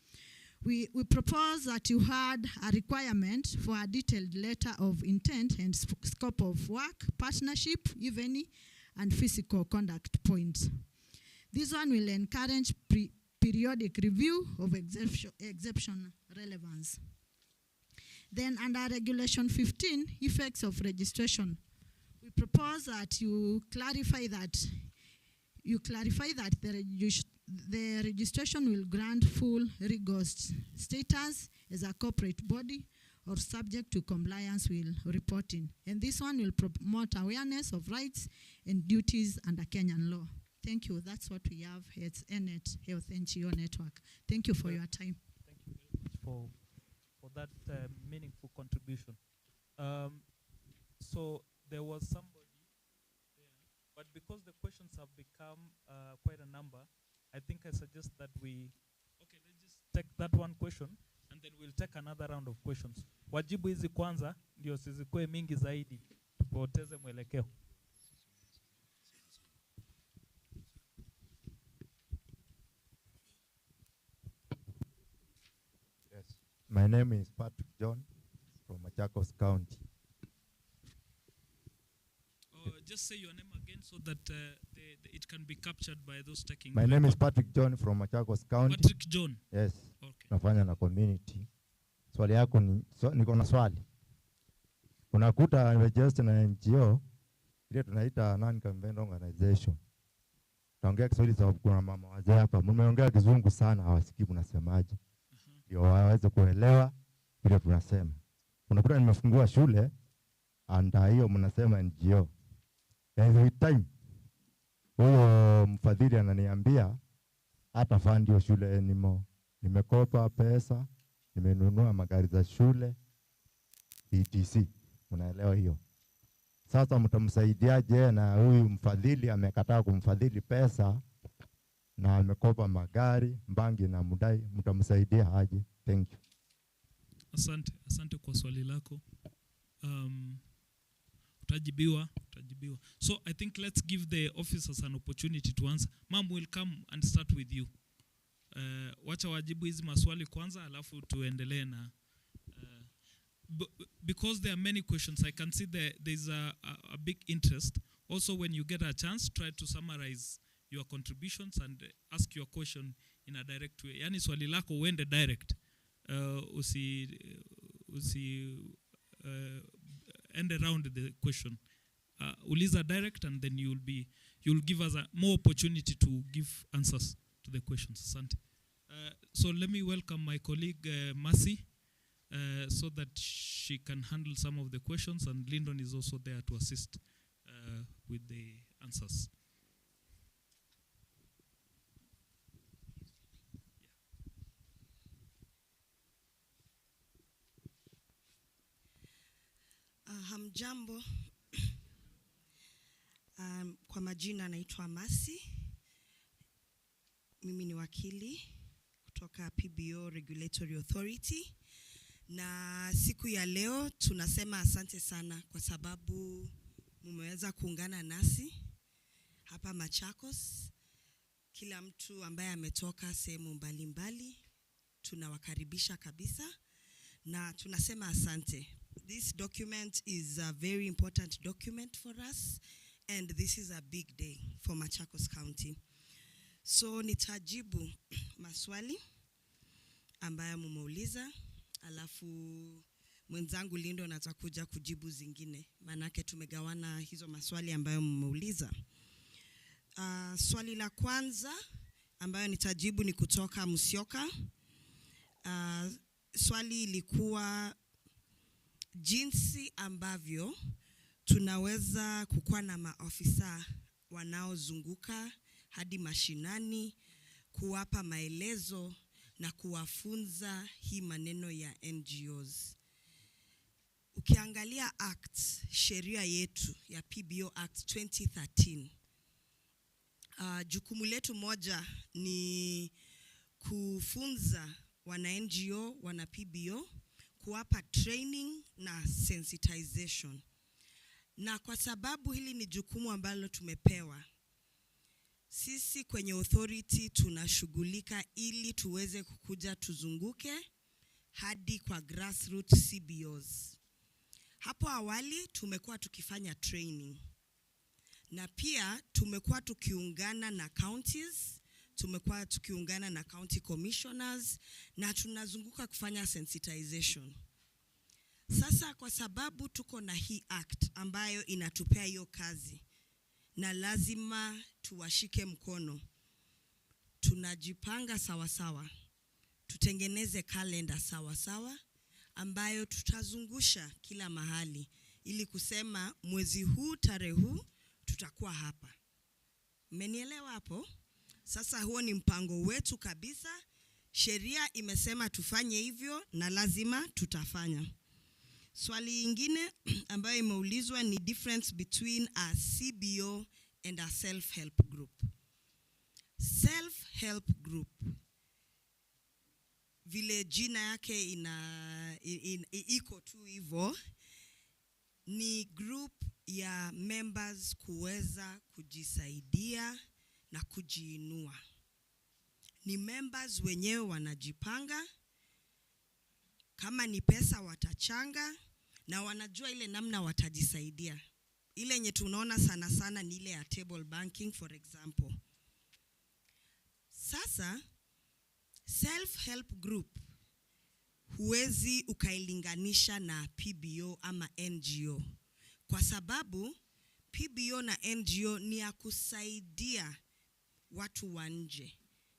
we propose that you had a requirement for a detailed letter of intent and scope of work, partnership, if any, and physical conduct points. This one will encourage periodic review of exception relevance. Then under regulation 15, effects of registration, we propose that you clarify that the registration will grant full rigorous status as a corporate body or subject to compliance with reporting. And this one will promote awareness of rights and duties under Kenyan law. Thank you. That's what we have at NET Health NGO Network. Thank you for your time. Thank you very much for that meaningful contribution. So there was somebody there, but because the questions have become quite a number, I think I suggest that let's just take that one question and then we'll take another round of questions. Wajibu hizi kwanza ndio sizikuwe mingi zaidi, tupoteze mwelekeo. Yes. My name is Patrick John from Machakos County. Just say your name again so that it can be captured by those taking. My name is Patrick John from Machakos County. Patrick John. Yes. Okay. Nafanya na community. Swali yako niko na swali. Unakuta register na NGO ile tunaita non-governmental organization. Tunaongea Kiswahili sababu kuna mama wazee hapa. Mmeongea Kizungu sana hawasikii mnasemaje. Ndio waweze kuelewa vile tunasema. Unakuta nimefungua shule anda hiyo mnasema NGO. Every time huyo mfadhili ananiambia hata fund hiyo shule nimekopa pesa, nimenunua magari za shule etc. Unaelewa hiyo? Sasa mtamsaidiaje na huyu mfadhili amekataa kumfadhili pesa na amekopa magari, mbangi na mudai, mtamsaidia aje? Thank you. Asante kwa swali lako. Utajibiwa. So I think let's give the officers an opportunity to answer. Ma'am, will come and start with you. wacha wajibu hizi maswali kwanza alafu tuendelee na because there are many questions, I can see there's a big interest. Also, when you get a chance, try to summarize your contributions and ask your question in a direct way. Yani swali lako uende direct. End around the question. Uliza direct, and then you'll give us more opportunity to give answers to the questions. Asante. So let me welcome my colleague Mercy, so that she can handle some of the questions, and Lyndon is also there to assist with the answers. Hamjambo. Kwa majina naitwa Mercy. Mimi ni wakili kutoka PBO Regulatory Authority. Na siku ya leo tunasema asante sana kwa sababu mumeweza kuungana nasi hapa Machakos. Kila mtu ambaye ametoka sehemu mbalimbali tunawakaribisha kabisa na tunasema asante. This document is a very important document for us, and this is a big day for Machakos County. So nitajibu maswali ambayo mumeuliza, alafu mwenzangu Lyndon atakuja kujibu zingine, manake tumegawana hizo maswali ambayo mumeuliza. Swali la kwanza ambayo nitajibu ni kutoka Musyoka. Swali ilikuwa jinsi ambavyo tunaweza kukuwa na maofisa wanaozunguka hadi mashinani kuwapa maelezo na kuwafunza hii maneno ya NGOs. Ukiangalia Act, sheria yetu ya PBO Act 2013, jukumu letu moja ni kufunza wana NGO, wana PBO, kuwapa training na sensitization. Na kwa sababu hili ni jukumu ambalo tumepewa, sisi kwenye authority tunashughulika ili tuweze kukuja tuzunguke hadi kwa grassroots CBOs. Hapo awali tumekuwa tukifanya training. Na pia tumekuwa tukiungana na counties, tumekuwa tukiungana na county commissioners, na tunazunguka kufanya sensitization. Sasa kwa sababu tuko na hii act ambayo inatupea hiyo kazi, na lazima tuwashike mkono, tunajipanga sawa sawa, tutengeneze kalenda sawa sawa ambayo tutazungusha kila mahali ili kusema mwezi huu tarehe huu tutakuwa hapa. Mmenielewa hapo? Sasa huo ni mpango wetu kabisa. Sheria imesema tufanye hivyo na lazima tutafanya. Swali lingine ambayo imeulizwa ni difference between a CBO and a self-help group. Self-help group, vile jina yake iko tu hivyo, ni group ya members kuweza kujisaidia na kujiinua. Ni members wenyewe wanajipanga, kama ni pesa watachanga, na wanajua ile namna watajisaidia. Ile yenye tunaona sana sana ni ile ya table banking for example. Sasa self-help group huwezi ukailinganisha na PBO ama NGO, kwa sababu PBO na NGO ni ya kusaidia watu wa nje.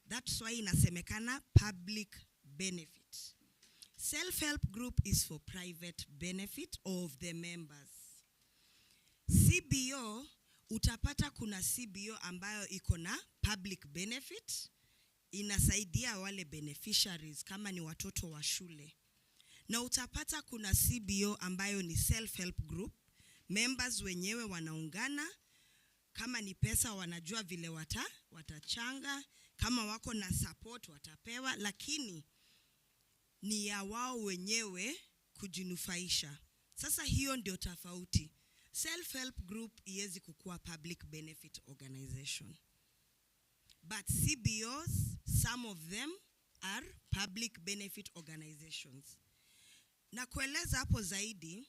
That's why inasemekana public benefit. Self-help group is for private benefit of the members. CBO, utapata kuna CBO ambayo iko na public benefit, inasaidia wale beneficiaries kama ni watoto wa shule. Na utapata kuna CBO ambayo ni self-help group, members wenyewe wanaungana, kama ni pesa wanajua vile watachanga, kama wako na support watapewa, lakini ni ya wao wenyewe kujinufaisha. Sasa hiyo ndio tofauti. Self-help group iwezi kukua public benefit organization. But CBOs, some of them are public benefit organizations. Na kueleza hapo zaidi,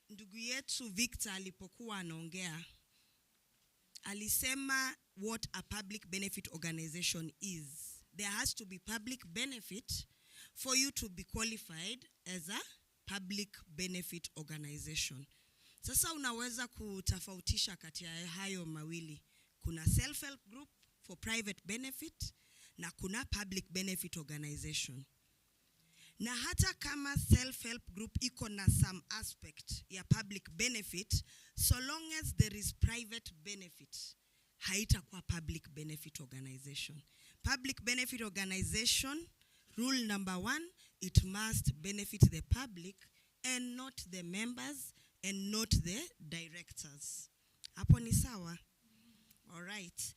ndugu yetu Victor alipokuwa anaongea, alisema what a public benefit organization is. There has to be public benefit for you to be qualified as a public benefit organization. Sasa unaweza kutofautisha kati ya hayo mawili. Kuna self-help group for private benefit na kuna public benefit organization. Na hata kama self-help group iko na some aspect ya public benefit, so long as there is private benefit, haitakuwa public benefit organization. Public benefit organization, rule number 1, it must benefit the public and not the members and not the directors. Hapo ni sawa? All right.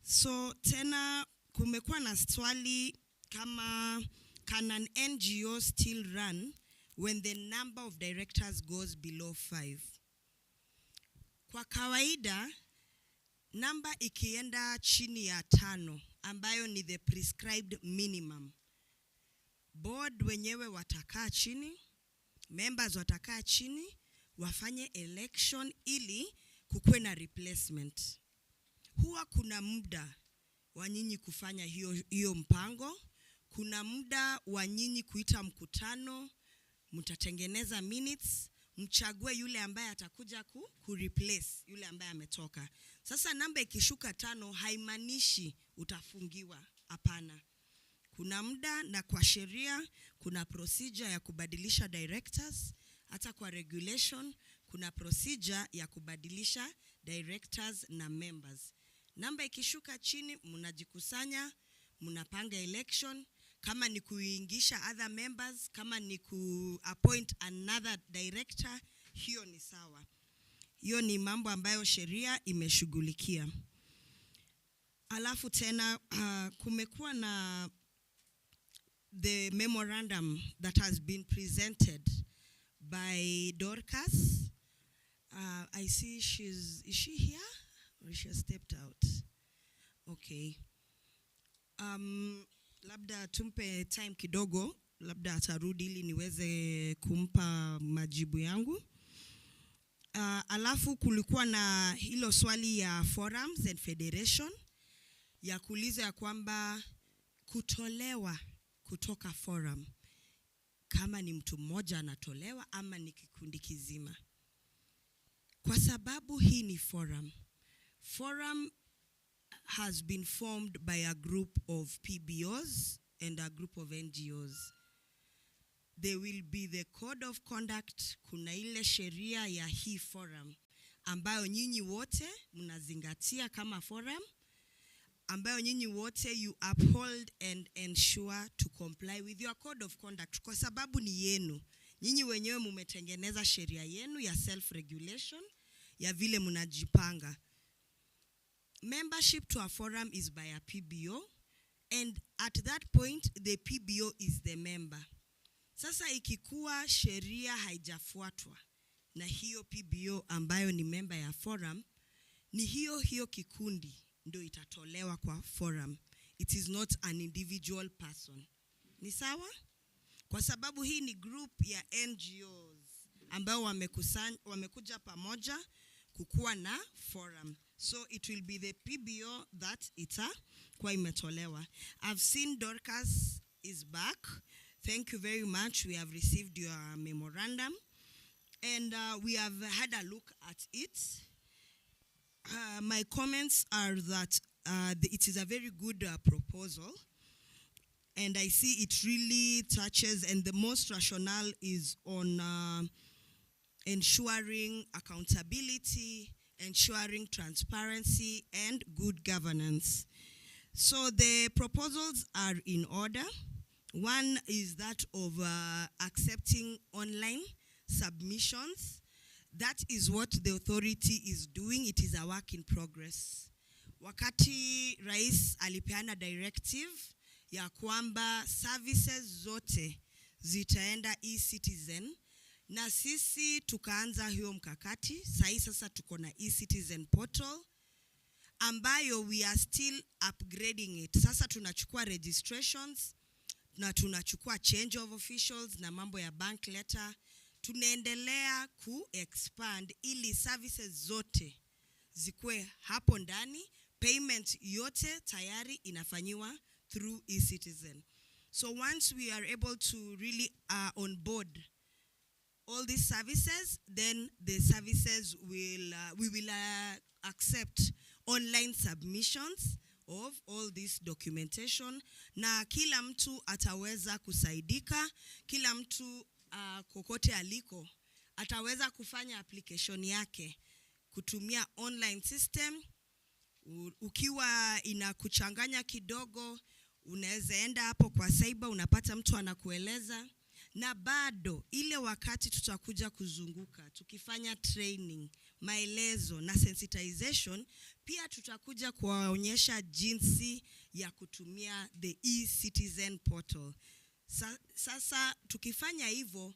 So tena kumekuwa na swali kama can an NGO still run when the number of directors goes below 5? Kwa kawaida, namba ikienda chini ya 5, ambayo ni the prescribed minimum, board wenyewe watakaa chini, members watakaa chini, wafanye election ili kukuwe na replacement. Huwa kuna muda wa nyinyi kufanya hiyo mpango, kuna muda wa nyinyi kuita mkutano, mtatengeneza minutes, mchague yule ambaye atakuja kureplace yule ambaye ametoka. Sasa namba ikishuka 5 haimaanishi utafungiwa, hapana. Kuna muda, na kwa sheria kuna procedure ya kubadilisha directors, hata kwa regulation kuna procedure ya kubadilisha directors na members. Namba ikishuka chini, mnajikusanya, mnapanga election, kama ni kuingisha other members, kama ni appoint another director, hiyo ni sawa. Hiyo ni mambo ambayo sheria imeshughulikia. Alafu tena kumekuwa na the memorandum that has been presented by Dorcas. I see is she here? Or she has stepped out? Okay. Labda tumpe time kidogo, labda atarudi ili niweze kumpa majibu yangu. Alafu kulikuwa na hilo swali ya forums and federation, ya kuuliza ya kwamba kutolewa kutoka forum, kama ni mtu mmoja anatolewa ama ni kikundi kizima. Kwa sababu hii ni forum. Forum has been formed by a group of PBOs and a group of NGOs. There will be the code of conduct, kuna ile sheria ya hii forum, ambayo nyinyi wote mnazingatia kama forum, ambayo nyinyi wote you uphold and ensure to comply with your code of conduct, kwa sababu ni yenu. Nyinyi wenyewe mumetengeneza sheria yenu ya self-regulation, ya vile mnajipanga. Membership to a forum is by a PBO, and at that point the PBO is the member. Sasa ikikuwa sheria haijafuatwa na hiyo PBO ambayo ni member ya forum, ni hiyo kikundi ndio itatolewa kwa forum. It is not an individual person. Ni sawa? Kwa sababu hii ni group ya NGOs ambao wamekuja pamoja kukuwa na forum. So it will be the PBO that kwa imetolewa. I've seen Dorcas is back. Thank you very much. We have received your memorandum and we have had a look at it. My comments are that it is a very good proposal, and I see it really touches, and the most rationale is on ensuring accountability, ensuring transparency and good governance. So the proposals are in order. One is that of accepting online submissions. That is what the authority is doing. It is a work in progress. Wakati Rais alipeana directive ya kwamba services zote zitaenda e-citizen, na sisi tukaanza hiyo mkakati. Sasa tuko na e-citizen portal. ambayo we are still upgrading it. Sasa tunachukua registrations na tunachukua change of officials na mambo ya bank letter. Tunaendelea ku-expand ili services zote zikue hapo ndani. Payment yote tayari inafanyiwa through eCitizen. So once we are able to really onboard all these services, then the services will we will accept online submissions of all this documentation, na kila mtu ataweza kusaidika. Kila mtu kokote aliko ataweza kufanya application yake kutumia online system. Ukiwa inakuchanganya kidogo, unaweza enda hapo kwa cyber, unapata mtu anakueleza. Na bado ile wakati tutakuja kuzunguka tukifanya training, maelezo na sensitization, pia tutakuja kuwaonyesha jinsi ya kutumia the eCitizen portal. Sasa tukifanya hivyo,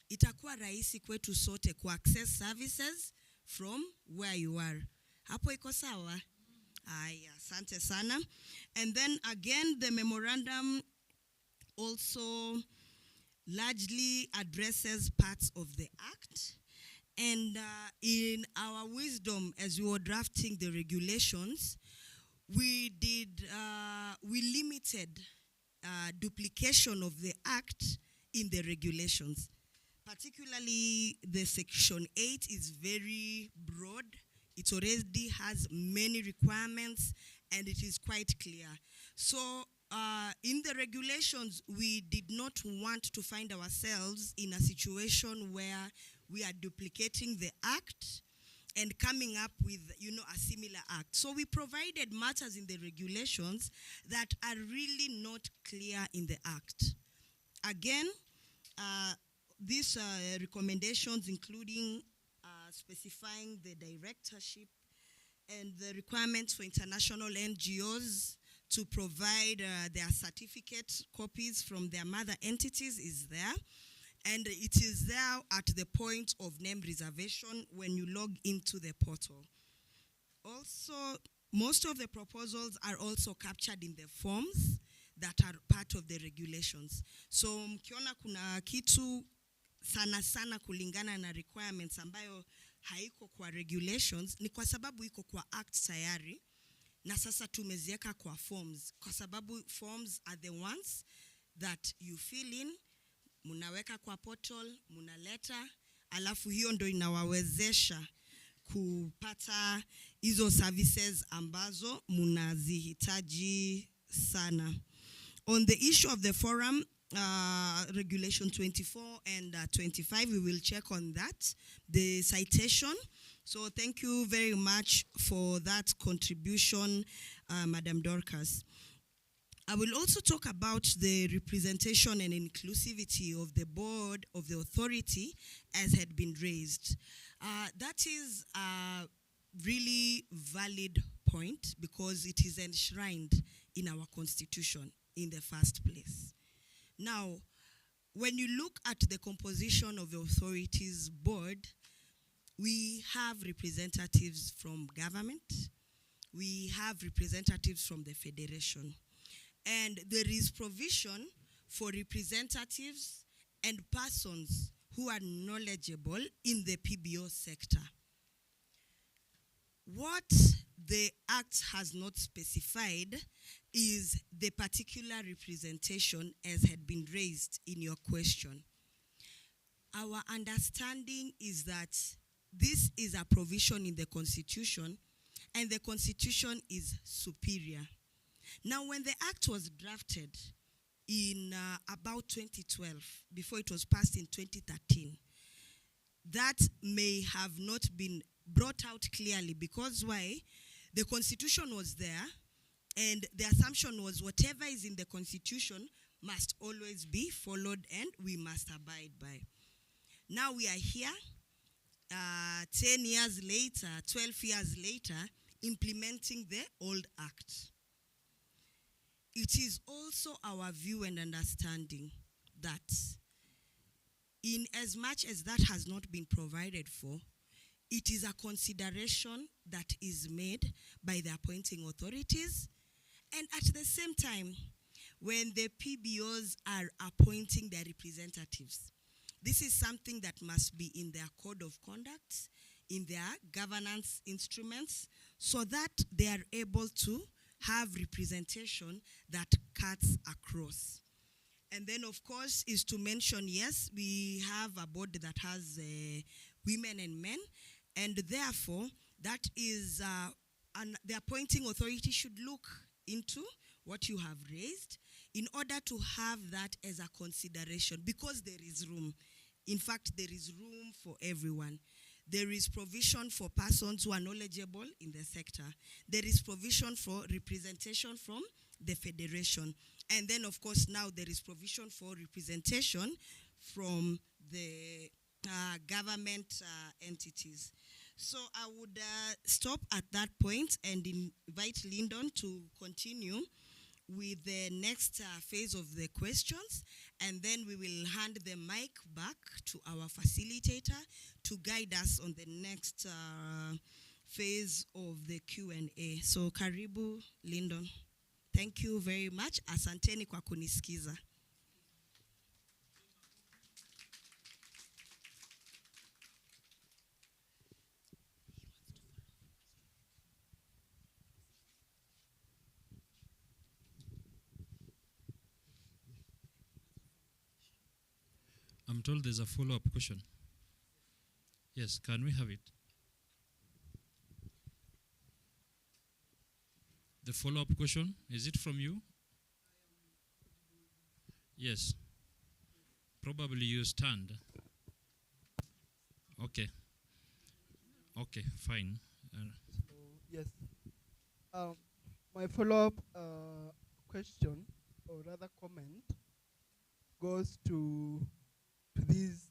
itakuwa rahisi kwetu sote ku access services from where you are. Hapo iko sawa? Aya, asante sana. And then again, the memorandum also largely addresses parts of the act. And in our wisdom, as we were drafting the regulations, we limited duplication of the act in the regulations. Particularly the section 8 is very broad. It already has many requirements and it is quite clear. So in the regulations, we did not want to find ourselves in a situation where we are duplicating the act and coming up with, a similar act. So we provided matters in the regulations that are really not clear in the act. Again, these recommendations, including specifying the directorship and the requirements for international NGOs to provide their certificate copies from their mother entities, is there. And it is there at the point of name reservation when you log into the portal. Also, most of the proposals are also captured in the forms that are part of the regulations. So mkiona kuna kitu sana kulingana na requirements ambayo haiko kwa regulations, ni kwa sababu iko kwa act tayari, na sasa tumezieka kwa forms. Kwa sababu forms are the ones that you fill in, munaweka kwa portal, munaleta, alafu hiyo ndo inawawezesha kupata hizo services ambazo munazihitaji sana. On the issue of the forum, Regulation 24 and 25, we will check on that, the citation. So thank you very much for that contribution, Madam Dorcas. I will also talk about the representation and inclusivity of the board of the authority as had been raised. That is a really valid point because it is enshrined in our constitution in the first place. Now, when you look at the composition of the authorities board, we have representatives from government, we have representatives from the federation, and there is provision for representatives and persons who are knowledgeable in the PBO sector. What the Act has not specified is the particular representation as had been raised in your question. Our understanding is that this is a provision in the Constitution, and the Constitution is superior. Now, when the Act was drafted in about 2012, before it was passed in 2013, that may have not been brought out clearly because why? The Constitution was there, and the assumption was whatever is in the Constitution must always be followed and we must abide by. Now we are here, 10 years later, 12 years later, implementing the old Act. It is also our view and understanding that in as much as that has not been provided for, it is a consideration that is made by the appointing authorities. And at the same time, when the PBOs are appointing their representatives, this is something that must be in their code of conduct, in their governance instruments, so that they are able to have representation that cuts across. And then, of course, is to mention, yes, we have a board that has women and men, and therefore, that is, the appointing authority should look into what you have raised in order to have that as a consideration, because there is room. In fact, there is room for everyone. There is provision for persons who are knowledgeable in the sector. There is provision for representation from the federation. And then, of course, now there is provision for representation from the government entities. So I would stop at that point and invite Lyndon to continue with the next phase of the questions, and then we will hand the mic back to our facilitator to guide us on the next phase of the Q&A. So karibu, Lyndon. Thank you very much. Asanteni kwa kunisikiza. I'm told there's a follow-up question. Yes, can we have it? The follow-up question, is it from you? Yes. Probably you stand. Okay. Okay, fine. Yes. My follow-up question, or rather comment, goes to these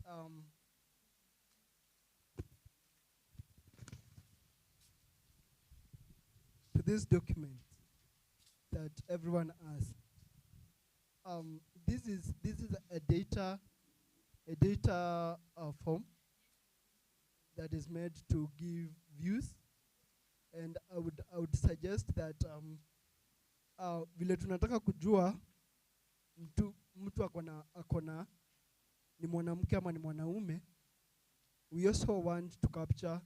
documents that everyone has. This is a data form that is made to give views, and I would suggest that vile tunataka kujua mtu akona ni mwanamke ama ni mwanaume, we also want to capture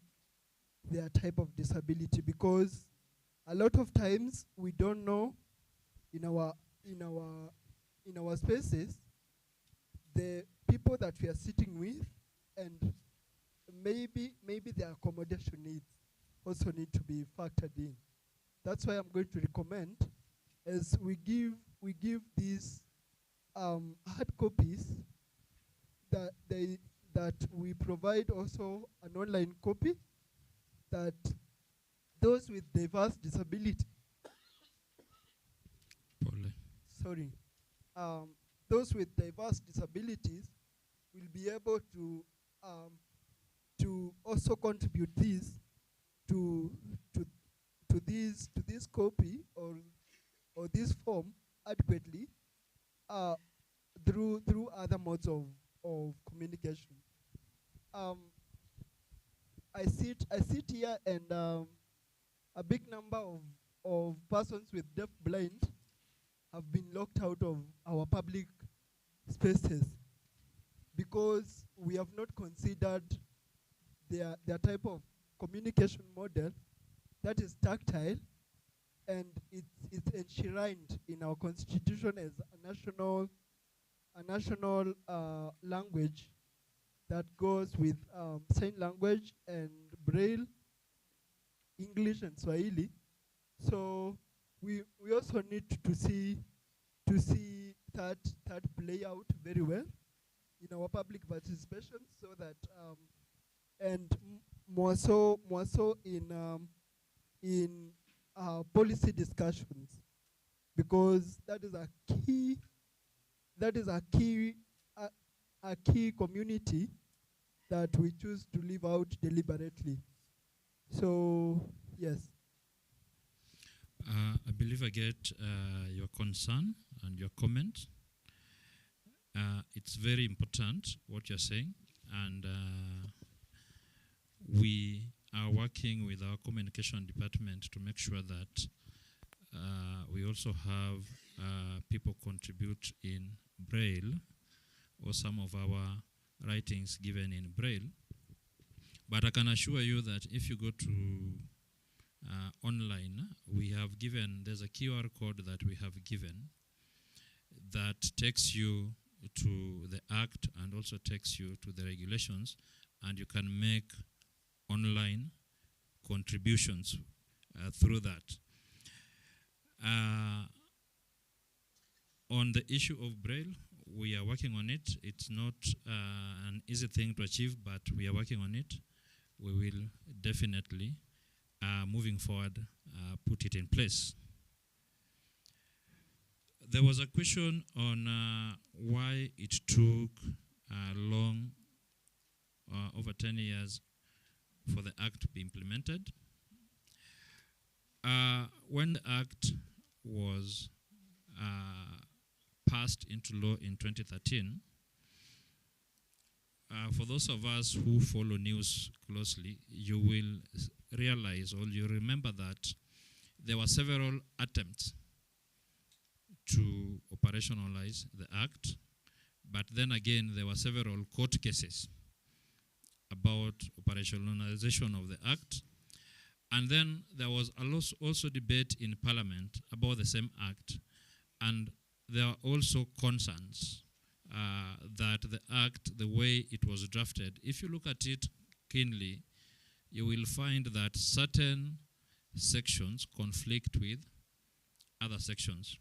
their type of disability, because a lot of times we don't know in our spaces the people that we are sitting with, and maybe their accommodation needs also need to be factored in. That's why I'm going to recommend, as we give these hard copies, that we provide also an online copy, that those with diverse disability, those with diverse disabilities will be able to also contribute this to this copy or this form adequately through other modes of communication. I sit here, and a big number of persons with deaf blind have been locked out of our public spaces because we have not considered their type of communication model that is tactile, and it's enshrined in our constitution as a national language that goes with sign language and Braille, English and Swahili. So we also need to see that play out very well in our public participation, so that and more so in policy discussions, because that is a key community that we choose to leave out deliberately. So yes. I believe I get your concern and your comment. It's very important what you're saying, and we are working with our communication department to make sure that we also have people contribute in Braille, or some of our writings given in Braille. But I can assure you that if you go to online, we have given, there's a QR code that we have given that takes you to the Act and also takes you to the regulations, and you can make online contributions through that. On the issue of Braille, we are working on it. It's not an easy thing to achieve, but we are working on it. We will definitely, moving forward, put it in place. There was a question on why it took long, over 10 years, for the Act to be implemented. When the Act was passed into law in 2013, for those of us who follow news closely, you will realize, or you remember, that there were several attempts to operationalize the Act, but then again there were several court cases about operationalization of the Act, and then there was also debate in Parliament about the same Act, and there are also concerns that the Act, the way it was drafted, if you look at it keenly, you will find that certain sections conflict with other sections.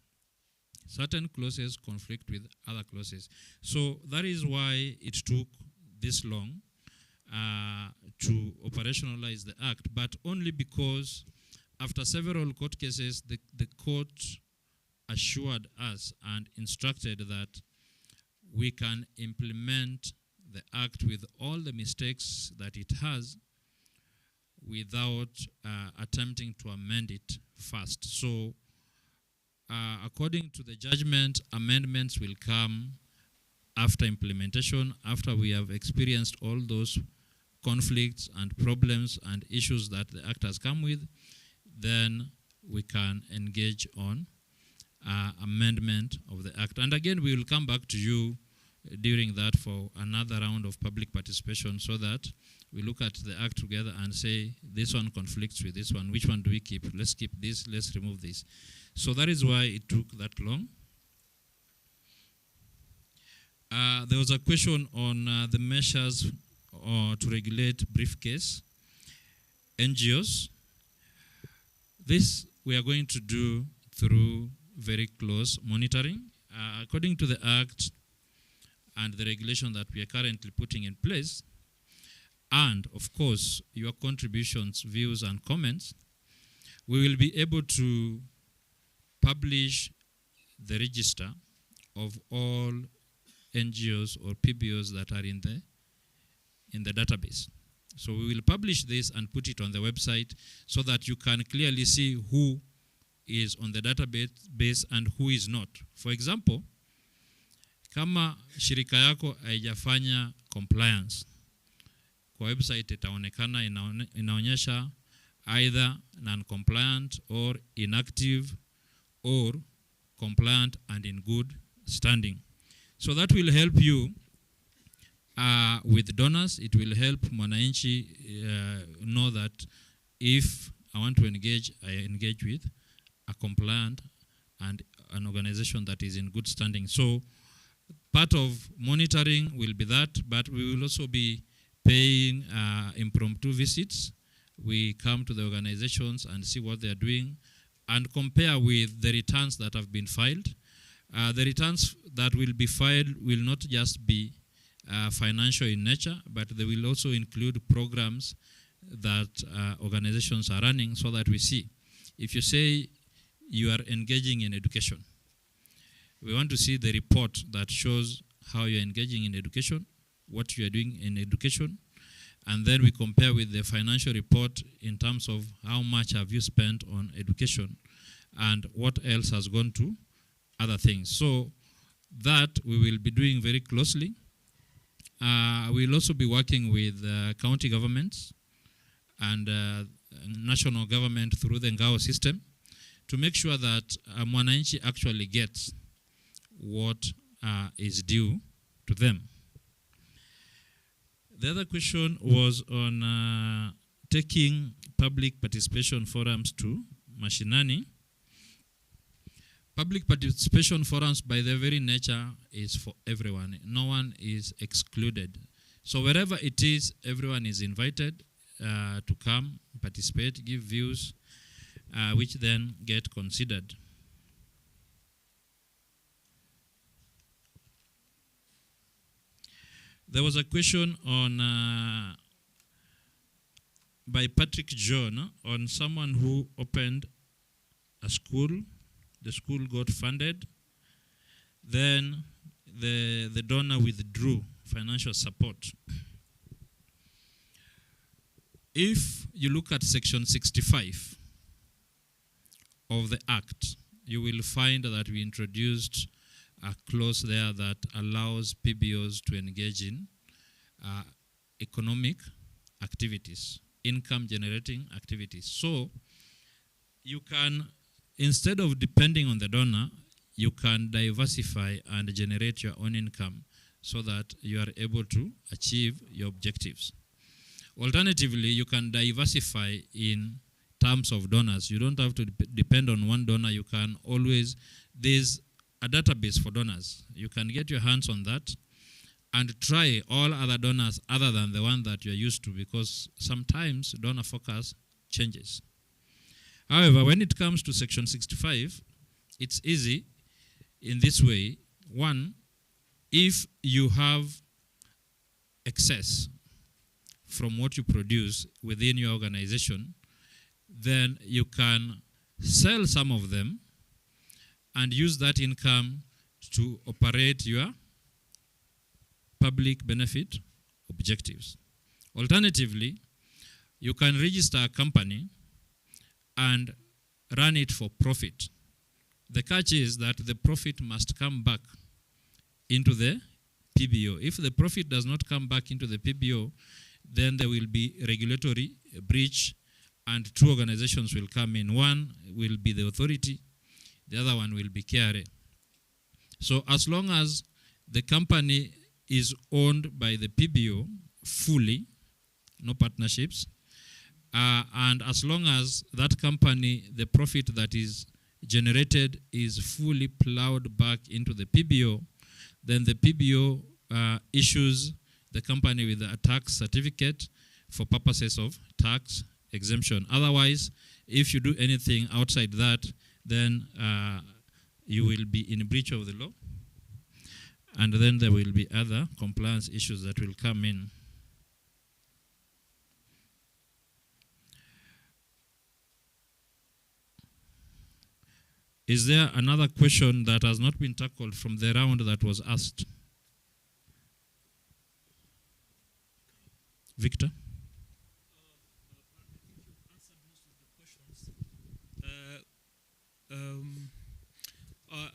Certain clauses conflict with other clauses. So that is why it took this long to operationalize the Act, but only because after several court cases, the court assured us and instructed that we can implement the Act with all the mistakes that it has without attempting to amend it first. So according to the judgment, amendments will come after implementation, after we have experienced all those conflicts and problems and issues that the Act has come with, then we can engage on amendment of the Act. And again, we will come back to you during that for another round of public participation, so that we look at the Act together and say, this one conflicts with this one, which one do we keep? Let's keep this, let's remove this. So that is why it took that long. There was a question on the measures to regulate briefcase NGOs. This we are going to do through very close monitoring. According to the Act and the regulation that we are currently putting in place, and of course your contributions, views and comments, we will be able to publish the register of all NGOs or PBOs that are in the database. So we will publish this and put it on the website so that you can clearly see who is on the database and who is not. For example, kama shirika yako haijafanya compliance, kwa website itaonekana inaonyesha either non-compliant or inactive or compliant and in good standing. So that will help you with donors. It will help mwananchi know that if I want to engage, I engage with a compliant and an organization that is in good standing. So part of monitoring will be that, but we will also be paying impromptu visits. We come to the organizations and see what they are doing and compare with the returns that have been filed. The returns that will be filed will not just be financial in nature, but they will also include programs that organizations are running, so that we see. If you say you are engaging in education, we want to see the report that shows how you're engaging in education, what you are doing in education, and then we compare with the financial report in terms of how much have you spent on education and what else has gone to other things. So that we will be doing very closely. We'll also be working with county governments and national government through the Ngao system to make sure that Mwananchi actually gets what is due to them. The other question was on taking public participation forums to mashinani. Public participation forums, by their very nature, is for everyone. No one is excluded. So wherever it is, everyone is invited to come, participate, give views, which then get considered. There was a question on by Patrick John on someone who opened a school. The school got funded. Then the donor withdrew financial support. If you look at section 65 of the Act, you will find that we introduced a clause there that allows PBOs to engage in economic activities, income generating activities. So you can, instead of depending on the donor, you can diversify and generate your own income so that you are able to achieve your objectives. Alternatively, you can diversify in terms of donors. You don't have to depend on one donor. You can always, there's a database for donors. You can get your hands on that and try all other donors other than the one that you're used to, because sometimes donor focus changes. However, when it comes to section 65, it's easy in this way. One, if you have excess from what you produce within your organization, then you can sell some of them and use that income to operate your public benefit objectives. Alternatively, you can register a company and run it for profit. The catch is that the profit must come back into the PBO. If the profit does not come back into the PBO, then there will be regulatory breach and two organizations will come in. One will be the authority, the other one will be KRA. So as long as the company is owned by the PBO fully, no partnerships, and as long as that company, the profit that is generated is fully plowed back into the PBO, then the PBO issues the company with a tax certificate for purposes of tax exemption. Otherwise, if you do anything outside that, then you will be in breach of the law, and then there will be other compliance issues that will come in. Is there another question that has not been tackled from the round that was asked? Victor?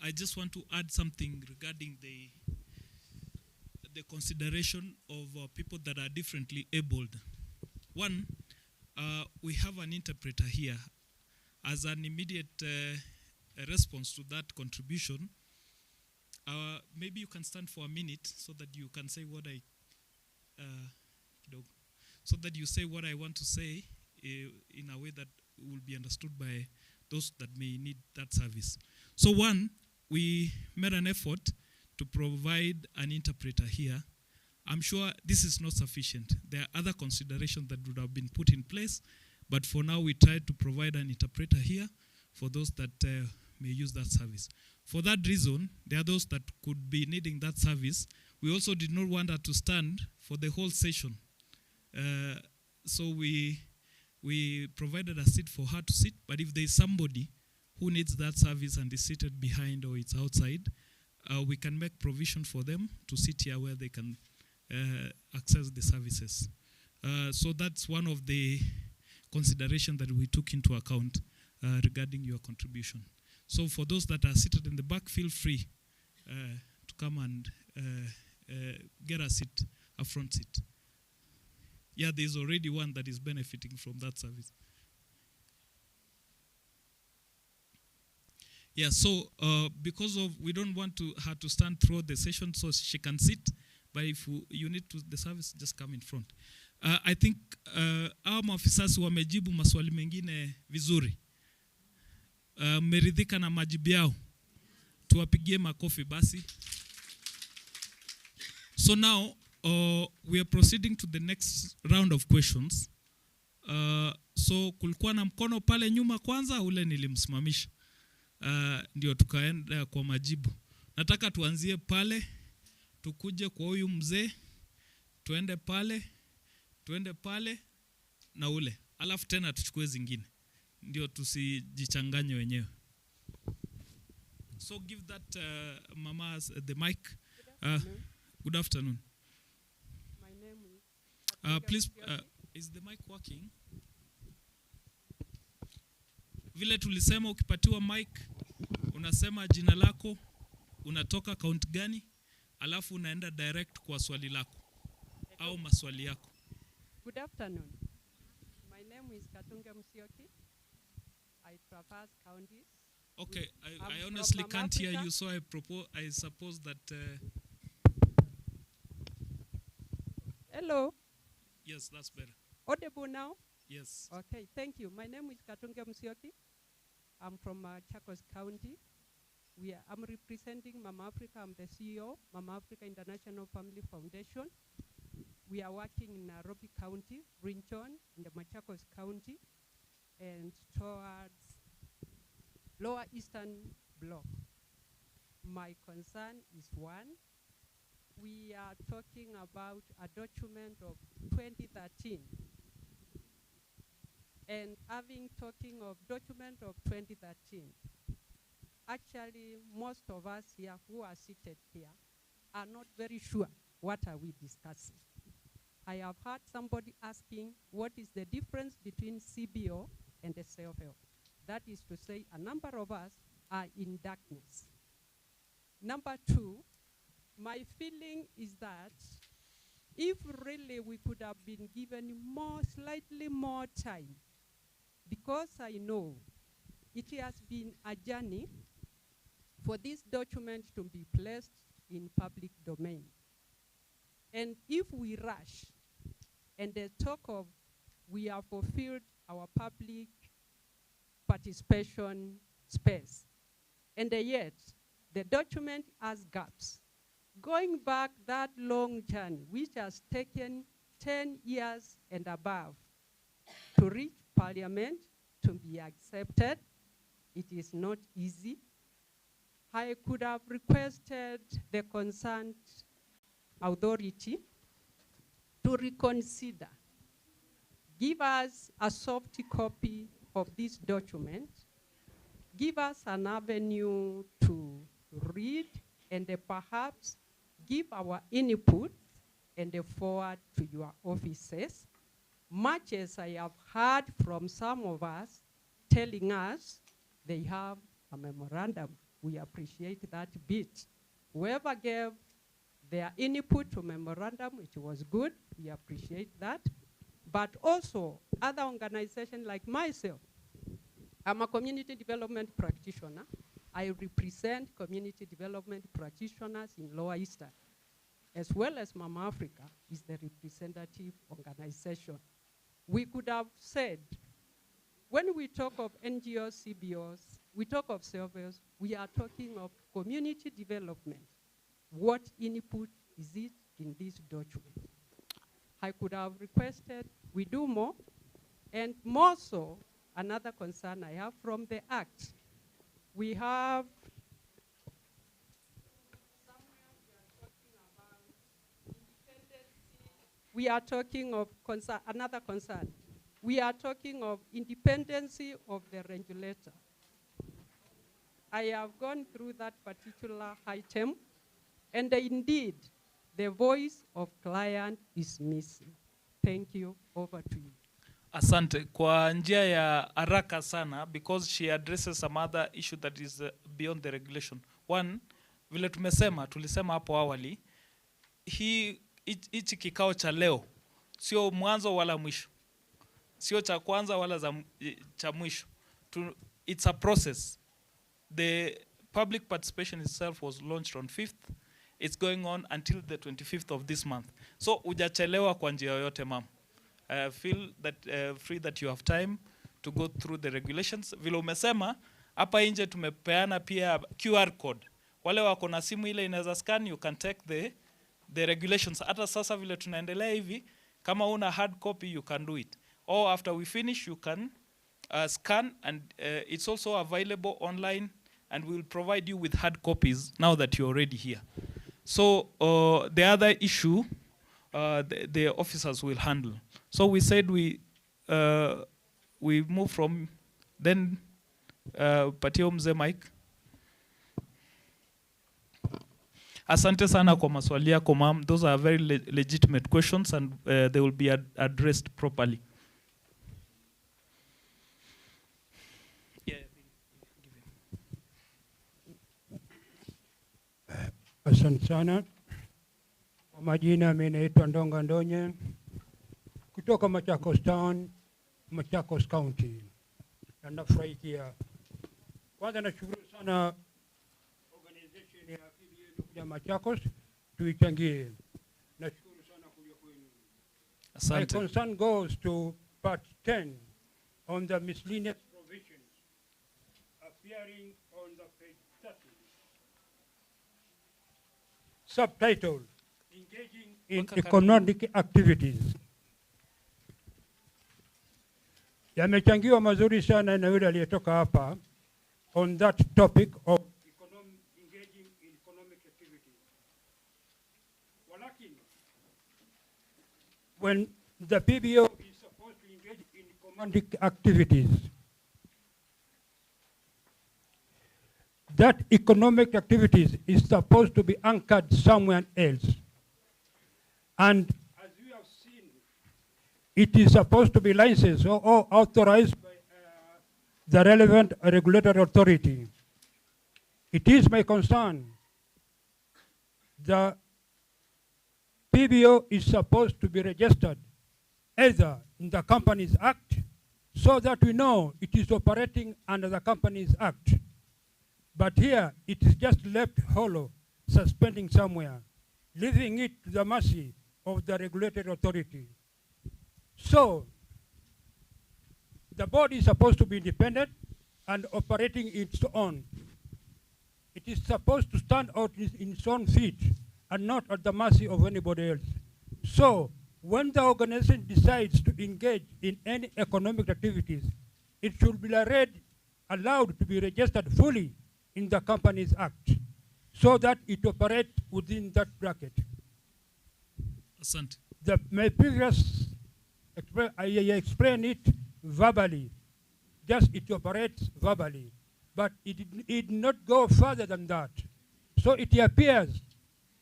I just want to add something regarding the consideration of people that are differently abled. One, we have an interpreter here. As an immediate response to that contribution, maybe you can stand for a minute so that you can say what you say what I want to say in a way that will be understood by those that may need that service. So one, we made an effort to provide an interpreter here. I'm sure this is not sufficient. There are other considerations that would have been put in place, but for now we tried to provide an interpreter here for those that may use that service. For that reason, there are those that could be needing that service. We also did not want her to stand for the whole session. So we provided a seat for her to sit, but if there is somebody who needs that service and is seated behind or it's outside, we can make provision for them to sit here where they can access the services. So that's one of the considerations that we took into account regarding your contribution. So for those that are seated in the back, feel free to come and get a seat, a front seat. Yeah, there's already one that is benefiting from that service. Yeah, so because of we don't want her to stand throughout the session, so she can sit. But if you need to the service, just come in front. I think our maafisasi wamejibu maswali mengine vizuri. Meridhika na majibu yao. Tuwapigie makofi basi. So now we are proceeding to the next round of questions. So kulikuwa na mkono pale nyuma kwanza, ule nilimsimamisha. Ndio tukaenda kwa majibu. Nataka tuanzie pale, tukuje kwa huyu mzee, tuende pale na ule. Alafu tena tuchukue zingine. Ndio tusijichanganye wenyewe. So give that mama the mic. Good afternoon. My name is please, is the mic working? Vile tulisema ukipatiwa mic, unasema jina lako, unatoka count gani, alafu unaenda direct kwa swali lako au maswali yako. Good afternoon. My name is Katunge Musyoki. I traverse counties. Okay, I honestly can't hear you, so I suppose that... Hello? Yes, that's better. Audible now? Yes. Okay, thank you. My name is Katunge Musyoki. I'm from Machakos County. I'm representing Mama Africa. I'm the CEO, Mama Africa International Family Foundation. We are working in Nairobi County, Rinchon, in the Machakos County, and towards Lower Eastern Bloc. My concern is one. We are talking about a document of 2013. And talking of document of 2013, actually most of us here who are seated here are not very sure what are we discussing. I have heard somebody asking what is the difference between CBO and the self-help. That is to say a number of us are in darkness. Number two, my feeling is that if really we could have been given slightly more time, because I know it has been a journey for this document to be placed in public domain. And if we rush and they talk of we have fulfilled our public participation space, and yet the document has gaps. Going back that long journey, which has taken 10 years and above to reach Parliament, to be accepted, it is not easy. I could have requested the concerned authority to reconsider, give us a soft copy of this document, give us an avenue to read, and perhaps give our input and forward to your offices, much as I have heard from some of us telling us they have a memorandum. We appreciate that bit. Whoever gave their input to memorandum, it was good, we appreciate that. But also, other organizations like myself, I'm a community development practitioner. I represent community development practitioners in Lower Eastern, as well as Mama Africa is the representative organization. We could have said, when we talk of NGOs, CBOs, we talk of surveys, we are talking of community development. What input is it in this document? I could have requested we do more, and more so, another concern I have from the Act. We have we are talking of another concern. We are talking of independency of the regulator. I have gone through that particular item, and indeed, the voice of client is missing. Thank you. Over to you. Asante. Kwa njia ya haraka sana, because she addresses some other issue that is beyond the regulation. One, vile tulisema hapo awali, hichi kikao cha leo sio mwanzo wala mwisho, sio cha kwanza wala cha mwisho. It's a process. The public participation itself was launched on 5th. It's going on until the 25th of this month. So hujachelewa kwa njia yoyote, ma'am. Feel that free that you have time to go through the regulations. Vile umesema hapa nje tumepeana pia QR code. Wale wako na simu ile inaweza scan, you can take the regulations. Hata sasa vile tunaendelea hivi, kama una hard copy you can do it. Or after we finish you can scan, and it's also available online, and we'll provide you with hard copies now that you're already here. So the other issue the officers will handle. So we said we move from then patio mzee Mike. Asante sana kwa maswali yako, ma'am. Those are very legitimate questions, and they will be addressed properly. Asante sana. Kwa majina mimi naitwa Ndonga Ndonye kutoka Machakos Town, Machakos County. Na nafurahikia. Kwanza nashukuru sana organization ya PBA kuja Machakos tuichangie. Nashukuru sana kuja kwenu. Asante. My concern goes to part 10 on the miscellaneous provisions appearing on the page 30. Subtitle, engaging in economic activities. Yamechangiwa mazuri sana na yule aliyetoka hapa on that topic of engaging in economic activities. Walakini, when the PBO is supposed to engage in economic activities, that economic activities is supposed to be anchored somewhere else. And as you have seen, it is supposed to be licensed or authorized by the relevant regulatory authority. It is my concern the PBO is supposed to be registered either in the Companies Act so that we know it is operating under the Companies Act. But here, it is just left hollow, suspending somewhere, leaving it to the mercy of the regulatory authority. So, the body is supposed to be independent and operating its own. It is supposed to stand out in its own feet and not at the mercy of anybody else. So, when the organization decides to engage in any economic activities, it should be allowed to be registered fully in the Companies Act so that it operates within that bracket. Asante. My previous, I explained it verbally, just it operates verbally, but it did not go further than that. So it appears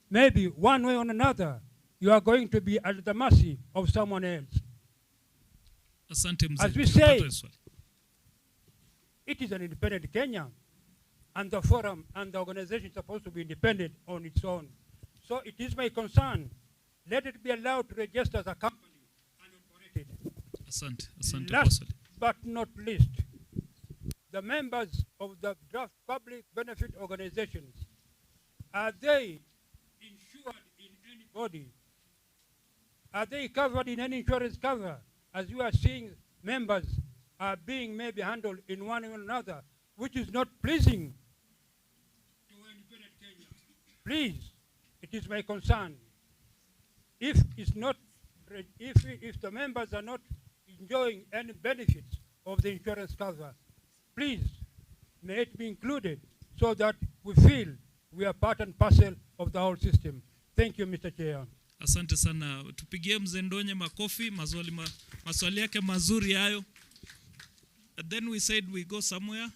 maybe one way or another, you are going to be at the mercy of someone else. Asante mzee. As we say, it is an independent Kenya, and the forum and the organization is supposed to be independent on its own. So it is my concern, let it be allowed to register as a company and operate it. Asante. Last but not least, the members of the draft public benefit organizations, are they insured in any body? Are they covered in any insurance cover? As you are seeing, members are being maybe handled in one way or another, which is not pleasing to independent Kenya. Please, it is my concern. If the members are not enjoying any benefits of the insurance cover, please, may it be included so that we feel we are part and parcel of the whole system. Thank you, Mr. Chair. Asante sana. Tupigie mzee Ndonye makofi, maswali yake mazuri hayo. And then we said we go somewhere.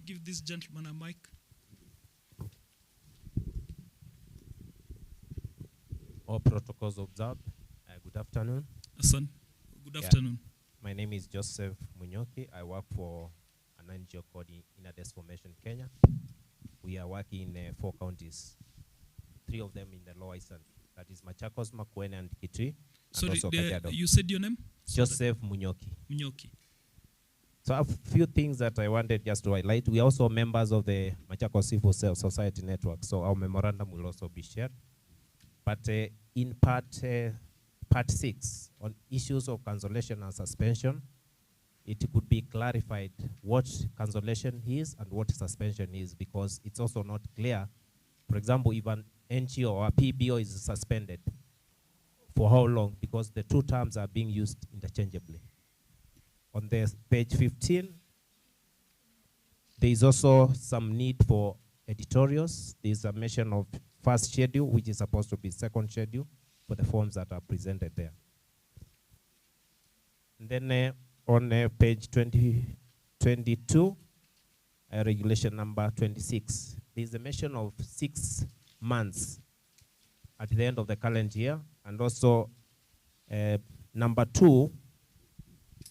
Give this gentleman a mic. All protocols observed. Good afternoon. Asan. Good afternoon. My name is Joseph Munyoki. I work for an NGO called Inner Formation Kenya. We are working in 4 counties, 3 of them in the Lower Eastern that is Machakos, Makueni, and Kitui. And Sorry, also Kajiado. you said your name? Joseph Munyoki. Munyoki. So a few things that I wanted just to highlight. We are also members of the Machakos Civil Society Network, so our memorandum will also be shared. But in part 6, on issues of cancellation and suspension, it could be clarified what cancellation is and what suspension is, because it's also not clear. For example, if an NGO or a PBO is suspended, for how long? Because the two terms are being used interchangeably. On the page 15, there is also some need for editorials. There is a mention of first schedule, which is supposed to be second schedule for the forms that are presented there. And then on page 22, regulation number 26, there is a mention of 6 months at the end of the calendar year. And also number 2,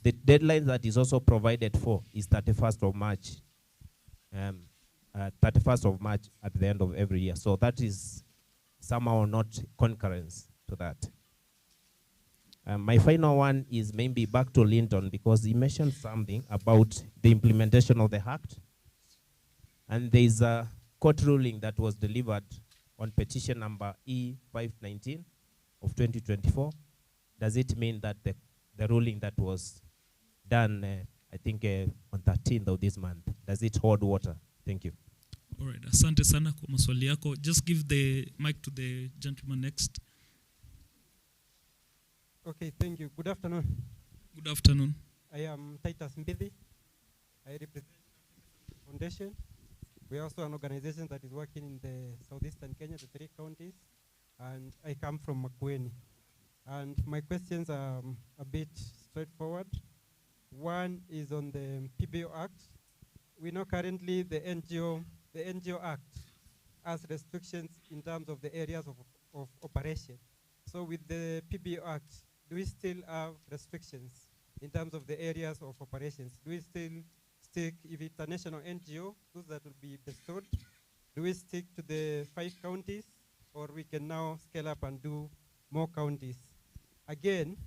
the deadline that is also provided for is 31st of March. 31st of March at the end of every year. So that is somehow not concurrence to that. My final one is maybe back to Linton, because he mentioned something about the implementation of the Act. And there is a court ruling that was delivered on petition number E519 of 2024. Does it mean that the ruling that was done, I think on 13th of this month, does it hold water? Thank you. All right, asante sana kwa maswali yako. Just give the mic to the gentleman next. Okay, thank you. Good afternoon. Good afternoon. I am Titus Mbidi. I represent the Foundation. We are also an organization that is working in the southeastern Kenya, the 3 counties, and I come from Makueni. And my questions are a bit straightforward. One is on the PBO Act. We know currently the NGO Act has restrictions in terms of the areas of operation. So with the PBO Act, do we still have restrictions in terms of the areas of operations? Do we still stick, if it's a national NGO, those that will be bestowed, do we stick to the 5 counties, or we can now scale up and do more counties? Again,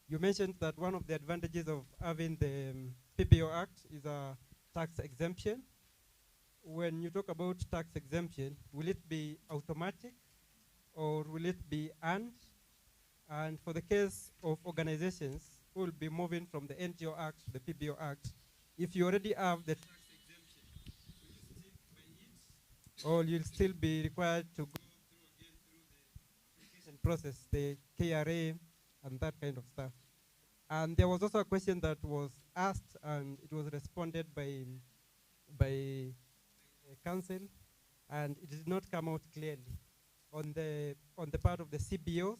you mentioned that one of the advantages of having the PBO Act is a tax exemption. When you talk about tax exemption, will it be automatic or will it be earned? And for the case of organizations who will be moving from the NGO Act to the PBO Act, if you already have the tax exemption, will you stick by it, or you'll still be required to go through the application process, the KRA and that kind of stuff? And there was also a question that was asked, and it was responded by council, and it did not come out clearly on the part of the CBOs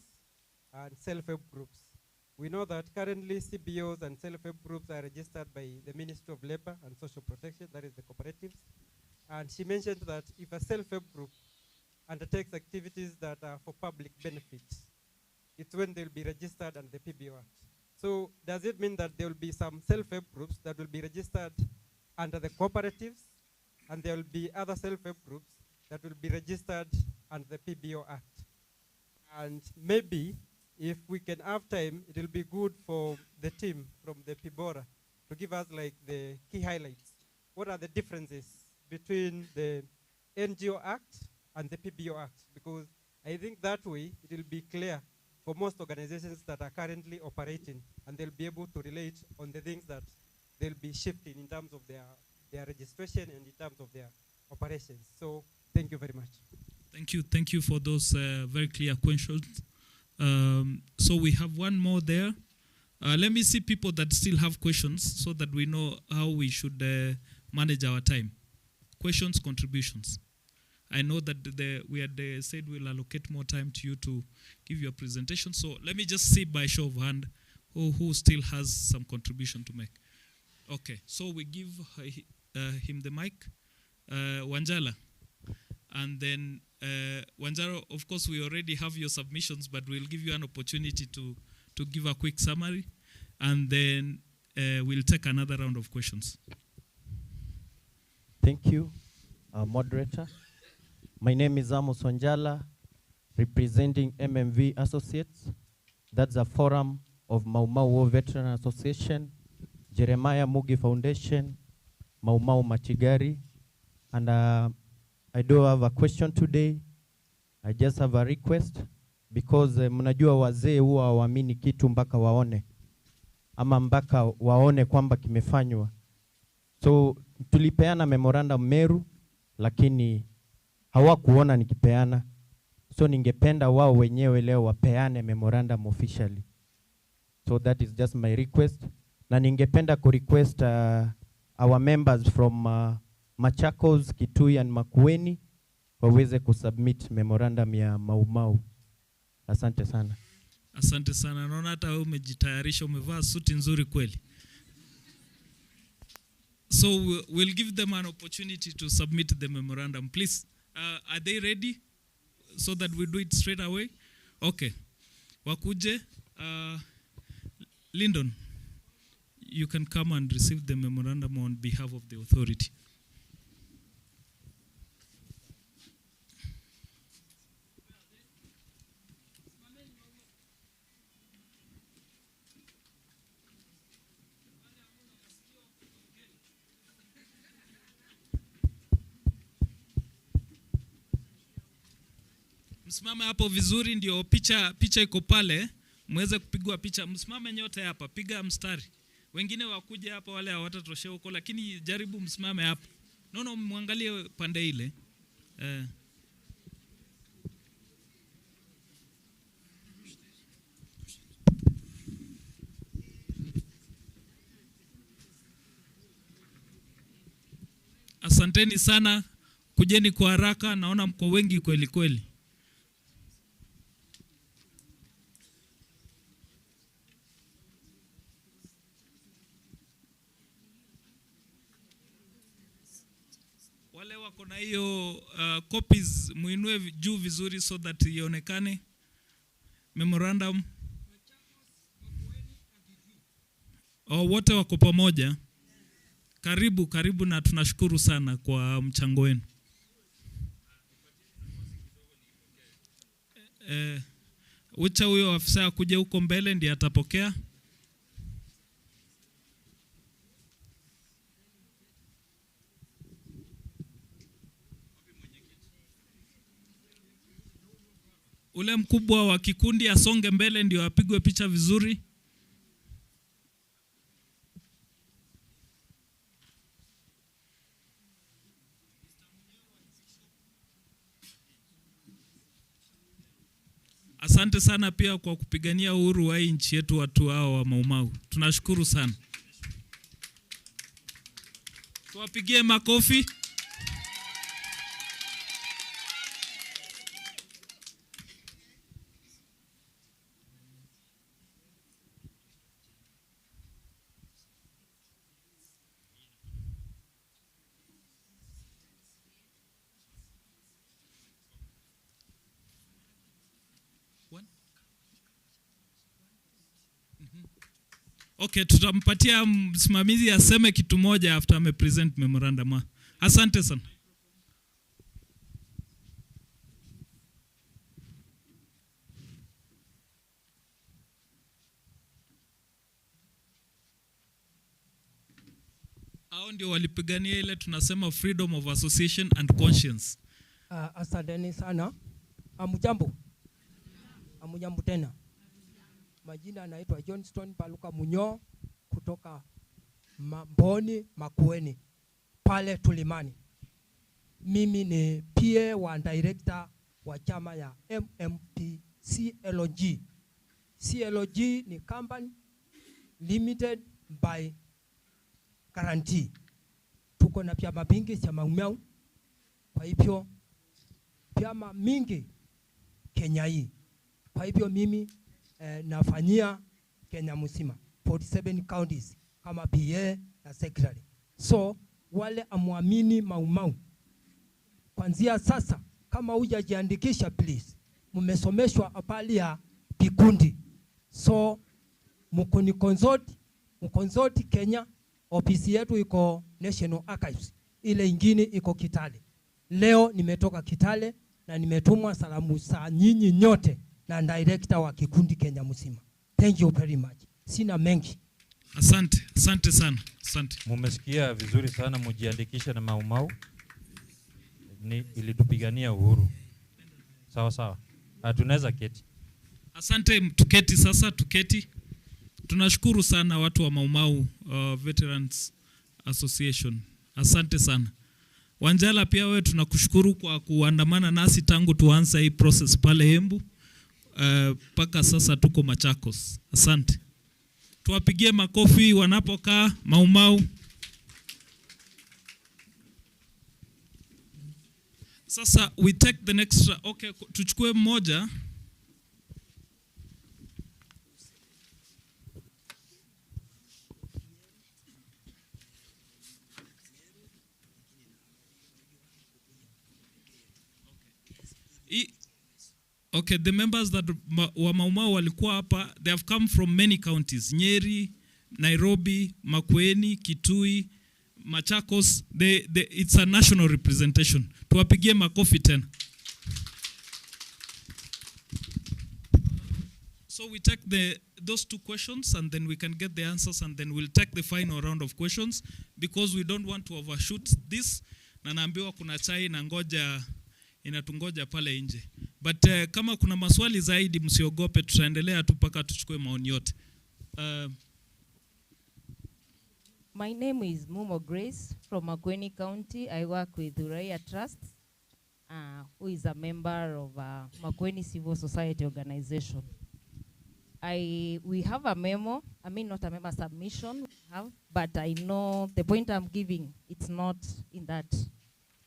and self-help groups. We know that currently CBOs and self-help groups are registered by the Ministry of Labor and Social Protection, that is the cooperatives. And she mentioned that if a self-help group undertakes activities that are for public benefit, it's when they'll be registered under the PBO Act. So does it mean that there will be some self-help groups that will be registered under the cooperatives, and there will be other self-help groups that will be registered under the PBO Act? And maybe if we can have time, it will be good for the team from the PBORA to give us like the key highlights. What are the differences between the NGO Act and the PBO Act? Because I think that way it will be clear for most organizations that are currently operating, and they'll be able to relate on the things that they'll be shifting in terms of their registration and in terms of their operations. So thank you very much. Thank you for those very clear questions. So we have one more there. Let me see people that still have questions so that we know how we should manage our time. Questions, contributions. I know that we had said we'll allocate more time to you to give your presentation. So let me just see by show of hand who still has some contribution to make. Okay, so we give him the mic. Wanjala. And then, Wanjaro, of course, we already have your submissions, but we'll give you an opportunity to give a quick summary. And then we'll take another round of questions. Thank you, moderator. My name is Amos Wanjala representing MMV Associates. That's a forum of Mau Mau War Veteran Association, Jeremiah Mugi Foundation, Mau Mau Machigari. And I do have a question today. I just have a request because mnajua wazee huwa hawaamini kitu mpaka waone, ama mpaka waone kwamba kimefanywa. So tulipeana memorandum Meru, lakini hawakuona nikipeana. So ningependa wao wenyewe leo wapeane memorandum officially. So that is just my request. Na ningependa request our members from Machakos, Kitui and Makueni waweze kusubmit memorandum ya Mau Mau. Asante sana. Asante sana. Naona hata wewe umejitayarisha, umevaa suti nzuri kweli. So we'll give them an opportunity to submit the memorandum. Please, are they ready so that we do it straight away? Okay. Wakuje, Lyndon, you can come and receive the memorandum on behalf of the authority. Msimame hapo vizuri ndio picha iko pale, muweze kupigwa picha. Msimame nyote hapa, piga mstari. Wengine wakuja hapa wale hawatatoshea huko, lakini jaribu msimame hapa. No, muangalie pande ile. Asanteni sana, kujeni kwa haraka, naona mko wengi kweli kweli. Wale wako na hiyo copies muinue juu vizuri so that ionekane memorandum. Wote wako pamoja. Karibu na tunashukuru sana kwa mchango wenu. Ucha huyo afisa kuja huko mbele ndiye atapokea. Ule mkubwa wa kikundi asonge mbele ndio apigwe picha vizuri. Asante sana pia kwa kupigania uhuru wa nchi yetu watu hao wa Mau Mau. Tunashukuru sana. Tuwapigie makofi. Okay, tutampatia msimamizi aseme kitu moja after ame present memorandum. Asante sana. Hao ndio walipigania ile tunasema freedom of association and conscience. Asanteni sana. Amujambo. Amujambo tena. Majina anaitwa Johnston Paluka Munyo kutoka Mboni Makueni pale Tulimani. Mimi ni PA wa director wa chama ya MMP CLG. CLG ni company limited by guarantee. Tuko na vyama vingi cha Mau Mau. Kwa hivyo vyama mingi Kenya hii. Kwa hivyo mimi nafanyia Kenya mzima 47 counties kama PA na secretary. So wale amuamini Mau Mau, kwanzia sasa kama hujajiandikisha please, mmesomeshwa habari ya vikundi. So mkoni consult Kenya, ofisi yetu iko National Archives, ile ingine iko Kitale. Leo nimetoka Kitale na na nimetumwa salamu za nyinyi nyote na director wa kikundi Kenya mzima. Thank you very much. Sina mengi. Asante, asante sana. Asante. Mumesikia vizuri sana, mujiandikishe na Maumau. Ni ilitupigania uhuru. Sawa sawa. Tunaweza keti. Asante, tuketi sasa, tuketi. Tunashukuru sana watu wa Maumau Veterans Association. Asante sana. Wanjala pia wewe tunakushukuru kwa kuandamana nasi tangu tuanze hii process pale Embu. Paka sasa tuko Machakos. Asante. Tuwapigie makofi wanapokaa Maumau. Sasa we take the next, okay, tuchukue mmoja. Okay, the members that wa Maumau walikuwa hapa, they have come from many counties. Nyeri, Nairobi, Makueni, Kitui, Machakos. It's a national representation. Tuwapigie makofi tena. So we take those two questions and then we can get the answers and then we'll take the final round of questions because we don't want to overshoot this. Na naambiwa kuna chai na ngoja inatungoja pale nje. But kama kuna maswali zaidi msiogope, tutaendelea tu mpaka tuchukue maoni yote. My name is Mumo Grace from Makueni County. I work with Uraia Trust, who is a member of Makueni Civil Society Organization. We have a memo, I mean not a memo, submission, but I know the point I'm giving, it's not in that.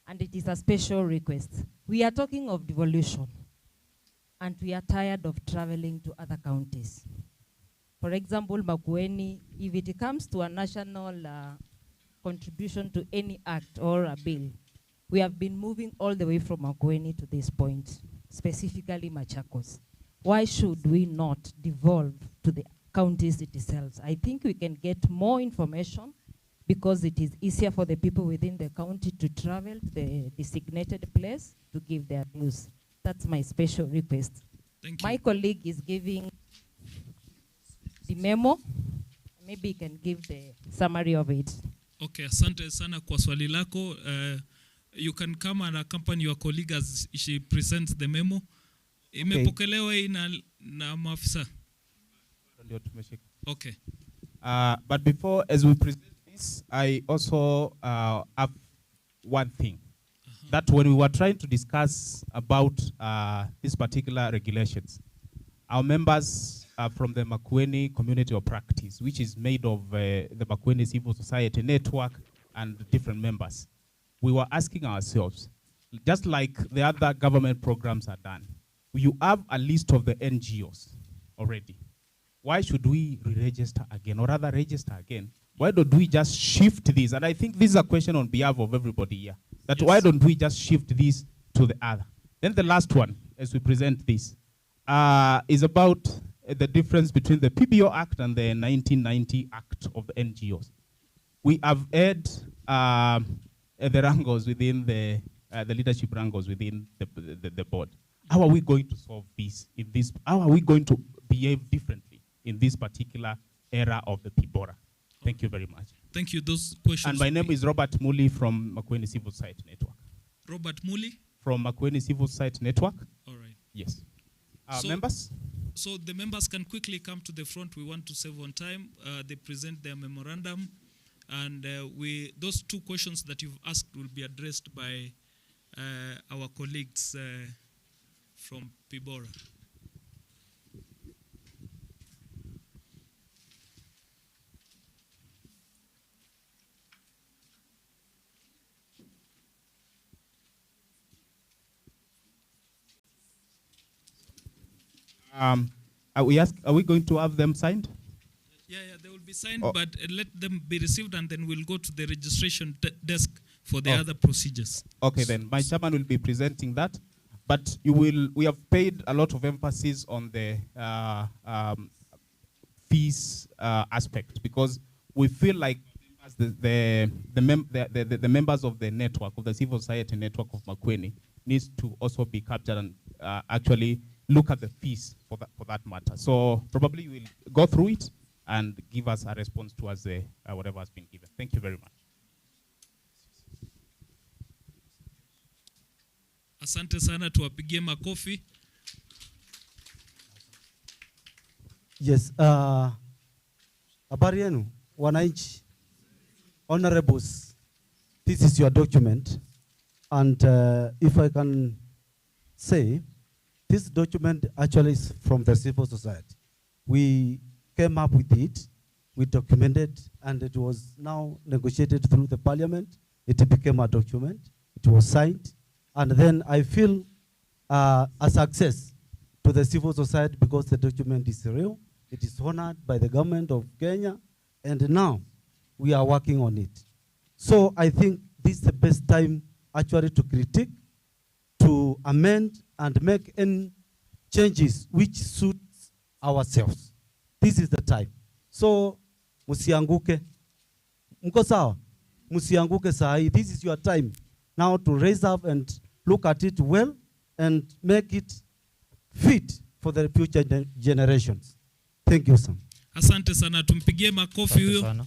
And it is a special request. We are talking of devolution, and we are tired of traveling to other counties. For example, Makueni, if it comes to a national contribution to any act or a bill, we have been moving all the way from Makueni to this point, specifically Machakos. Why should we not devolve to the counties itself? I think we can get more information because it is easier for the people within the county to travel to the designated place to give their views. That's my special request. Thank you. My colleague is giving the memo. Maybe he can give the summary of it. Okay, asante sana kwa swali lako. You can come and accompany your colleague as she presents the memo. Imepokelewa hii na maafisa. Okay. But before, as we present this, I also have one thing. That when we were trying to discuss about these particular regulations, our members from the Makueni Community of Practice, which is made of the Makueni Civil Society Network and different members, we were asking ourselves, just like the other government programs are done, you have a list of the NGOs already. Why should we re-register again, or rather register again? Why don't we just shift this? And I think this is a question on behalf of everybody here. That why don't we just shift this to the other? Then the last one, as we present this, is about the difference between the PBO Act and the 1990 Act of the NGOs. We have had the wrangles within the leadership wrangles within the board. How are we going to solve this? How are we going to behave differently in this particular era of the PBORA? Thank you very much. Thank you. Those questions. And my name is Robert Muli from Makueni Civil Society Network. Robert Muli? From Makueni Civil Society Network. All right. Yes. So, members? So the members can quickly come to the front. We want to save on time. They present their memorandum. And those two questions that you've asked will be addressed by our colleagues from PBORA. Are we going to have them signed? Yeah, they will be signed, but let them be received and then we'll go to the registration desk for the other procedures. Okay, then my chairman will be presenting that, but we have paid a lot of emphasis on the fees aspect because we feel like the members of the network, of the civil society network of Makueni, needs to also be captured and actually look at the fees for that matter. So probably you will go through it and give us a response towards the whatever has been given. Thank you very much. Asante sana, tuwapigie makofi. Yes, habari yenu wananchi, honorables, this is your document, and if I can say, this document actually is from the civil society. We came up with it, we documented, and it was now negotiated through the parliament. It became a document, it was signed, and then I feel a success to the civil society because the document is real, it is honored by the government of Kenya, and now we are working on it. So I think this is the best time actually to critique, to amend and make any changes which suits ourselves. This is the time. So musianguke. Mko sawa? Musianguke sahi. This is your time now to raise up and look at it well and make it fit for the future generations. Thank you, sir. Asante sana, tumpigie makofi huyo.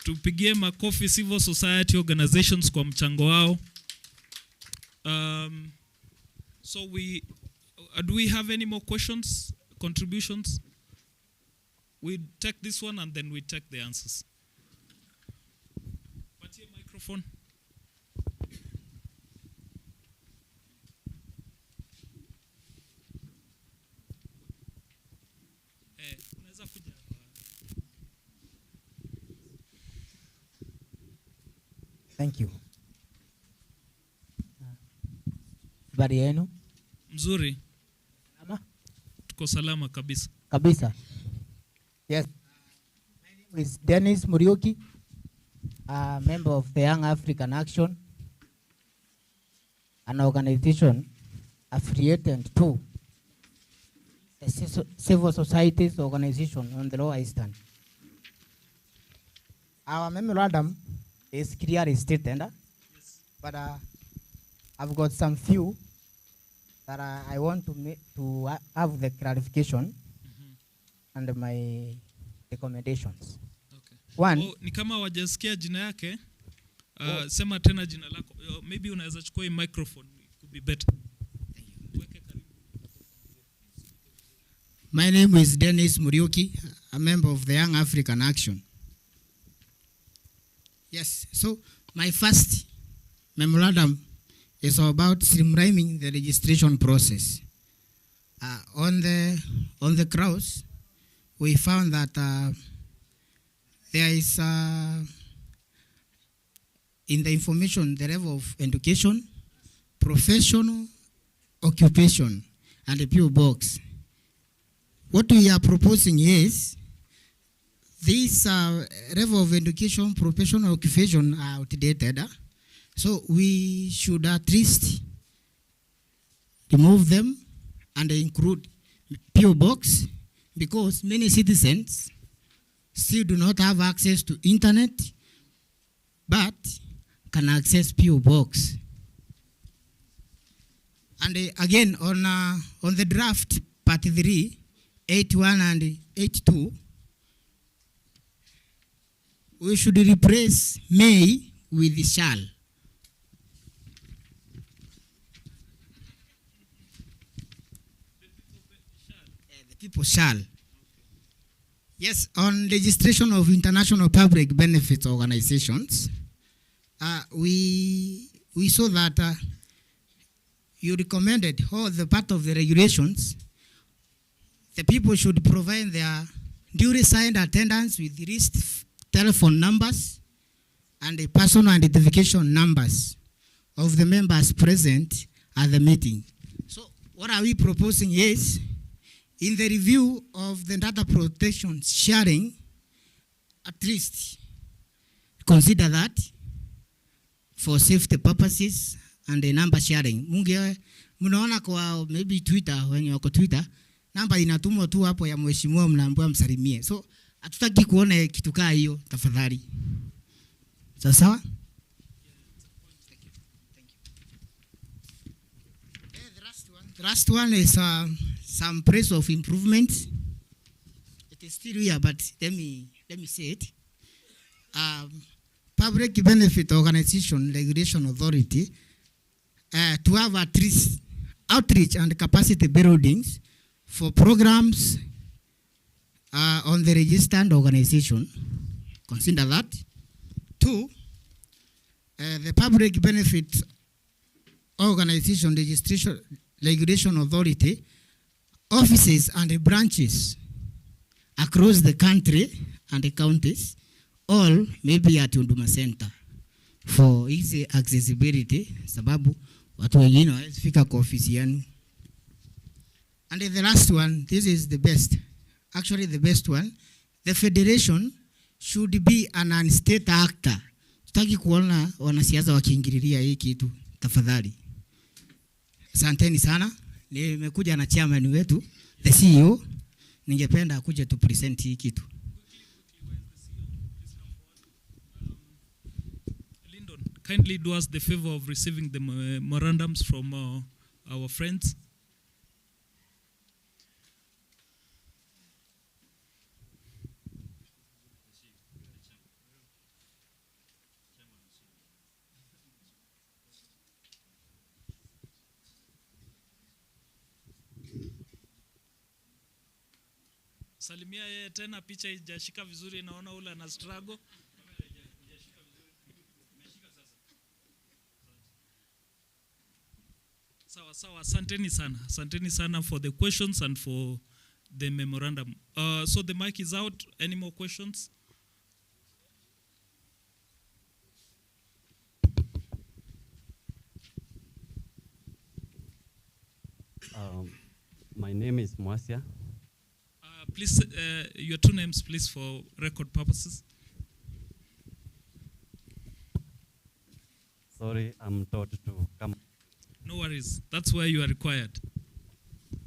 Tupigie makofi civil society organizations kwa mchango wao. So do we have any more questions, contributions? We take this one and then we take the answers. Patie microphone. Unaweza kuja. Thank you. Habari yenu? Mzuri. Salama? Tuko salama kabisa. Kabisa. Yes. My name is Dennis Muriuki, a member of the Young African Action, an organization affiliated to the civil societies organization on the Lower Eastern. Our memorandum is clearly stated, but I've got some few that I want to have the clarification and my recommendations. Okay. One. Oh, ni kama wajasikia jina yake. Sema tena jina lako. Maybe unaweza chukua hii microphone. It could be better. My name is Dennis Muriuki, a member of the Young African Action. Yes, so my first memorandum is about streamlining the registration process. On the cross, we found that there is in the information the level of education, professional, occupation, and the PO box. What we are proposing is this level of education, professional, occupation are outdated. So we should at least remove them and include PO box, because many citizens still do not have access to internet, but can access PO box. And again, on the draft part 3, 81 and 82, we should replace may with shall. The people shall. Yes, on registration of international public benefits organizations, we saw that you recommended all the part of the regulations. The people should provide their duly signed attendance with list telephone numbers and the personal identification numbers of the members present at the meeting. So what are we proposing is, in the review of the data protection sharing, at least consider that for safety purposes and the number sharing. Munaona kwa maybe Twitter, when you wako Twitter, namba inatumwa tu hapo ya mheshimiwa, mnaambiwa msalimie. So hatutaki kuona kitu kaa hiyo, tafadhali. Sawa? The last one is some praise of improvement. It is still here, but let me say it. Public Benefit Organization Regulation Authority to have outreach and capacity buildings for programs on the registered organization. Consider that. 2, the Public Benefit Organization Registration Regulation Authority offices and branches across the country and the counties, all maybe at Huduma Center for easy accessibility, sababu watu wengine hawawezi fika kwa ofisi yenu. And the last one, this is the best, actually the best one, the federation should be an unstate actor. Tutaki kuona wanasiasa wakiingililia hii kitu, tafadhali. Asanteni sana. Nimekuja na chairman wetu, the CEO. Ningependa akuje to present hii kitu. Lyndon, kindly do us the favor of receiving the memorandums from our friends. Salimia yeye tena, picha haijashika vizuri, naona ule ana struggle. Sawa, asanteni sana. Asanteni sana for the questions and for the memorandum. So the mic is out. Any more questions? My name is Mwasia. Please, your two names, please, for record purposes. Sorry, I'm told to come. No worries. That's where you are required.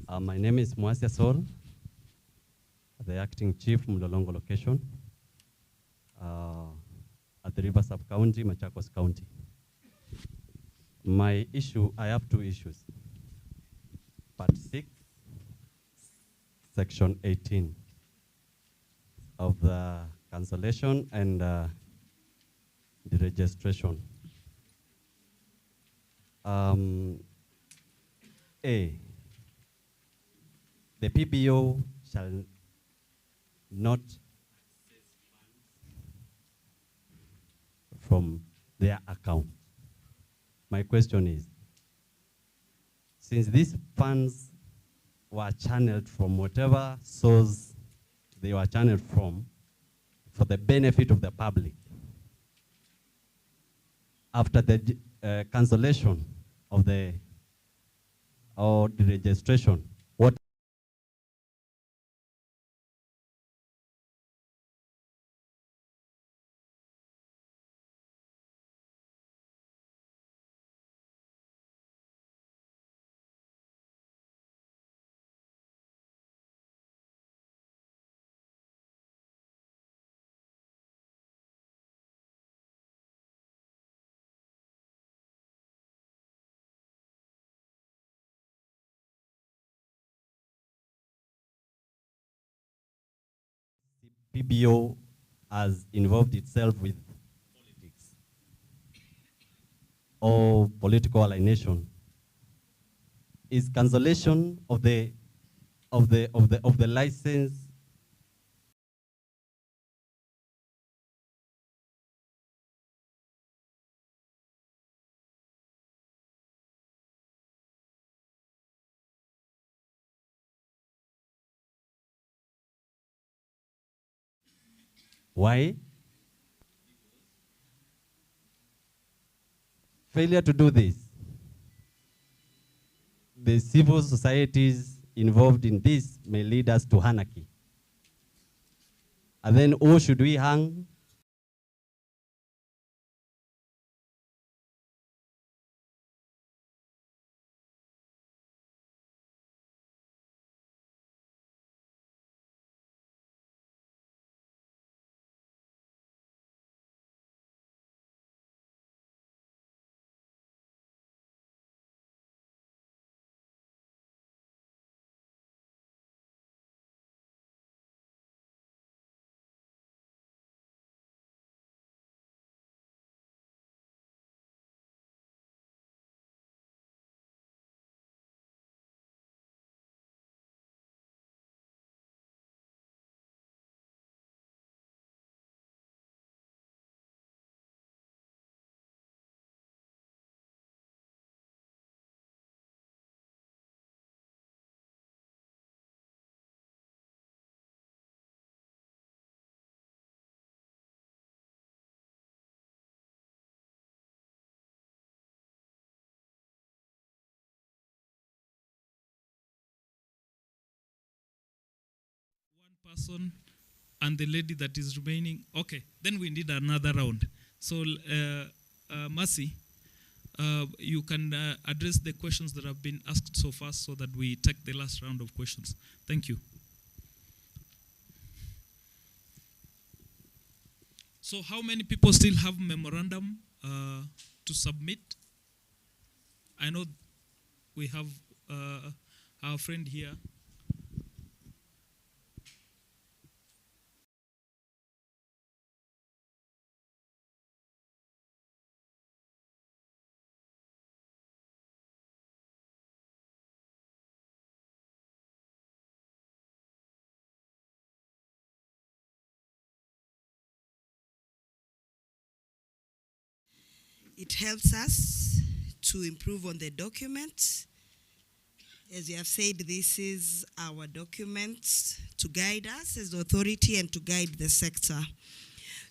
My name is Mwasia Sol, the acting chief, Mlolongo location, at the River Sub-County, Machakos County. My issue, I have two issues. Part 6, Section 18 of the cancellation and the registration. A, the PBO shall not from their account. My question is, since these funds were channeled from whatever source they were channeled from for the benefit of the public, after the cancellation of the registration, what PBO has involved itself with politics or political alienation? Is cancellation of the license why? Failure to do this, the civil societies involved in this may lead us to anarchy. And then who should we hang? person and the lady that is remaining. Okay, then we need another round. So, Mercy, you can address the questions that have been asked so far so that we take the last round of questions. Thank you. So how many people still have memorandum to submit? I know we have our friend here. It helps us to improve on the document. As you have said, this is our document to guide us as the authority and to guide the sector.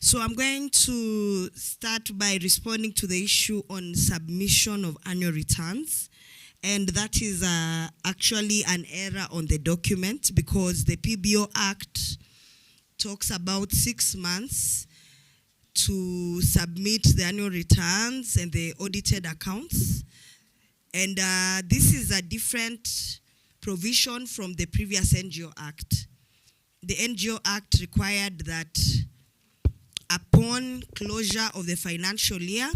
So I'm going to start by responding to the issue on submission of annual returns. And that is actually an error on the document because the PBO Act talks about 6 months to submit the annual returns and the audited accounts. And this is a different provision from the previous NGO Act. The NGO Act required that upon closure of the financial year,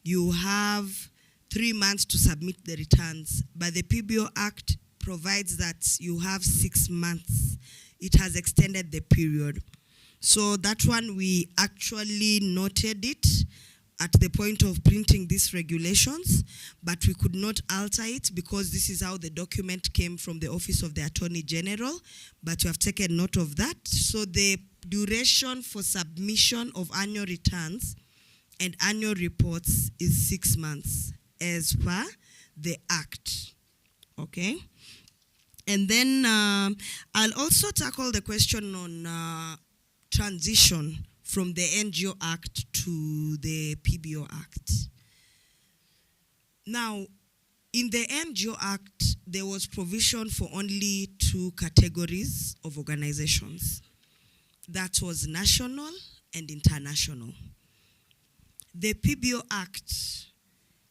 you have 3 months to submit the returns. But the PBO Act provides that you have 6 months. It has extended the period. So that one, we actually noted it at the point of printing these regulations, but we could not alter it because this is how the document came from the Office of the Attorney General, but we have taken note of that. So the duration for submission of annual returns and annual reports is 6 months as per the Act, okay? And then I'll also tackle the question on transition from the NGO Act to the PBO Act. Now, in the NGO Act, there was provision for only 2 categories of organizations. That was national and international. The PBO Act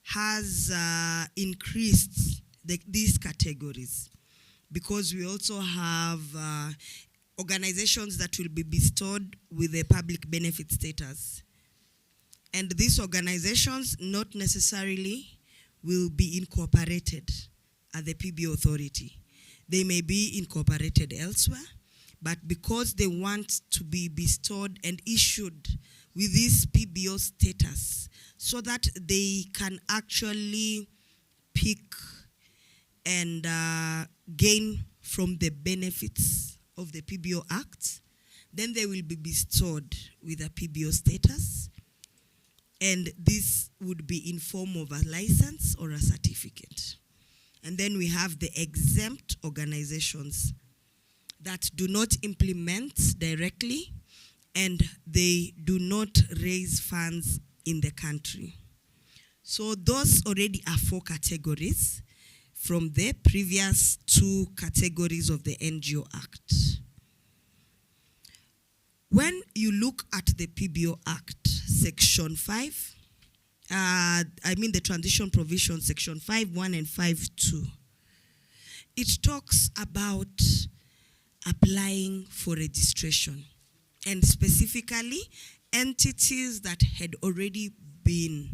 has increased these categories because we also have organizations that will be bestowed with a public benefit status. And these organizations not necessarily will be incorporated at the PBO authority. They may be incorporated elsewhere, but because they want to be bestowed and issued with this PBO status so that they can actually pick and gain from the benefits of the PBO Act, then they will be bestowed with a PBO status, and this would be in form of a license or a certificate. And then we have the exempt organizations that do not implement directly and they do not raise funds in the country. So those already are 4 categories from the previous 2 categories of the NGO Act. When you look at the PBO Act, Section 5, the transition provision, Section 5.1 and 5.2, it talks about applying for registration, and specifically entities that had already been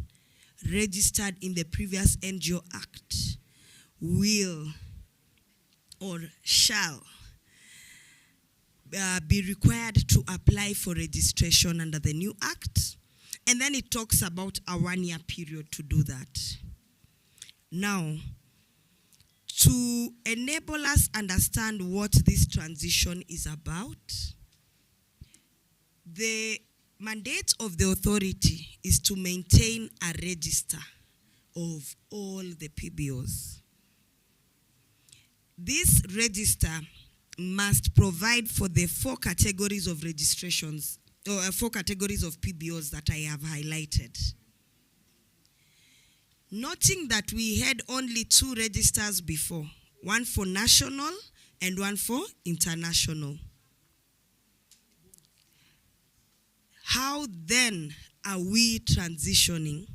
registered in the previous NGO Act will or shall be required to apply for registration under the new Act. And then it talks about a 1-year period to do that. Now, to enable us understand what this transition is about, the mandate of the authority is to maintain a register of all the PBOs. This register must provide for the 4 categories of registrations, or 4 categories of PBOs that I have highlighted. Noting that we had only 2 registers before, one for national and one for international. How then are we transitioning,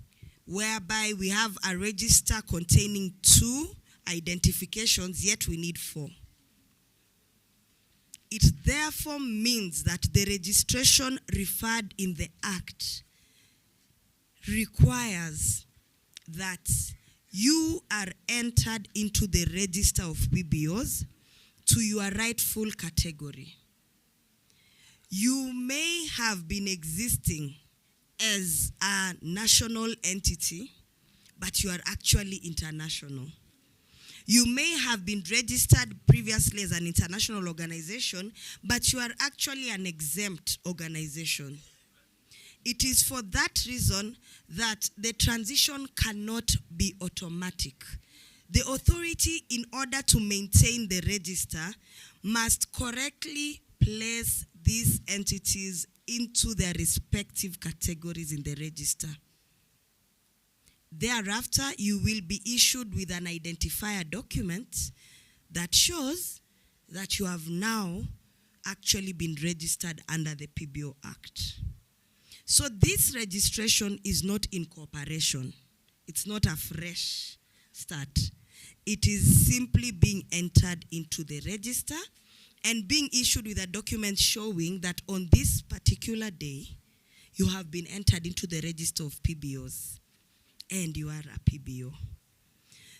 whereby we have a register containing 2 identifications, yet we need 4? It therefore means that the registration referred in the Act requires that you are entered into the register of PBOs to your rightful category. You may have been existing as a national entity, but you are actually international. You may have been registered previously as an international organization, but you are actually an exempt organization. It is for that reason that the transition cannot be automatic. The authority, in order to maintain the register, must correctly place these entities into their respective categories in the register. Thereafter, you will be issued with an identifier document that shows that you have now actually been registered under the PBO Act. So this registration is not incorporation. It's not a fresh start. It is simply being entered into the register and being issued with a document showing that on this particular day, you have been entered into the register of PBOs and you are a PBO.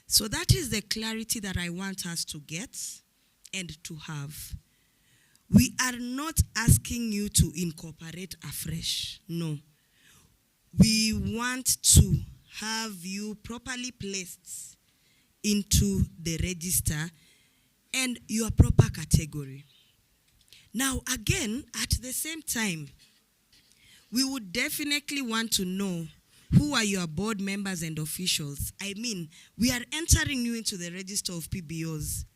So that is the clarity that I want us to get and to have. We are not asking you to incorporate afresh. No. We want to have you properly placed into the register and your proper category. Now, again, at the same time, we would definitely want to know who are your board members and officials. I mean, we are entering you into the register of PBOs.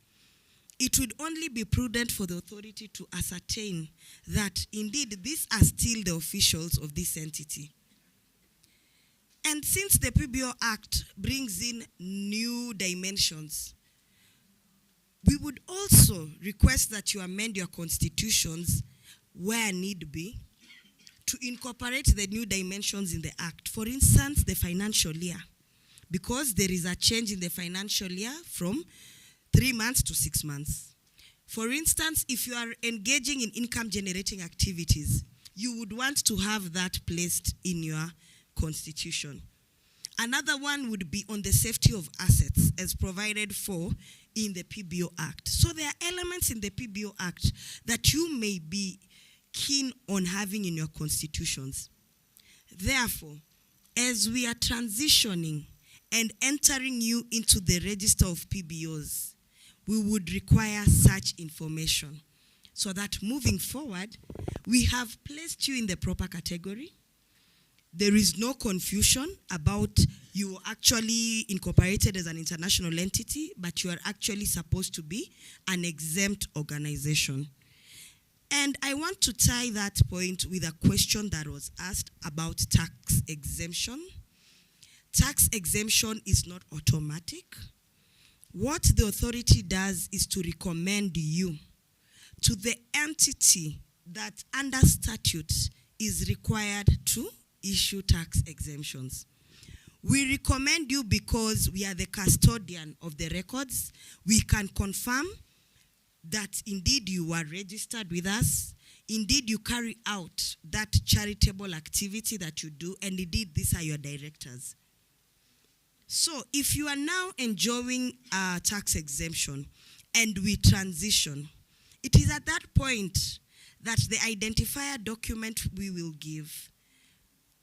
It would only be prudent for the authority to ascertain that indeed these are still the officials of this entity. And since the PBO Act brings in new dimensions, we would also request that you amend your constitutions where need be to incorporate the new dimensions in the Act. For instance, the financial year, because there is a change in the financial year from 3 months to 6 months. For instance, if you are engaging in income generating activities, you would want to have that placed in your constitution. Another one would be on the safety of assets as provided for in the PBO Act. So there are elements in the PBO Act that you may be keen on having in your constitutions. Therefore, as we are transitioning and entering you into the register of PBOs, we would require such information so that moving forward, we have placed you in the proper category. There is no confusion about you actually incorporated as an international entity, but you are actually supposed to be an exempt organization. And I want to tie that point with a question that was asked about tax exemption. Tax exemption is not automatic. What the authority does is to recommend you to the entity that under statute is required to issue tax exemptions. We recommend you because we are the custodian of the records. We can confirm that indeed you are registered with us, indeed you carry out that charitable activity that you do, and indeed these are your directors. So if you are now enjoying a tax exemption and we transition, it is at that point that the identifier document we will give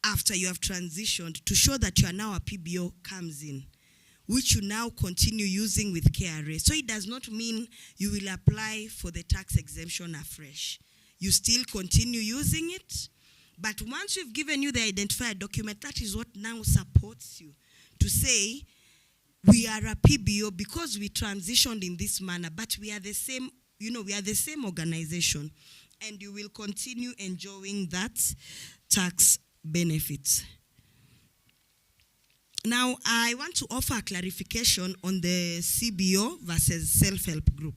after you have transitioned to show that you are now a PBO comes in, which you now continue using with KRA. So it does not mean you will apply for the tax exemption afresh. You still continue using it, but once we've given you the identifier document, that is what now supports you to say, we are a PBO because we transitioned in this manner, but we are the same, we are the same organization, and you will continue enjoying that tax benefits. Now, I want to offer a clarification on the CBO versus self-help group.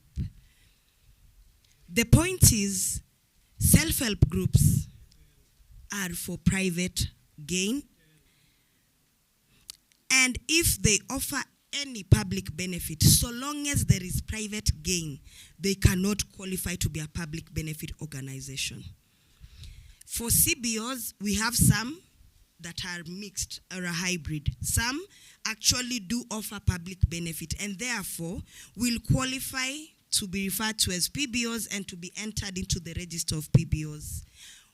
The point is, self-help groups are for private gain. And if they offer any public benefit, so long as there is private gain, they cannot qualify to be a public benefit organization. For CBOs, we have some that are mixed or a hybrid. Some actually do offer public benefit and therefore will qualify to be referred to as PBOs and to be entered into the register of PBOs.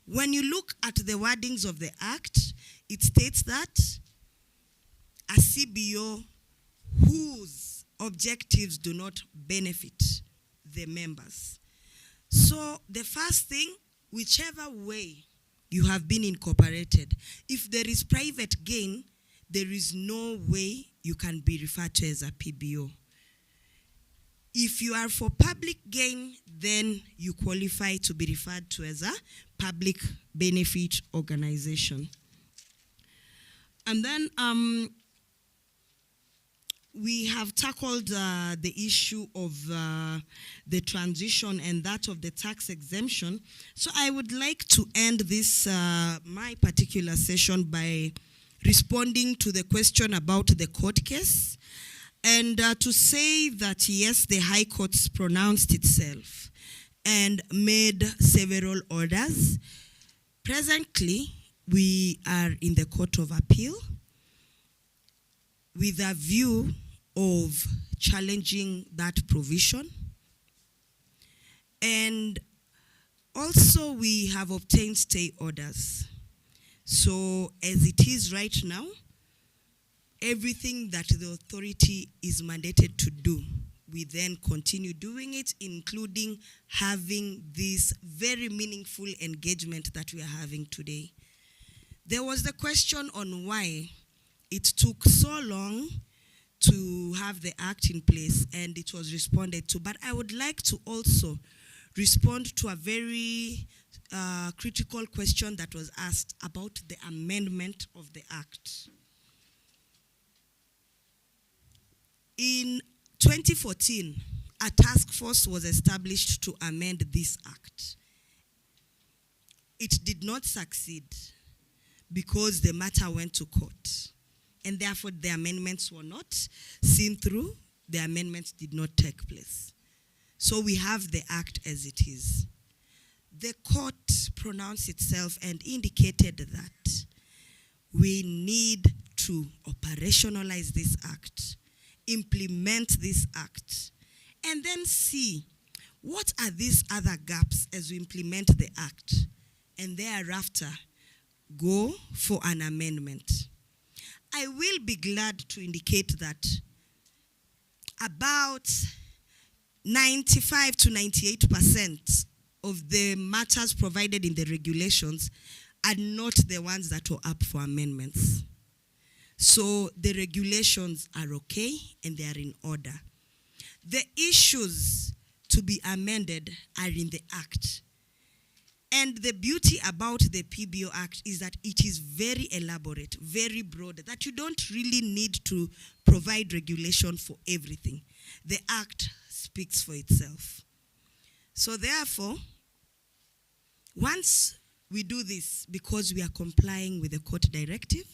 When you look at the wordings of the Act, it states that a CBO whose objectives do not benefit the members. So the first thing, whichever way you have been incorporated, if there is private gain, there is no way you can be referred to as a PBO. If you are for public gain, then you qualify to be referred to as a public benefit organization. And then we have tackled the issue of the transition and that of the tax exemption. So I would like to end this, my particular session by responding to the question about the court case. And to say that, yes, the High Court's pronounced itself and made several orders. Presently, we are in the Court of Appeal with a view of challenging that provision. And also, we have obtained stay orders. So, as it is right now, everything that the authority is mandated to do, we then continue doing it, including having this very meaningful engagement that we are having today. There was the question on why it took so long to have the act in place, and it was responded to. But I would like to also respond to a very critical question that was asked about the amendment of the act. In 2014, a task force was established to amend this act. It did not succeed because the matter went to court. And therefore, the amendments were not seen through. The amendments did not take place. So we have the act as it is. The court pronounced itself and indicated that we need to operationalize this act, implement this act, and then see what are these other gaps as we implement the act, and thereafter go for an amendment. I will be glad to indicate that about 95 to 98% of the matters provided in the regulations are not the ones that were up for amendments. So the regulations are okay and they are in order. The issues to be amended are in the act. And the beauty about the PBO Act is that it is very elaborate, very broad, that you don't really need to provide regulation for everything. The Act speaks for itself. So therefore, once we do this, because we are complying with the court directive,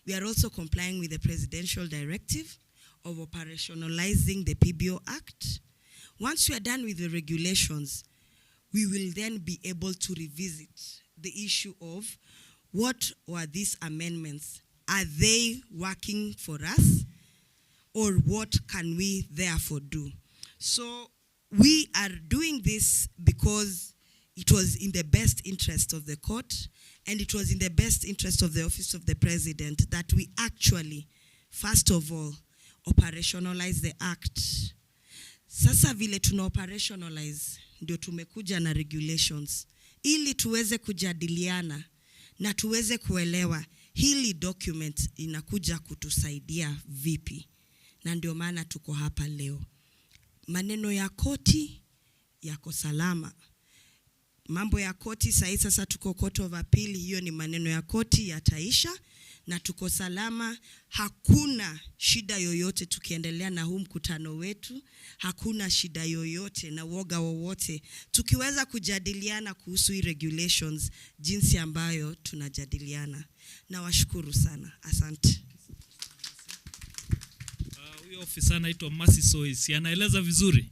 we are also complying with the presidential directive of operationalizing the PBO Act. Once we are done with the regulations, we will then be able to revisit the issue of what were these amendments? Are they working for us? Or what can we therefore do? So we are doing this because it was in the best interest of the court, and it was in the best interest of the Office of the President that we actually, first of all, operationalize the act. Sasa vile tuna operationalize, ndio tumekuja na regulations, ili tuweze kujadiliana na tuweze kuelewa hili document inakuja kutusaidia vipi. Na ndio maana tuko hapa leo. Maneno ya koti yako salama. mambo ya koti sasa tuko court of appeal, hiyo ni maneno ya koti yataisha na tuko salama. Hakuna shida yoyote tukiendelea na huu mkutano wetu, hakuna shida yoyote na woga wowote tukiweza kujadiliana kuhusu regulations jinsi ambayo tunajadiliana. Na washukuru sana, asante. Huyo ofisa anaitwa Mercy Sois, anaeleza vizuri,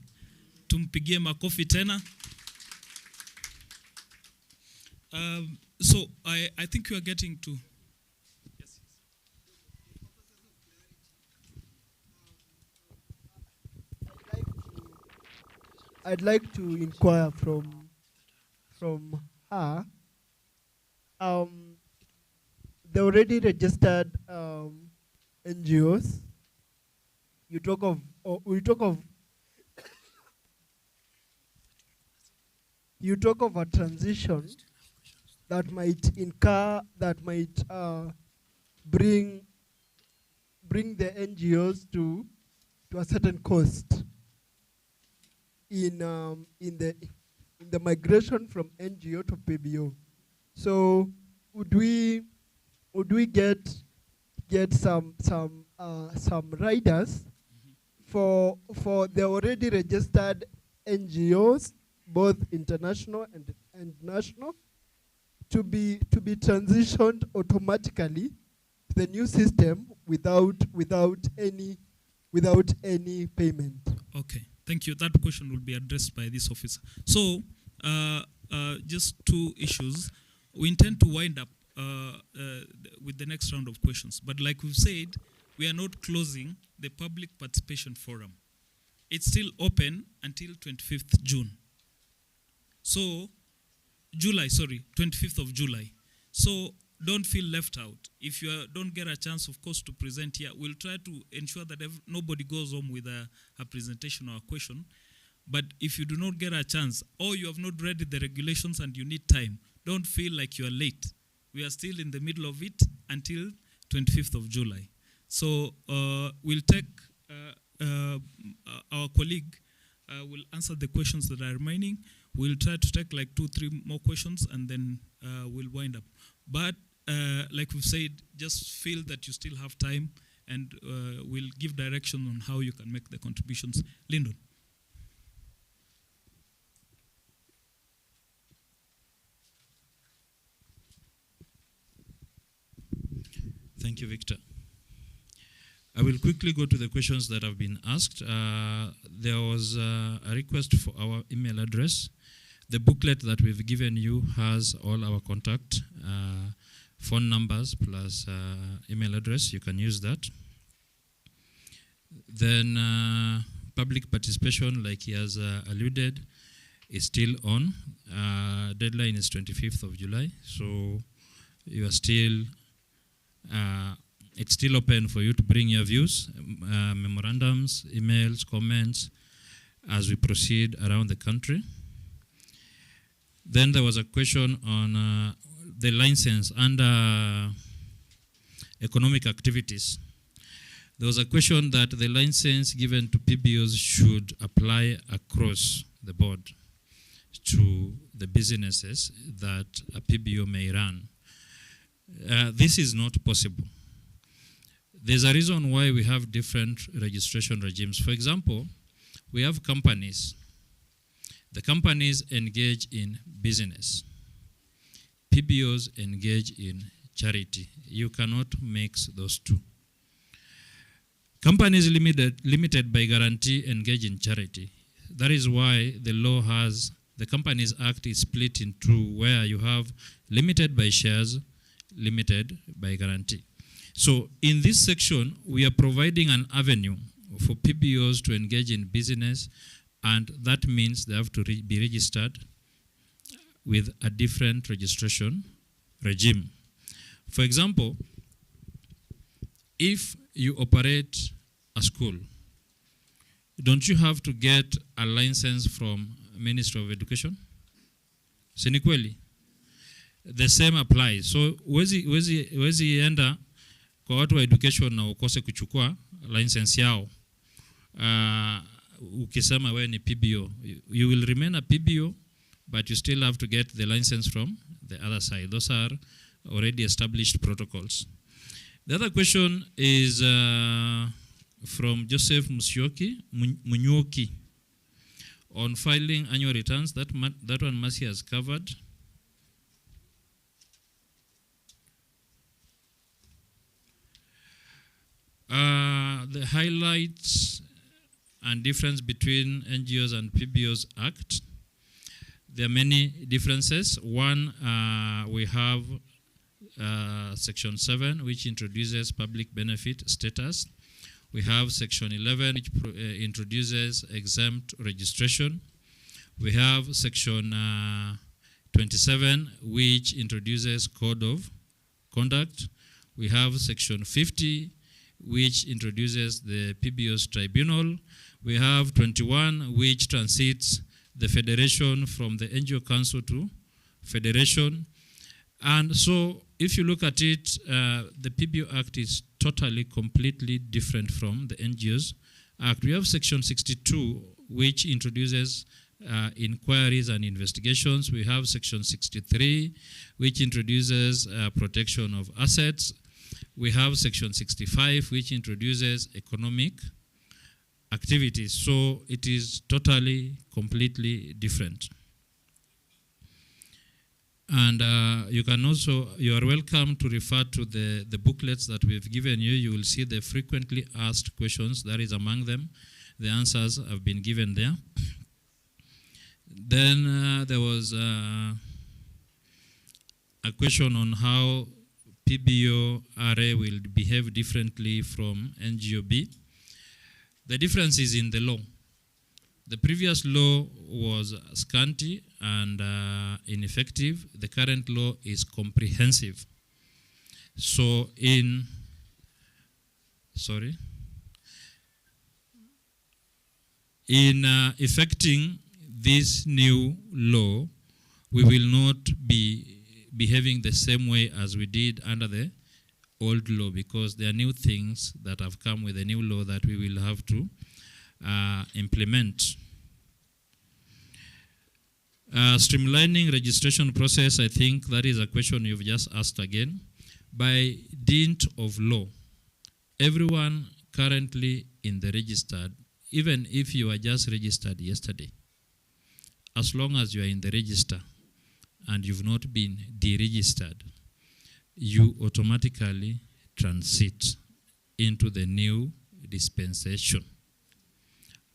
tumpigie makofi tena. So I think you are getting to. Yes. I'd like to inquire from her. The already registered NGOs. We talk of a transition that might bring the NGOs to a certain cost in the migration from NGO to PBO. So would we get some riders for the already registered NGOs, both international and national, to be transitioned automatically to the new system without any payment? Okay, thank you. That question will be addressed by this officer. So just two issues. We intend to wind up with the next round of questions, but like we've said, we are not closing the public participation forum. It's still open until 25th June. So, 25th of July. So, don't feel left out. If you don't get a chance, of course, to present here, we'll try to ensure that nobody goes home with a presentation or a question. But if you do not get a chance, or you have not read the regulations and you need time, don't feel like you are late. We are still in the middle of it until 25th of July. So we'll take, our colleague will answer the questions that are remaining. We'll try to take like 2-3 more questions and then we'll wind up. But like we've said, just feel that you still have time and we'll give direction on how you can make the contributions. Lyndon. Thank you, Victor. I will quickly go to the questions that have been asked. There was a request for our email address. The booklet that we've given you has all our contact, phone numbers plus email address. You can use that. Then public participation, like he has alluded, is still on. Deadline is 25th of July. So you are still... it's still open for you to bring your views, memorandums, emails, comments, as we proceed around the country. Then there was a question on the license under economic activities. There was a question that the license given to PBOs should apply across the board to the businesses that a PBO may run. This is not possible. There's a reason why we have different registration regimes. For example, we have companies. The companies engage in business. PBOs engage in charity. You cannot mix those two. Companies limited by guarantee engage in charity. That is why the law has, the Companies Act is split in two, where you have limited by shares, limited by guarantee. So in this section, we are providing an avenue for PBOs to engage in business, and that means they have to be registered with a different registration regime. For example, if you operate a school, don't you have to get a license from Ministry of Education? Sinikweli? The same applies. So wezi enda kwa watu wa education na ukose kuchukua license yao. Ukisema we ni PBO, you will remain a PBO but you still have to get the license from the other side. Those are already established protocols. The other question is from Joseph Munyuoki on filing annual returns. That one Mercy has covered. The highlights and difference between NGOs and PBOs Act. There are many differences. One, we have Section 7, which introduces public benefit status. We have Section 11, which introduces exempt registration. We have Section 27, which introduces code of conduct. We have Section 50, which introduces the PBO's tribunal. We have 21, which transits the federation from the NGO council to federation. And so if you look at it, the PBO Act is totally, completely different from the NGOs Act. We have Section 62, which introduces inquiries and investigations. We have Section 63, which introduces protection of assets. We have Section 65, which introduces economic activities. So it is totally, completely different. And you are welcome to refer to the booklets that we've given you. You will see the frequently asked questions. That is among them. The answers have been given there. Then there was a question on how PBO RA will behave differently from NGOB. The difference is in the law. The previous law was scanty and ineffective. The current law is comprehensive. So in effecting this new law, we will not be behaving the same way as we did under the old law, because there are new things that have come with the new law that we will have to implement. Streamlining registration process, I think that is a question you've just asked again. By dint of law, everyone currently in the registered, even if you are just registered yesterday, as long as you are in the register and you've not been deregistered, you automatically transit into the new dispensation.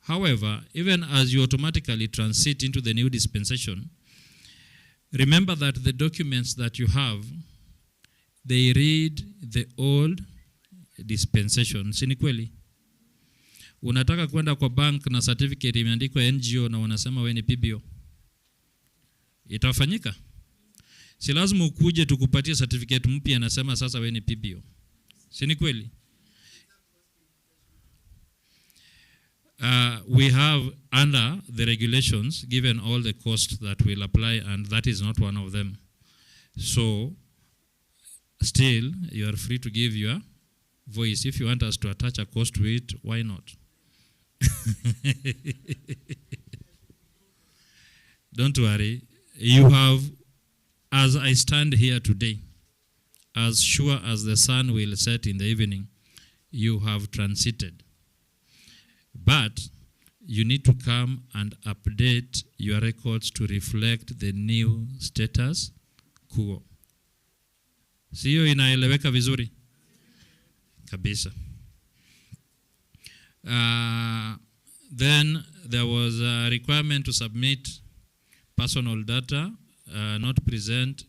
However, even as you automatically transit into the new dispensation, remember that the documents that you have, they read the old dispensation. Si ni kweli? Unataka kwenda kwa bank na certificate imeandikwa NGO na wanasema wewe ni PBO. Itafanyika? Si lazima ukuje tukupatie certificate mpya nasema sasa wewe ni PBO. Si ni kweli? We have under the regulations given all the costs that will apply, and that is not one of them. So still you are free to give your voice. If you want us to attach a cost to it, why not? Don't worry. You have, as I stand here today, as sure as the sun will set in the evening, you have transited. But you need to come and update your records to reflect the new status quo. Sio inaeleweka vizuri? Kabisa. Then there was a requirement to submit personal data, not present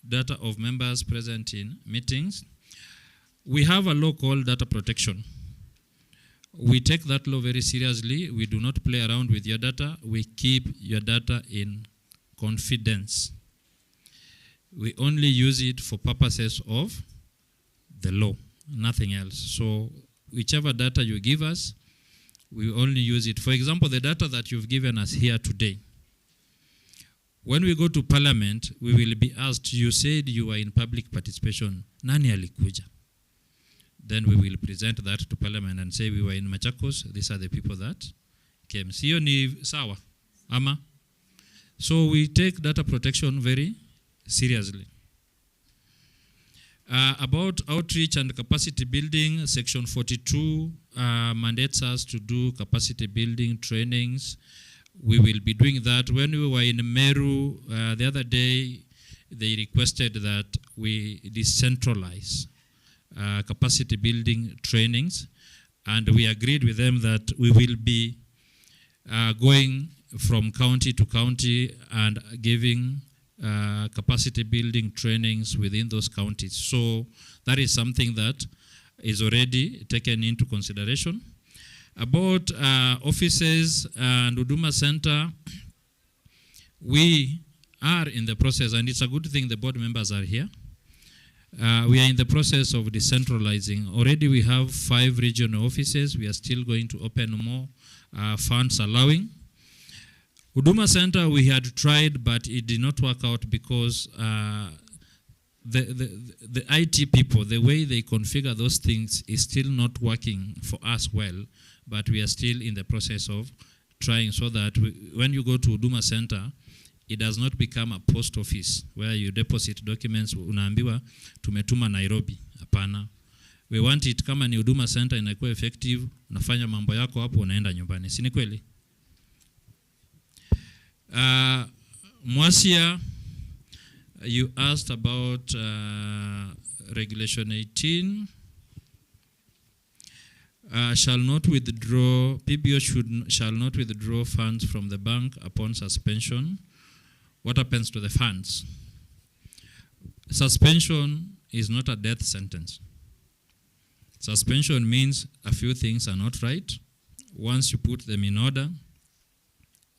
data of members present in meetings. We have a law called data protection. We take that law very seriously. We do not play around with your data. We keep your data in confidence. We only use it for purposes of the law, nothing else. So whichever data you give us, we only use it. For example, the data that you've given us here today, when we go to Parliament, we will be asked, you said you were in public participation. Nani alikuja? Then we will present that to Parliament and say we were in Machakos. These are the people that came. Sio ni sawa? Ama? So we take data protection very seriously. About outreach and capacity building, Section 42 mandates us to do capacity building trainings. We will be doing that. When we were in Meru the other day, they requested that we decentralize capacity building trainings, and we agreed with them that we will be going from county to county and giving capacity building trainings within those counties. So that is something that is already taken into consideration. About offices and Huduma Center, we are in the process, and it's a good thing the board members are here. We are in the process of decentralizing. Already we have 5 regional offices. We are still going to open more funds allowing. Huduma Center we had tried, but it did not work out because the IT people, the way they configure those things is still not working for us well, but we are still in the process of trying so that when you go to Huduma Center, it does not become a post office where you deposit documents, unaambiwa tumetuma Nairobi. Hapana. We want it kama ni Huduma Center inakuwa effective, unafanya mambo yako hapo unaenda nyumbani. Si ni kweli? Mwasia, you asked about Regulation 18. Shall not withdraw, PBO shall not withdraw funds from the bank upon suspension. What happens to the funds? Suspension is not a death sentence. Suspension means a few things are not right. Once you put them in order,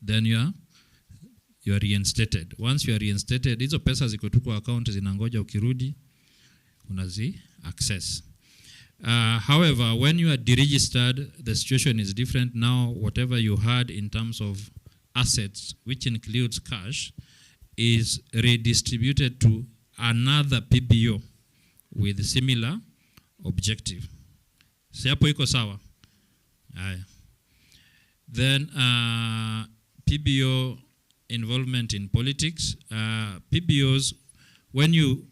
then you are reinstated. Once you are reinstated, hizo pesa ziko tu kwa account zinangoja ukirudi unazi access. However, when you are deregistered, the situation is different now. Whatever you had in terms of assets, which includes cash, is redistributed to another PBO with similar objective. Si hapo iko sawa? Then PBO involvement in politics. PBOs, when you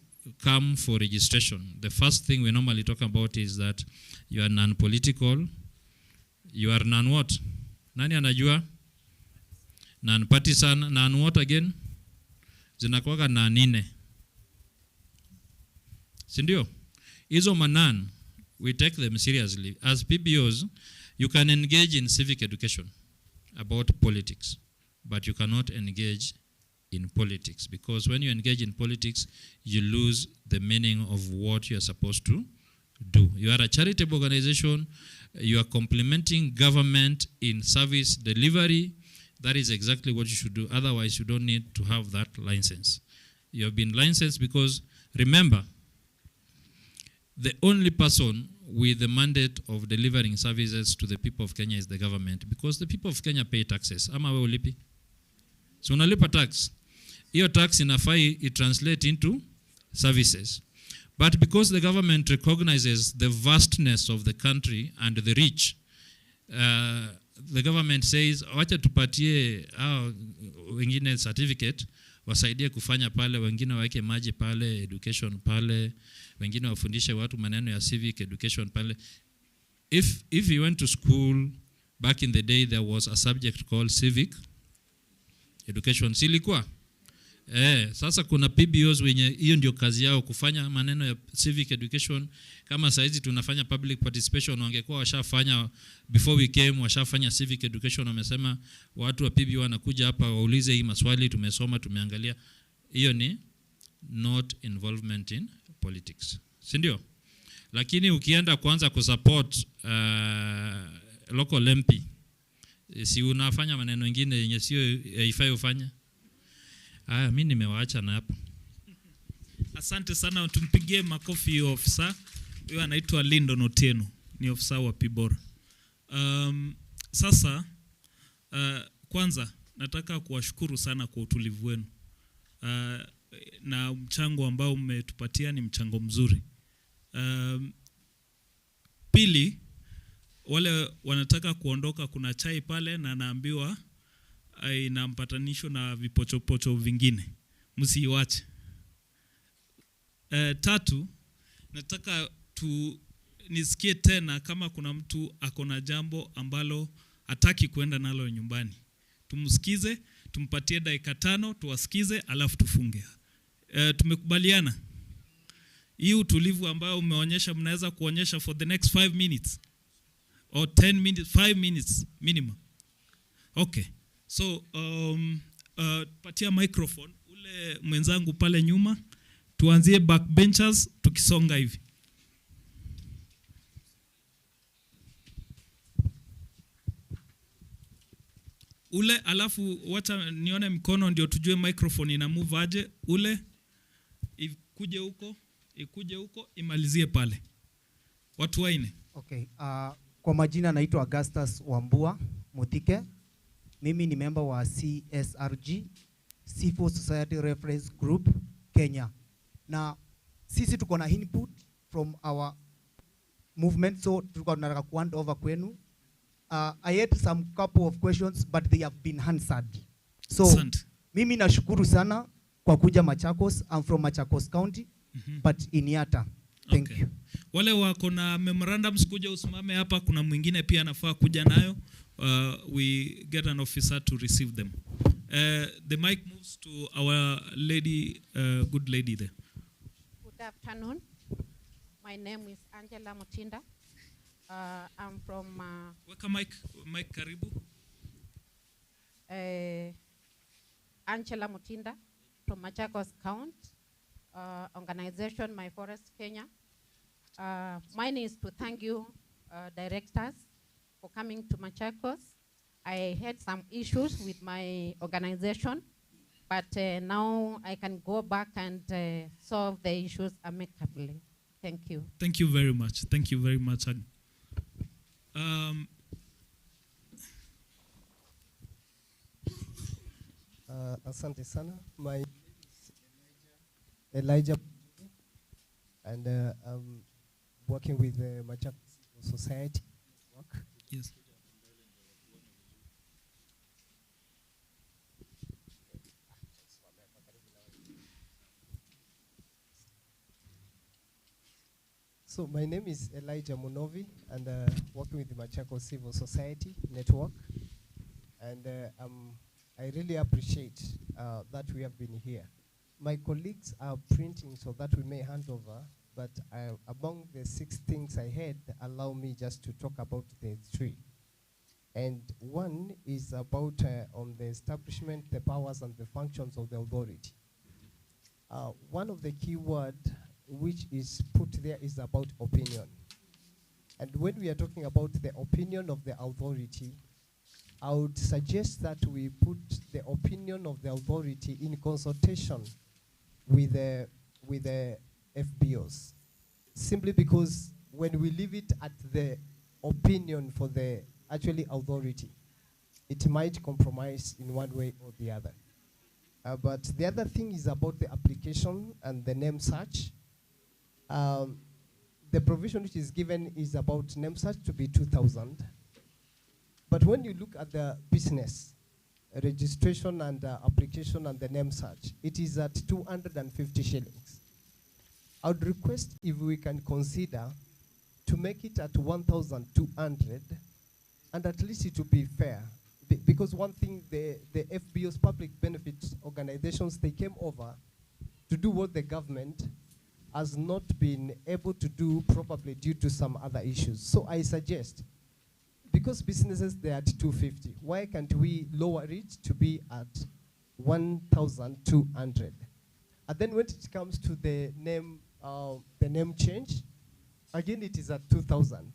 come for registration, the first thing we normally talk about is that you are non-political, you are non-what? Nani anajua? Non-partisan, non-what again? Zinakuwaga non-ine. Sindio? Izo manan, we take them seriously. As PBOs, you can engage in civic education about politics, but you cannot engage in politics, because when you engage in politics, you lose the meaning of what you are supposed to do. You are a charitable organization, you are complementing government in service delivery. That is exactly what you should do. Otherwise, you don't need to have that license. You have been licensed because, remember, the only person with the mandate of delivering services to the people of Kenya is the government, because the people of Kenya pay taxes. Ama we ulipi? So unalipa tax. Your tax inafai it translate into services. But because the government recognizes the vastness of the country and the reach, the government says, wacha tupatie wengine certificate, wasaidie kufanya pale, wengine waeke maji pale, education pale, wengine wafundishe watu maneno ya civic education pale. If you went to school back in the day, there was a subject called civic education. Silikuwa? Sasa kuna PBOs wenye hiyo ndio kazi yao kufanya maneno ya civic education. Kama saizi tunafanya public participation, wangekuwa washafanya before we came, washafanya civic education. Wamesema watu wa PBO wanakuja hapa waulize hii maswali, tumesoma, tumeangalia. Hiyo ni not involvement in politics. Si ndio? Lakini ukienda kwanza kusupport local MP, si unafanya maneno mengine yenye sio haifai ufanye. Mimi nimewaacha na hapo. Asante sana, tumpigie makofi ofisa. Huyo anaitwa Lyndon Otieno, ni ofisa wa Pibora. Sasa kwanza nataka kuwashukuru sana kwa utulivu wenu. Na mchango ambao mmetupatia ni mchango mzuri. Pili, wale wanataka kuondoka, kuna chai pale na naambiwa ina mpatanisho na vipochopocho vingine, msiiwache. Tatu, nataka nisikie tena kama kuna mtu akona jambo ambalo hataki kwenda nalo nyumbani. Tumsikize, tumpatie dakika 5, tuwasikize, alafu tufunge. Tumekubaliana? Hii utulivu ambao umeonyesha mnaweza kuonyesha for the next 5 minutes or 10 minutes, 5 minutes minimum. Okay. So patia microphone ule mwenzangu pale nyuma. Tuanzie backbenchers tukisonga hivi. Ule alafu wacha nione mkono ndio tujue microphone ina move aje. Ule ikuje huko imalizie pale. Watu waine. Okay. Kwa majina naitwa Augustus Wambua Mutike. Mimi ni member wa CSRG, Civil Society Reference Group Kenya. Na sisi tuko na input from our movement, so tuko tunataka kuhand over kwenu. I had some couple of questions but they have been answered. So mimi nashukuru sana kwa kuja Machakos. I'm from Machakos County, but in Yata. Thank you. Wale wako na memorandums kuja usimame hapa, kuna mwingine pia anafaa kuja nayo. We get an officer to receive them. The mic moves to our lady, good lady there. Good afternoon. My name is Angela Mutinda. I'm from... Weka mic karibu. Angela Mutinda from Machakos County. Organization My Forest Kenya. Mine is to thank you, directors, for coming to Machakos. I had some issues with my organization, but now I can go back and solve the issues amicably. Thank you. Thank you very much. Thank you very much. Asante sana. My name is Elijah, and I'm working with the Machakos Society. Yes. So my name is Elijah Munovi, and working with the Machakos Civil Society Network. And I really appreciate that we have been here. My colleagues are printing so that we may hand over, but among the 6 things I had, allow me just to talk about the 3. And one is about on the establishment, the powers and the functions of the authority. One of the key words which is put there is about opinion. And when we are talking about the opinion of the authority, I would suggest that we put the opinion of the authority in consultation with the FBOs. Simply because when we leave it at the opinion for the actually authority, it might compromise in one way or the other. But the other thing is about the application and the name search. The provision which is given is about name search to be 2,000. But when you look at the business registration and application and the name search, it is at 250 shillings. I would request if we can consider to make it at 1,200, and at least it will be fair. Because one thing, the FBO's public benefit organizations, they came over to do what the government has not been able to do probably due to some other issues. So I suggest, because businesses, they're at 250, why can't we lower it to be at 1,200? And then when it comes to the name change, again, it is at 2,000.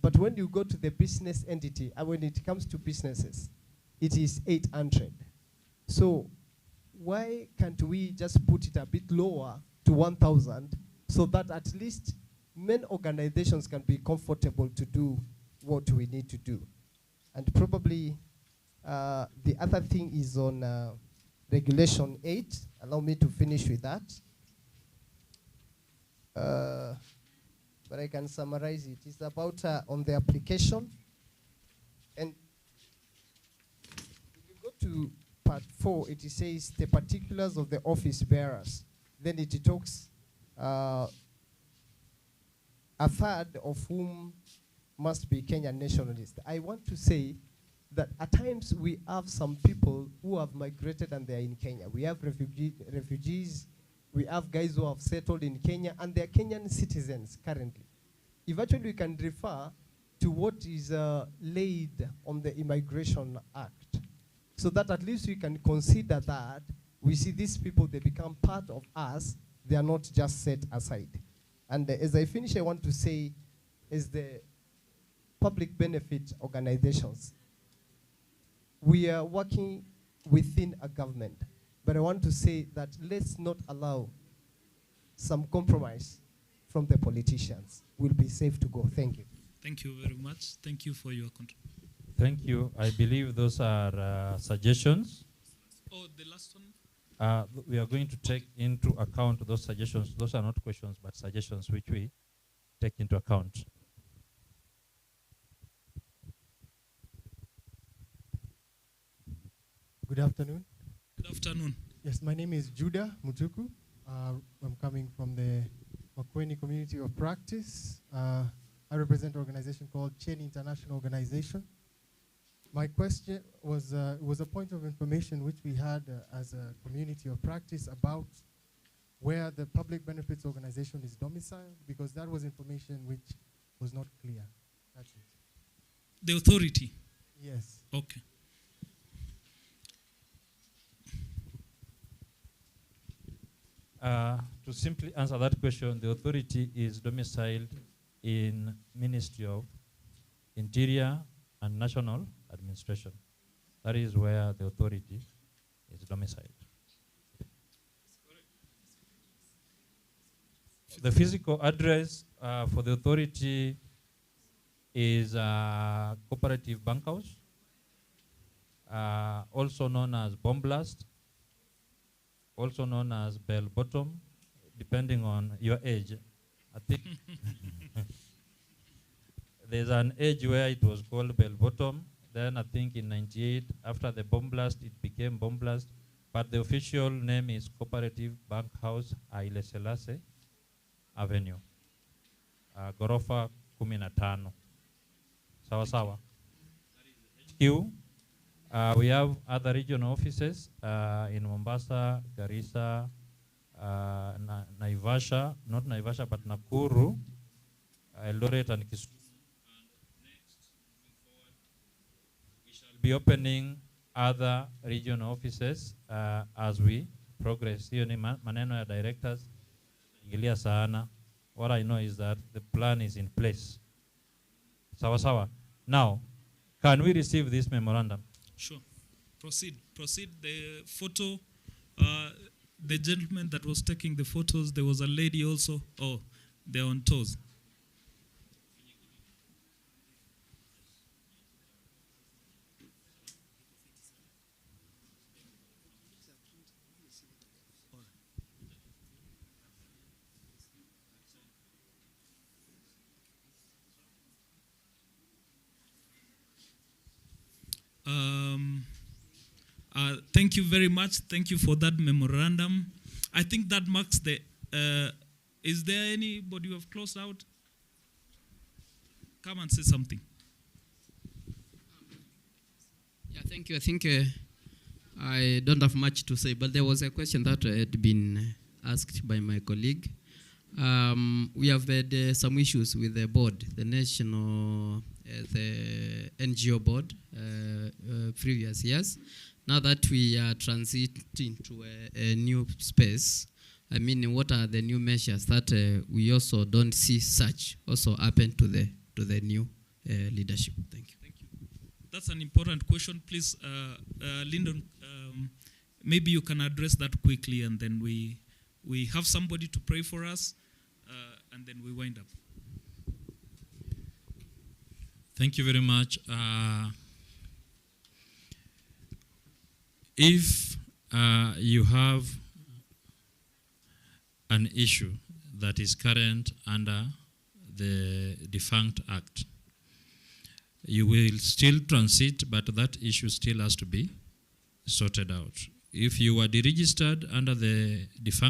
But when you go to the business entity, and when it comes to businesses, it is 800. So why can't we just put it a bit lower to 1,000 so that at least many organizations can be comfortable to do what we need to do? And probably the other thing is on Regulation 8. Allow me to finish with that. But I can summarize it. It's about on the application. And if you go to part 4, it says the particulars of the office bearers. Then it talks a third of whom must be Kenyan nationalists. I want to say that at times we have some people who have migrated and they're in Kenya. We have refugees, we have guys who have settled in Kenya, and they're Kenyan citizens currently. Eventually we can refer to what is laid on the Immigration Act, so that at least we can consider that we see these people, they become part of us, they are not just set aside. And as I finish, I want to say, is the public benefit organizations, we are working within a government, but I want to say that let's not allow some compromise from the politicians. We'll be safe to go. Thank you. Thank you very much. Thank you for your contribution. Thank you. I believe those are suggestions. Oh, the last one? We are going to take into account those suggestions. Those are not questions, but suggestions which we take into account. Good afternoon. Good afternoon. Yes, my name is Judah Mutuku. I'm coming from the Makueni Community of Practice. I represent an organization called Chain International Organization. My question was a point of information which we had as a community of practice about where the public benefits organization is domiciled, because that was information which was not clear. That's it. The authority? Yes. Okay. To simply answer that question, the authority is domiciled in Ministry of Interior and National Administration. That is where the authority is domiciled. The physical address for the authority is Cooperative Bank House, also known as Bomb Blast, also known as Bell Bottom, depending on your age. I think there's an age where it was called Bell Bottom. Then I think in 98, after the Bomb Blast, it became Bomb Blast. But the official name is Cooperative Bank House, Haile Selassie Avenue. Gorofa 15. Sawa sawa. HQ. We have other regional offices in Mombasa, Garissa, Naivasha, not Naivasha, but Nakuru, Eldoret, and Kisumu. We shall be opening other regional offices as we progress. Hiyo ni maneno ya directors. Ingilia sana. What I know is that the plan is in place. Sawa sawa. Now, can we receive this memorandum? Sure. Proceed. Proceed. The photo, the gentleman that was taking the photos, there was a lady also. Oh, they're on toes. Thank you very much. Thank you for that memorandum. I think that marks the. Is there anybody who have closed out? Come and say something. Yeah, thank you. I think I don't have much to say, but there was a question that had been asked by my colleague. We have had some issues with the board, the national, the NGO board, previous years. Now that we are transiting to a new space, I mean, what are the new measures that we also don't see such also happen to the new leadership? Thank you. Thank you. That's an important question. Please, Lyndon, maybe you can address that quickly, and then we have somebody to pray for us, and then we wind up. Thank you very much. If you have an issue that is current under the defunct act, you will still transit, but that issue still has to be sorted out. If you were deregistered under the defunct